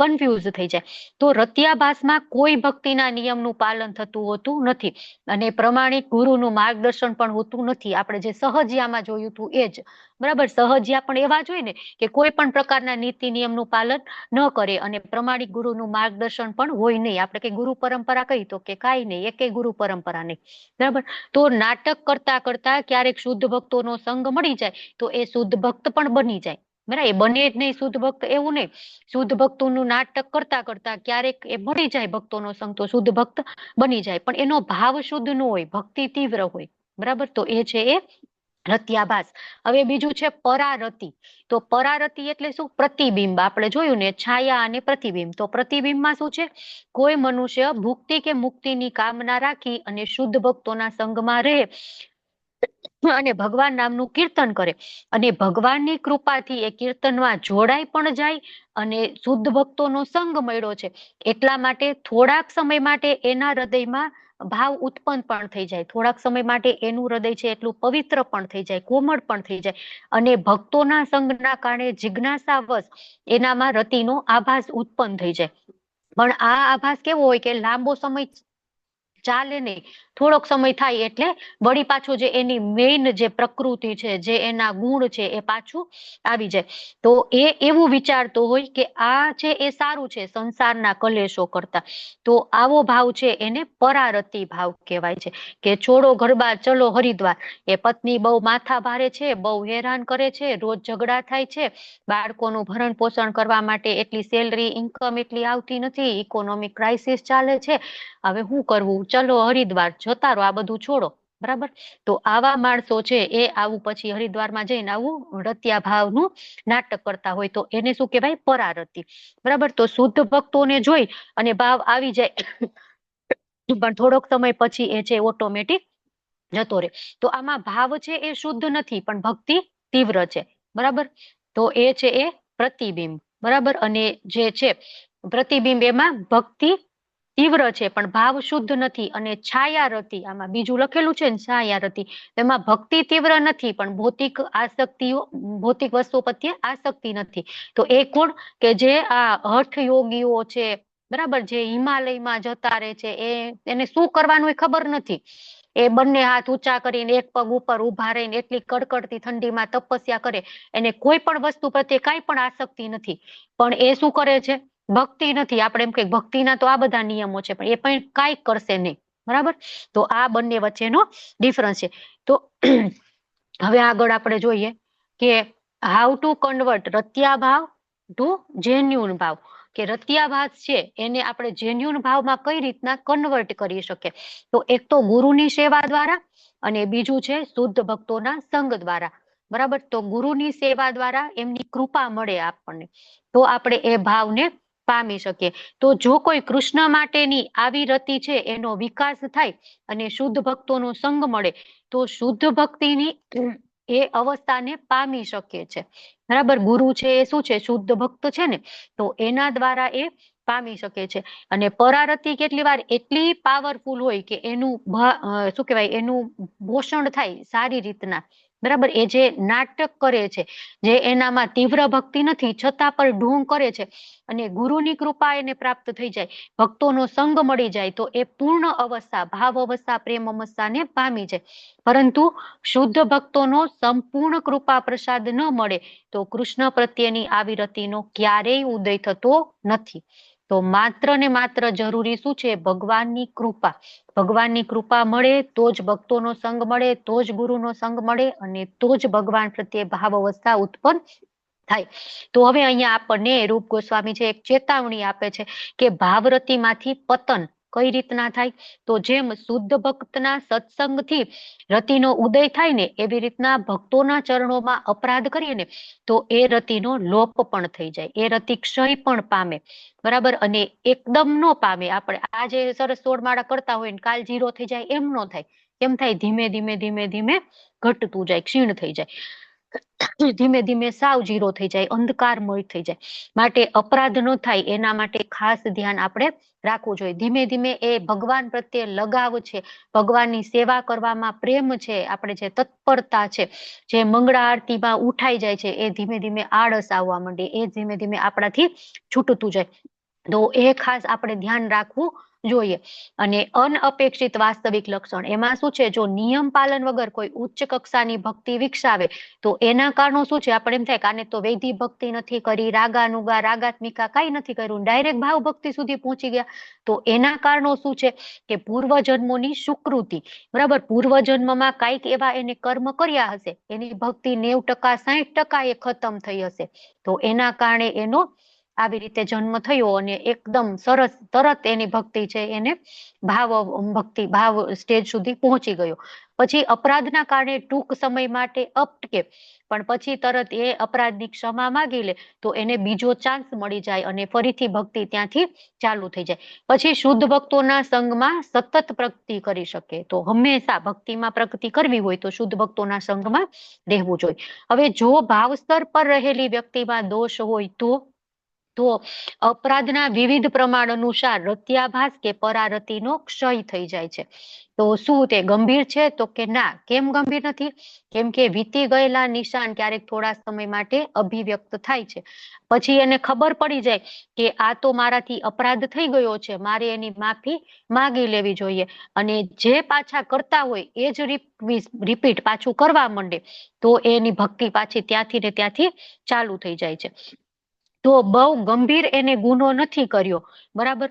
કન્ફ્યુઝ થઈ જાય. તો રત્યાભાસમાં કોઈ ભક્તિના નિયમનું પાલન થતું હોતું નથી અને પ્રમાણિક ગુરુનું માર્ગદર્શન પણ હોતું નથી. આપણે જે સહજિયામાં જોયું હતું એ જ. બરાબર, સહજિયા પણ એવા જ હોય ને કે કોઈ પણ પ્રકારના નીતિ નિયમનું પાલન ન કરે અને પ્રમાણિક ગુરુનું માર્ગદર્શન પણ હોય નહીં. આપણે કે ગુરુ પરંપરા કહી તો કે કાંઈ નહીં, એકે ગુરુ પરંપરા નહીં. બરાબર, તો નાટક કરતા કરતા ક્યારેક શુદ્ધ ભક્તોનો સંગ મળી જાય તો એ શુદ્ધ ભક્ત પણ બની જાય. બરાબર, એ બને જ નહીં શુદ્ધ ભક્ત એવું નહીં. શુદ્ધ ભક્તોનું નાટક કરતા કરતા ક્યારેક એ મળી જાય ભક્તોનો સંગ તો શુદ્ધ ભક્ત બની જાય. પણ એનો ભાવ શુદ્ધ ન હોય, ભક્તિ તીવ્ર હોય. બરાબર, તો એ છે એ રત્યાભાસ. હવે બીજું છે પરારતિ. તો પરારતિ એટલે શું? પ્રતિબિંબ. આપણે જોયું ને, છાયા અને પ્રતિબિંબ. તો પ્રતિબિંબમાં શું છે? કોઈ મનુષ્ય ભુક્તિ કે મુક્તિની કામના રાખી અને શુદ્ધ ભક્તોના સંગમાં રહે અને ભગવાન નામનું કીર્તન કરે અને ભગવાનની કૃપાથી એ કીર્તનમાં જોડાઈ પણ જાય અને શુદ્ધ ભક્તોનો સંગ મળ્યો છે એટલા માટે થોડાક સમય માટે એના હૃદયમાં ભાવ ઉત્પન્ન પણ થઈ જાય. થોડાક સમય માટે એનું હૃદય છે એટલું પવિત્ર પણ થઈ જાય, કોમળ પણ થઈ જાય અને ભક્તોના સંગના કારણે જિજ્ઞાસાવશ એનામાં રતિનો આભાસ ઉત્પન્ન થઈ જાય. પણ આ આભાસ કેવો હોય કે લાંબો સમય ચાલે નહીં, થોડોક સમય થાય એટલે વળી પાછો જે એની મેઇન જે પ્રકૃતિ છે, જે એના ગુણ છે એ પાછું આવી જાય. તો એ એવું વિચારતો હોય કે આ છે એ સારું છે સંસારના કલેશો કરતા. તો આવો ભાવ છે એને પરારતિ ભાવ કહેવાય છે કે છોડો ઘરબાર ચલો હરિદ્વાર. એ પત્ની બહુ માથા ભારે છે, બહુ હેરાન કરે છે, રોજ ઝઘડા થાય છે, બાળકોનું ભરણ પોષણ કરવા માટે એટલી સેલરી ઇન્કમ એટલી આવતી નથી, ઇકોનોમિક ક્રાઇસિસ ચાલે છે, હવે શું કરવું, ચલો હરિદ્વાર જતા રહો, આ બધું છોડો. બરાબર. તો આવા માણસો છે એ આવું પછી હરિદ્વારમાં જઈને આવું રત્યા ભાવનું નાટક કરતા હોય તો એને શું કહેવાય? પરારતિ. બરાબર. તો શુદ્ધ ભક્તોને જોઈ અને ભાવ આવી જાય પણ થોડોક સમય પછી એ છે ઓટોમેટિક જતો રહે. તો આમાં ભાવ છે એ શુદ્ધ નથી પણ ભક્તિ તીવ્ર છે. બરાબર. તો એ છે એ પ્રતિબિંબ. બરાબર. અને જે છે પ્રતિબિંબ એમાં ભક્તિ તીવ્ર છે પણ ભાવ શુદ્ધ નથી. અને છાયારતિ, આમાં બીજું લખેલું છે ને છાયારતિ, એમાં ભક્તિ તીવ્ર નથી પણ ભૌતિક આસક્તિઓ, ભૌતિક વસ્તુઓ પ્રત્યે આસક્તિ નથી. તો એ કોણ? કે જે આ હઠ યોગીઓ છે, બરાબર, જે હિમાલયમાં જતા રહે છે, એને શું કરવાનું એ ખબર નથી. એ બંને હાથ ઊંચા કરીને એક પગ ઉપર ઉભા રહીને એટલી કડકડતી ઠંડીમાં તપસ્યા કરે, એને કોઈ પણ વસ્તુ પ્રત્યે કાંઈ પણ આસક્તિ નથી, પણ એ શું કરે છે? ભક્તિ નથી. આપણે એમ કે ભક્તિના તો આ બધા નિયમો છે પણ એ પણ કાંઈ કરશે નહીં. બરાબર. તો આ બંને વચ્ચેનો ડિફરન્સ છે. તો હવે આગળ આપણે જોઈએ કે હાઉ ટુ કન્વર્ટ રત્યા ભાવ ટુ જેન્યુન ભાવ, કે રત્યા ભાવ છે એને આપણે જેન્યુન ભાવમાં કઈ રીતના કન્વર્ટ કરી શકીએ. તો એક તો ગુરુની સેવા દ્વારા અને બીજું છે શુદ્ધ ભક્તોના સંગ દ્વારા. બરાબર. તો ગુરુની સેવા દ્વારા એમની કૃપા મળે આપણને, તો આપણે એ ભાવને પામી શકીએ. તો જો કોઈ કૃષ્ણ માટેની આવી રતિ છે એનો વિકાસ થાય અને શુદ્ધ ભક્તોનો સંગ મળે તો શુદ્ધ ભક્તિની એ અવસ્થાને પામી શકે છે. બરાબર. ગુરુ છે એ શું છે? શુદ્ધ ભક્ત છે ને, તો એના દ્વારા એ પામી શકે છે. અને પરારતિ કેટલી વાર એટલી પાવરફુલ હોય કે એનું શું કહેવાય, એનું પોષણ થાય સારી રીતના. બરાબર. એ જે નાટક કરે છે, જે એનામાં તીવ્ર ભક્તિ નથી છતાં પણ ઢોંગ કરે છે, અને ગુરુની કૃપા એને પ્રાપ્ત થઈ જાય, ભક્તોનો સંગ મળી જાય તો એ પૂર્ણ અવસ્થા, ભાવ અવસ્થા, પ્રેમ અવસ્થાને પામી જાય. પરંતુ શુદ્ધ ભક્તોનો સંપૂર્ણ કૃપા પ્રસાદ ન મળે તો કૃષ્ણ પ્રત્યેની આવી રતિનો ક્યારેય ઉદય થતો નથી. તો માત્ર ને માત્ર જરૂરી શું છે? ભગવાનની કૃપા. ભગવાનની કૃપા મળે તો જ ભક્તોનો સંગ મળે, તો જ ગુરુનો સંગ મળે અને તો જ ભગવાન પ્રત્યે ભાવ અવસ્થા ઉત્પન્ન થાય. તો હવે અહીંયા આપણને રૂપ ગોસ્વામી છે એક ચેતવણી આપે છે કે ભાવરતિમાંથી પતન કઈ રીતના થાય? તો જેમ શુદ્ધ ભક્તના સત્સંગથી રતિનો ઉદય થાય ને, એવી રીતના ભક્તોના ચરણોમાં અપરાધ કરીએ ને તો એ રતિનો લોપ પણ થઈ જાય, એ રતિ ક્ષય પણ પામે. બરાબર. અને એકદમ નો પામે. આપણે આ જે સરસ 16 માળા કરતા હોય ને કાલ 0 થઈ જાય એમ નો થાય. કેમ થાય? ધીમે ધીમે ધીમે ધીમે ઘટતું જાય, ક્ષીણ થઈ જાય, ધીમે ધીમે સાવ 0 થઈ જાય, અંધકારમય થઈ જાય. માટે અપરાધ ન થાય એના માટે ખાસ ધ્યાન આપણે રાખવું જોઈએ. ધીમે ધીમે એ ભગવાન પ્રત્યે લગાવ છે, ભગવાનની સેવા કરવામાં પ્રેમ છે, આપણે જે તત્પરતા છે, જે મંગળા આરતીમાં ઉઠાઈ જાય છે, એ ધીમે ધીમે આળસ આવવા માંડે, એ ધીમે ધીમે આપણાથી છૂટતું જાય. તો એ ખાસ આપણે ધ્યાન રાખવું જોઈએ. અને અનઅપેક્ષિત વાસ્તવિક લક્ષણ એમાં શું છે? જો નિયમ પાલન વગર કોઈ ઉચ્ચ કક્ષાની ભક્તિ વિકસાવે તો એના કારણો શું છે? આપણે એમ થાય કે આને તો વૈદિક ભક્તિ નથી કરી, રાગાનુગા, રાગાત્મિકા કાંઈ નથી કર્યું, ડાયરેક્ટ ભાવ ભક્તિ સુધી પહોંચી ગયા. તો એના કારણો શું છે? કે પૂર્વજન્મોની સુકૃતિ. બરાબર. પૂર્વજન્મમાં કાંઈક એવા એને કર્મ કર્યા હશે, એની ભક્તિ 90% 60% એ ખતમ થઈ હશે. તો એના કારણે એનો આવી રીતે જન્મ થયો અને એકદમ સરસ તરત એની ભક્તિ છે એને ભાવ ભક્તિ ભાવ સ્ટેજ સુધી પહોંચી ગયો. પછી અપરાધના કારણે ટૂંક સમય માટે અટકે પણ પછી તરત એ અપરાધની ક્ષમા માંગી લે તો એને બીજો ચાન્સ મળી જાય અને ફરીથી ભક્તિ ત્યાંથી ચાલુ થઈ જાય. પછી શુદ્ધ ભક્તોના સંગમાં સતત પ્રગતિ કરી શકે. તો હંમેશા ભક્તિમાં પ્રગતિ કરવી હોય તો શુદ્ધ ભક્તોના સંગમાં રહેવું જોઈએ. હવે જો ભાવ સ્તર પર રહેલી વ્યક્તિમાં દોષ હોય તો અપરાધના વિવિધ પ્રમાણ અનુસાર રત્યાભાસ કે પરારતિનો ક્ષય થઈ જાય છે. તો શું તે ગંભીર છે? તો કે ના. કેમ ગંભીર નથી? કેમ કે વીતી ગયેલા નિશાન ક્યારેક થોડા સમય માટે અભિવ્યક્ત થાય છે, પછી એને ખબર પડી જાય કે આ તો મારાથી અપરાધ થઈ ગયો છે, મારે એની માફી માંગી લેવી જોઈએ. અને જે પાછા કરતા હોય એ જ રિપીટ પાછું કરવા માંડે તો એની ભક્તિ પાછી ત્યાંથી ને ત્યાંથી ચાલુ થઈ જાય છે. તો બહુ ગંભીર એને ગુનો નથી કર્યો, બરાબર,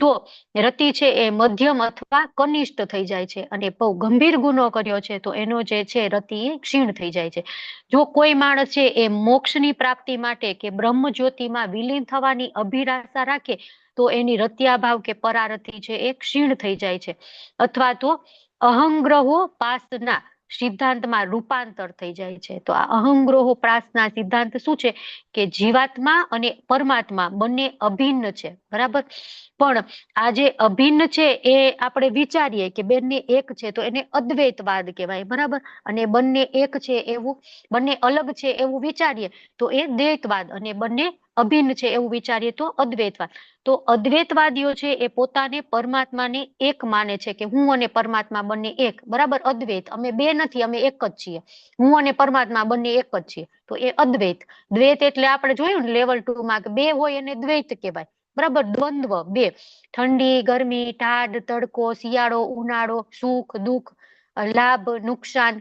તો રતિ છે એ મધ્યમ અથવા કનિષ્ઠ થઈ જાય છે. અને બહુ ગંભીર ગુનો કર્યો છે તો એનો જે છે રતિ એ ક્ષીણ થઈ જાય છે. જો કોઈ માણસ છે એ મોક્ષની પ્રાપ્તિ માટે કે બ્રહ્મ જ્યોતિમાં વિલીન થવાની અભિલાષા રાખે તો એની રત્યાભાવ કે પરારતિ છે એ ક્ષીણ થઈ જાય છે. અથવા તો અહંગ્રહોપાસના સિદ્ધાંતમાં રૂપાંતર થઈ જાય છે. તો આ અહંગ્રહોપાસના સિદ્ધાંત શું છે કે જીવાત્મા અને પરમાત્મા બંને અભિન્ન છે, બરાબર. પણ આ જે અભિન્ન છે એ આપણે વિચારીએ કે બંને એક છે તો એને અદ્વૈતવાદ કહેવાય, બરાબર. અને બંને એક છે એવું, બંને અલગ છે એવું વિચારીએ તો એ દ્વૈતવાદ, અને બંને અભિન્ન છે એવું વિચારીએ તો અદ્વૈતવાદ. તો અદ્વૈતવાદીઓ છે એ પોતાને પરમાત્માને એક માને છે કે હું અને પરમાત્મા બંને એક, બરાબર. અદ્વૈત, અમે બે નથી, અમે એક જ છીએ, હું અને પરમાત્મા બંને એક જ છીએ, તો એ અદ્વૈત. દ્વૈત એટલે આપણે જોયું ને લેવલ 2 માં કે બે હોય એને દ્વૈત કહેવાય, બરાબર. દ્વંદ્વ, બે, ઠંડી ગરમી, ટાઢ તડકો, શિયાળો ઉનાળો, સુખ દુઃખ, લાભ નુકસાન,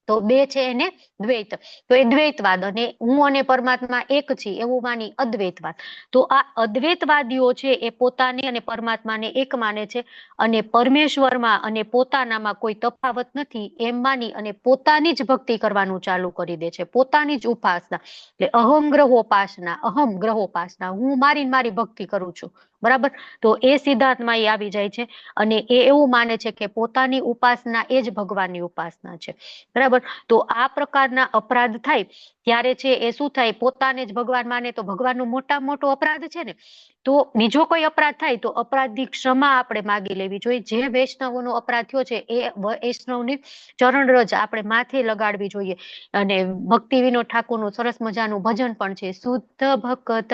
તો બે છે એને દ્વૈત. તો એ દ્વૈતવાદ, અને હું અને પરમાત્મા એક છીએ એવું માની અદ્વૈતવાદ. તો આ અદ્વૈતવાદીઓ છે એ પોતાને અને પરમાત્માને એક માને છે, અને પરમેશ્વરમાં અને પોતાનામાં કોઈ તફાવત નથી એમ માની અને પોતાની જ ભક્તિ કરવાનું ચાલુ કરી દે છે, પોતાની જ ઉપાસના. એટલે અહંગ્રહોપાસના, હું મારી ભક્તિ કરું છું, બરાબર. તો એ સિદ્ધાંતમાં એ આવી જાય છે, અને એ એવું માને છે કે પોતાની ઉપાસના એ જ ભગવાનની ઉપાસના છે, બરાબર. તો આ પ્રકારના અપરાધ થાય ત્યારે છે એ શું થાય, પોતાને જ ભગવાન માને તો ભગવાનનો મોટામાં મોટો અપરાધ છે ને. તો બીજો કોઈ અપરાધ થાય તો અપરાધની ક્ષમા આપણે માગી લેવી જોઈએ. જે વૈષ્ણવોનો અપરાધ થયો છે એ વૈષ્ણવની ચરણ રજ આપણે માથે લગાડવી જોઈએ. અને ભક્તિ વિનોદ ઠાકોરનું સરસ મજાનું ભજન પણ છે, શુદ્ધ ભક્ત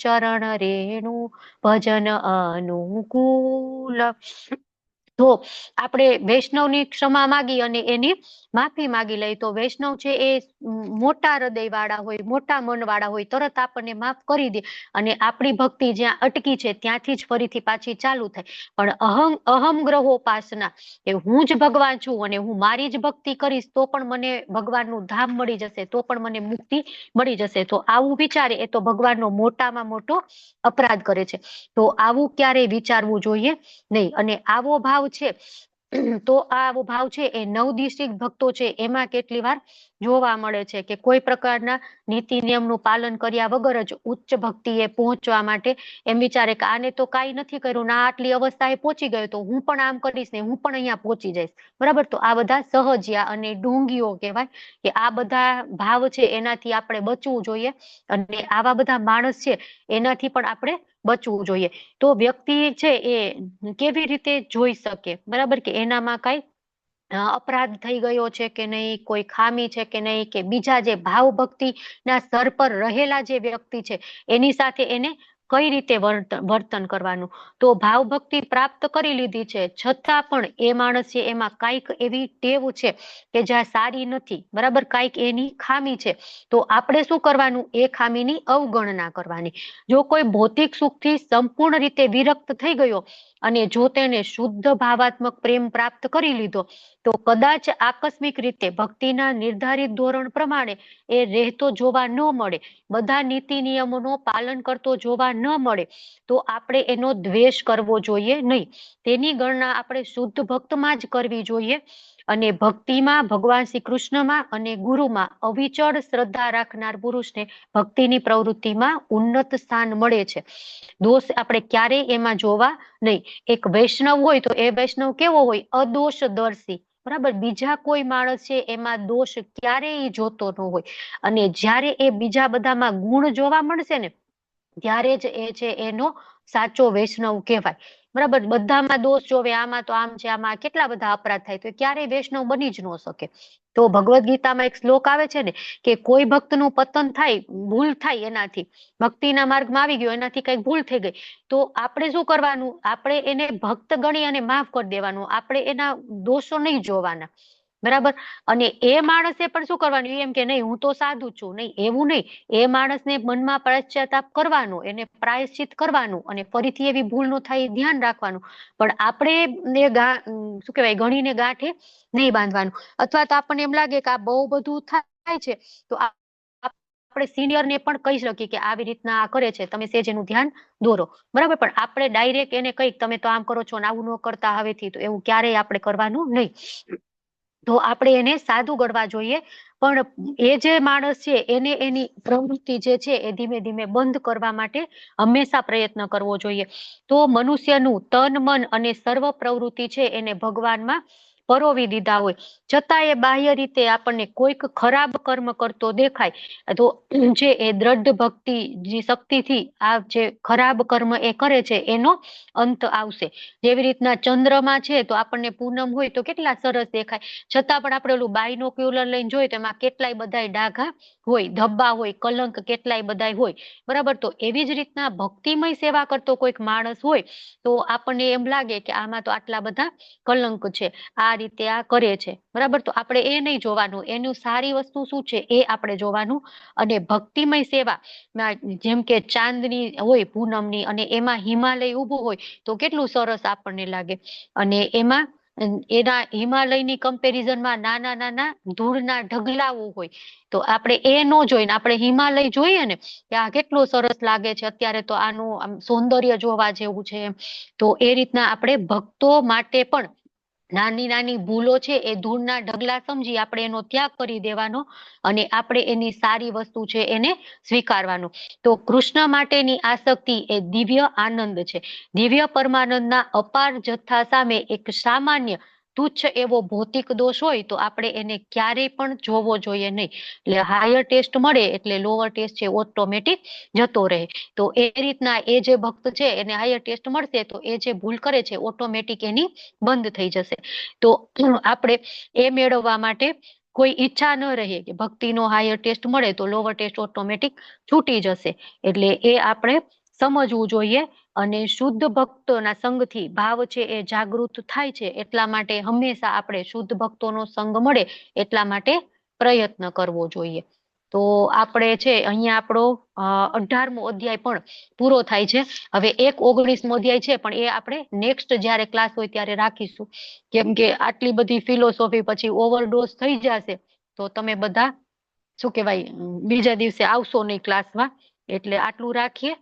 ચરણ રેણુ ભજન અનુકૂલ. તો આપણે વૈષ્ણવની ક્ષમા માગી અને એની માફી માગી લઈ તો વૈષ્ણવ છે એ મોટા હૃદય વાળા હોય, મોટા મન વાળા હોય, તરત આપણને માફ કરી દે અને આપણી ભક્તિ જ્યાં અટકી છે ત્યાંથી જ ફરીથી પાછી ચાલુ થાય. પણ અહંગ્રહોપાસના, એ હું જ ભગવાન છું અને હું મારી જ ભક્તિ કરીશ તો પણ મને ભગવાનનું ધામ મળી જશે, તો પણ મને મુક્તિ મળી જશે, તો આવું વિચારે એ તો ભગવાનનો મોટામાં મોટો અપરાધ કરે છે. તો આવું ક્યારેય વિચારવું જોઈએ નહીં. અને આવો ભાવ છે તો આવો ભાવ છે એ નવદિશિક ભક્તો છે એમાં કેટલી વાર જોવા મળે છે કે કોઈ પ્રકારના નીતિ નિયમનું પાલન કર્યા વગર જ ઉચ્ચ ભક્તિએ પહોંચવા માટે એમ વિચારે કે આને તો કાંઈ નથી કર્યું, ના આટલી અવસ્થાએ પહોંચી ગયો તો હું પણ આમ કરીશ ને હું પણ અહીંયા પહોંચી જઈશ, બરાબર. તો આ બધા સહજિયા અને ઢોંગીઓ કહેવાય કે આ બધા ભાવ છે એનાથી આપણે બચવું જોઈએ, અને આવા બધા માણસ છે એનાથી પણ આપણે બચવું જોઈએ. તો વ્યક્તિ છે એ કેવી રીતે જોઈ શકે, બરાબર, કે એનામાં કઈ અપરાધ થઈ ગયો છે કે નહીં, કોઈ ખામી છે કે નહીં, કે બીજા જે ભાવ ભક્તિના સ્તર પર રહેલા જે વ્યક્તિ છે એની સાથે એને કઈ રીતે વર્તન કરવાનું. તો ભાવ ભક્તિ પ્રાપ્ત કરી લીધી છે છતાં પણ એ માણસ છે એમાં કાંઈક એવી ટેવ છે કે જ્યાં સારી નથી, બરાબર, કાંઈક એની ખામી છે, તો આપણે શું કરવાનું, એ ખામીની અવગણના કરવાની. જો કોઈ ભૌતિક સુખથી સંપૂર્ણ રીતે વિરક્ત થઈ ગયો અને જો તેને શુદ્ધ ભાવાત્મક પ્રેમ પ્રાપ્ત કરી લીધો તો કદાચ આકસ્મિક રીતે ભક્તિના નિર્ધારિત ધોરણ પ્રમાણે એ રહેતો જોવા ન મળે, બધા નીતિ નિયમોનું પાલન કરતો જોવા ન મળે, તો આપણે એનો દ્વેષ કરવો જોઈએ નહીં. તેની ગણના આપણે શુદ્ધ ભક્તમાં જ કરવી જોઈએ. અને ભક્તિમાં ભગવાન શ્રી કૃષ્ણમાં અને ગુરુમાં અવિચળ શ્રદ્ધા રાખનાર પુરુષને ભક્તિની પ્રવૃત્તિમાં ઉન્નત સ્થાન મળે છે. દોષ આપણે ક્યારેય એમાં જોવા નહીં. એક વૈષ્ણવ હોય તો એ વૈષ્ણવ કેવો હોય, અદોષદર્શી, બરાબર. બીજા કોઈ માણસ છે એમાં દોષ ક્યારેય જોતો ન હોય, અને જ્યારે એ બીજા બધામાં ગુણ જોવા મળશે ને ત્યારે જ એ છે એનો સાચો વૈષ્ણવ કહેવાય, બરાબર. બધામાં દોષ જોવે, આમાં તો આમ છે, આમાં કેટલા બધા અપરાધ થાય, તો ક્યારેય વૈષ્ણવ બની જ ન શકે. તો ભગવદ્ ગીતામાં એક શ્લોક આવે છે ને કે કોઈ ભક્તનું પતન થાય, ભૂલ થાય એનાથી, ભક્તિના માર્ગમાં આવી ગયો એનાથી કઈક ભૂલ થઈ ગઈ તો આપણે શું કરવાનું, આપણે એને ભક્ત ગણી અને માફ કરી દેવાનું, આપણે એના દોષો નહીં જોવાના, બરાબર. અને એ માણસે પણ શું કરવાનું, એમ કે નહીં હું તો સાધુ છું, નહીં, એવું નહીં. એ માણસને મનમાં પશ્ચાતાપ કરવાનો, એને પ્રાયશ્ચિત કરવાનું, અને ફરીથી એવી ભૂલ ન થાય ધ્યાન રાખવાનું. પણ આપણે શું કહેવાય, ગણીને ગાંઠે નહીં બાંધવાનું. અથવા તો આપણને એમ લાગે કે આ બહુ બધું થાય છે તો આપણે સિનિયર ને પણ કહી શકીએ કે આવી રીતના આ કરે છે, તમે સેજ એનું ધ્યાન દોરો, બરાબર. પણ આપણે ડાયરેક્ટ એને કઈક તમે તો આમ કરો છો ને આવું ન કરતા હવેથી, તો એવું ક્યારેય આપણે કરવાનું નહીં. તો આપણે એને સાધુ ગણવા જોઈએ. પણ એ જે માણસ છે એને એની પ્રવૃત્તિ જે છે એ ધીમે ધીમે બંધ કરવા માટે હંમેશા પ્રયત્ન કરવો જોઈએ. તો મનુષ્યનું તન મન અને સર્વ પ્રવૃત્તિ છે એને ભગવાનમાં પરોવી દીધા હોય, છતાં એ બાહ્ય રીતે આપણને કોઈક ખરાબ કર્મ કરતો દેખાય તો જે એ દ્રઢ ભક્તિ જે શક્તિથી આ જે ખરાબ કર્મ એ કરે છે એનો અંત આવશે. જેવી રીતના ચંદ્રમાં છે તો આપણને પૂનમ હોય તો કેટલા સરસ દેખાય, છતાં પણ આપણે ઓલું બાયનોક્યુલર લઈને જોઈએ તો એમાં કેટલાય બધાય ડાઘા હોય, ધબ્બા હોય, કલંક કેટલાય બધાય હોય, બરાબર. તો એવી જ રીતના ભક્તિમય સેવા કરતો કોઈક માણસ હોય તો આપણને એમ લાગે કે આમાં તો આટલા બધા કલંક છે, આ રીતે આ કરે છે, બરાબર. તો આપણે એ નહીં જોવાનું, એનું સારી વસ્તુ શું છે એ આપણે જોવાનું. અને ભક્તિમય સેવા જેમ કે ચાંદની હોય પૂનમની અને એમાં હિમાલય ઊભું હોય તો કેટલું સરસ આપણને લાગે. અને એમાં એના હિમાલયની કમ્પેરિઝનમાં નાના નાના ધૂળના ઢગલાઓ હોય તો આપણે એ ન જોઈને આપણે હિમાલય જોઈએ ને કે આ કેટલું સરસ લાગે છે, અત્યારે તો આનું આમ સૌંદર્ય જોવા જેવું છે એમ. તો એ રીતના આપણે ભક્તો માટે પણ નાની નાની ભૂલો છે એ ધૂળના ઢગલા સમજી આપણે એનો ત્યાગ કરી દેવાનો અને આપણે એની સારી વસ્તુ છે એને સ્વીકારવાનું. તો કૃષ્ણ માટેની આસક્તિ એ દિવ્ય આનંદ છે. દિવ્ય પરમાનંદના અપાર જથ્થા સામે એક સામાન્ય તુચ્છ એવો ભૌતિક દોષ હોય તો આપણે એને ક્યારેય પણ જોવો જોઈએ નહીં. એટલે હાયર ટેસ્ટ મળે એટલે લોઅર ટેસ્ટ છે ઓટોમેટિક જતો રહે. તો એ રીતના એ જે ભક્ત છે એને હાયર ટેસ્ટ મળશે તો એ જે ભૂલ કરે છે ઓટોમેટિક એની બંધ થઈ જશે. તો આપણે એ મેળવવા માટે કોઈ ઈચ્છા ન રહે કે ભક્તિનો હાયર ટેસ્ટ મળે તો લોઅર ટેસ્ટ ઓટોમેટિક છૂટી જશે. એટલે એ આપણે સમજવું જોઈએ. અને શુદ્ધ ભક્તોના સંગથી ભાવ છે એ જાગૃત થાય છે, એટલા માટે હંમેશા આપણે શુદ્ધ ભક્તોનો સંગ મળે એટલા માટે પ્રયત્ન કરવો જોઈએ. તો આપણે છે અહીંયા આપણો 18મો અધ્યાય પણ પૂરો થાય છે. હવે 19મો અધ્યાય છે પણ એ આપણે નેક્સ્ટ જયારે ક્લાસ હોય ત્યારે રાખીશું, કેમ કે આટલી બધી ફિલોસોફી પછી ઓવરડોઝ થઈ જશે તો તમે બધા શું કહેવાય બીજા દિવસે આવશો નહીં ક્લાસમાં. એટલે આટલું રાખીએ.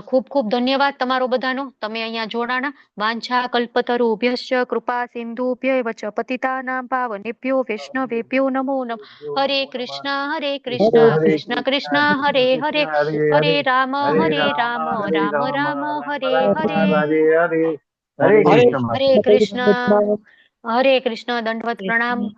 ખૂબ ખૂબ ધન્યવાદ તમારો બધાનો, તમે અહીંયા જોડાણા. વાંછા કલ્પતરુભ્યશ્ચ કૃપા સિંધુભ્ય વચ પતિતાનાં પાવનેભ્યો વૈષ્ણવેભ્યો નમો નમઃ. હરે કૃષ્ણ કૃષ્ણ કૃષ્ણ હરે હરે, હરે રામ રામ રામ હરે હરે. હરે હરે કૃષ્ણ દંડવત પ્રણામ.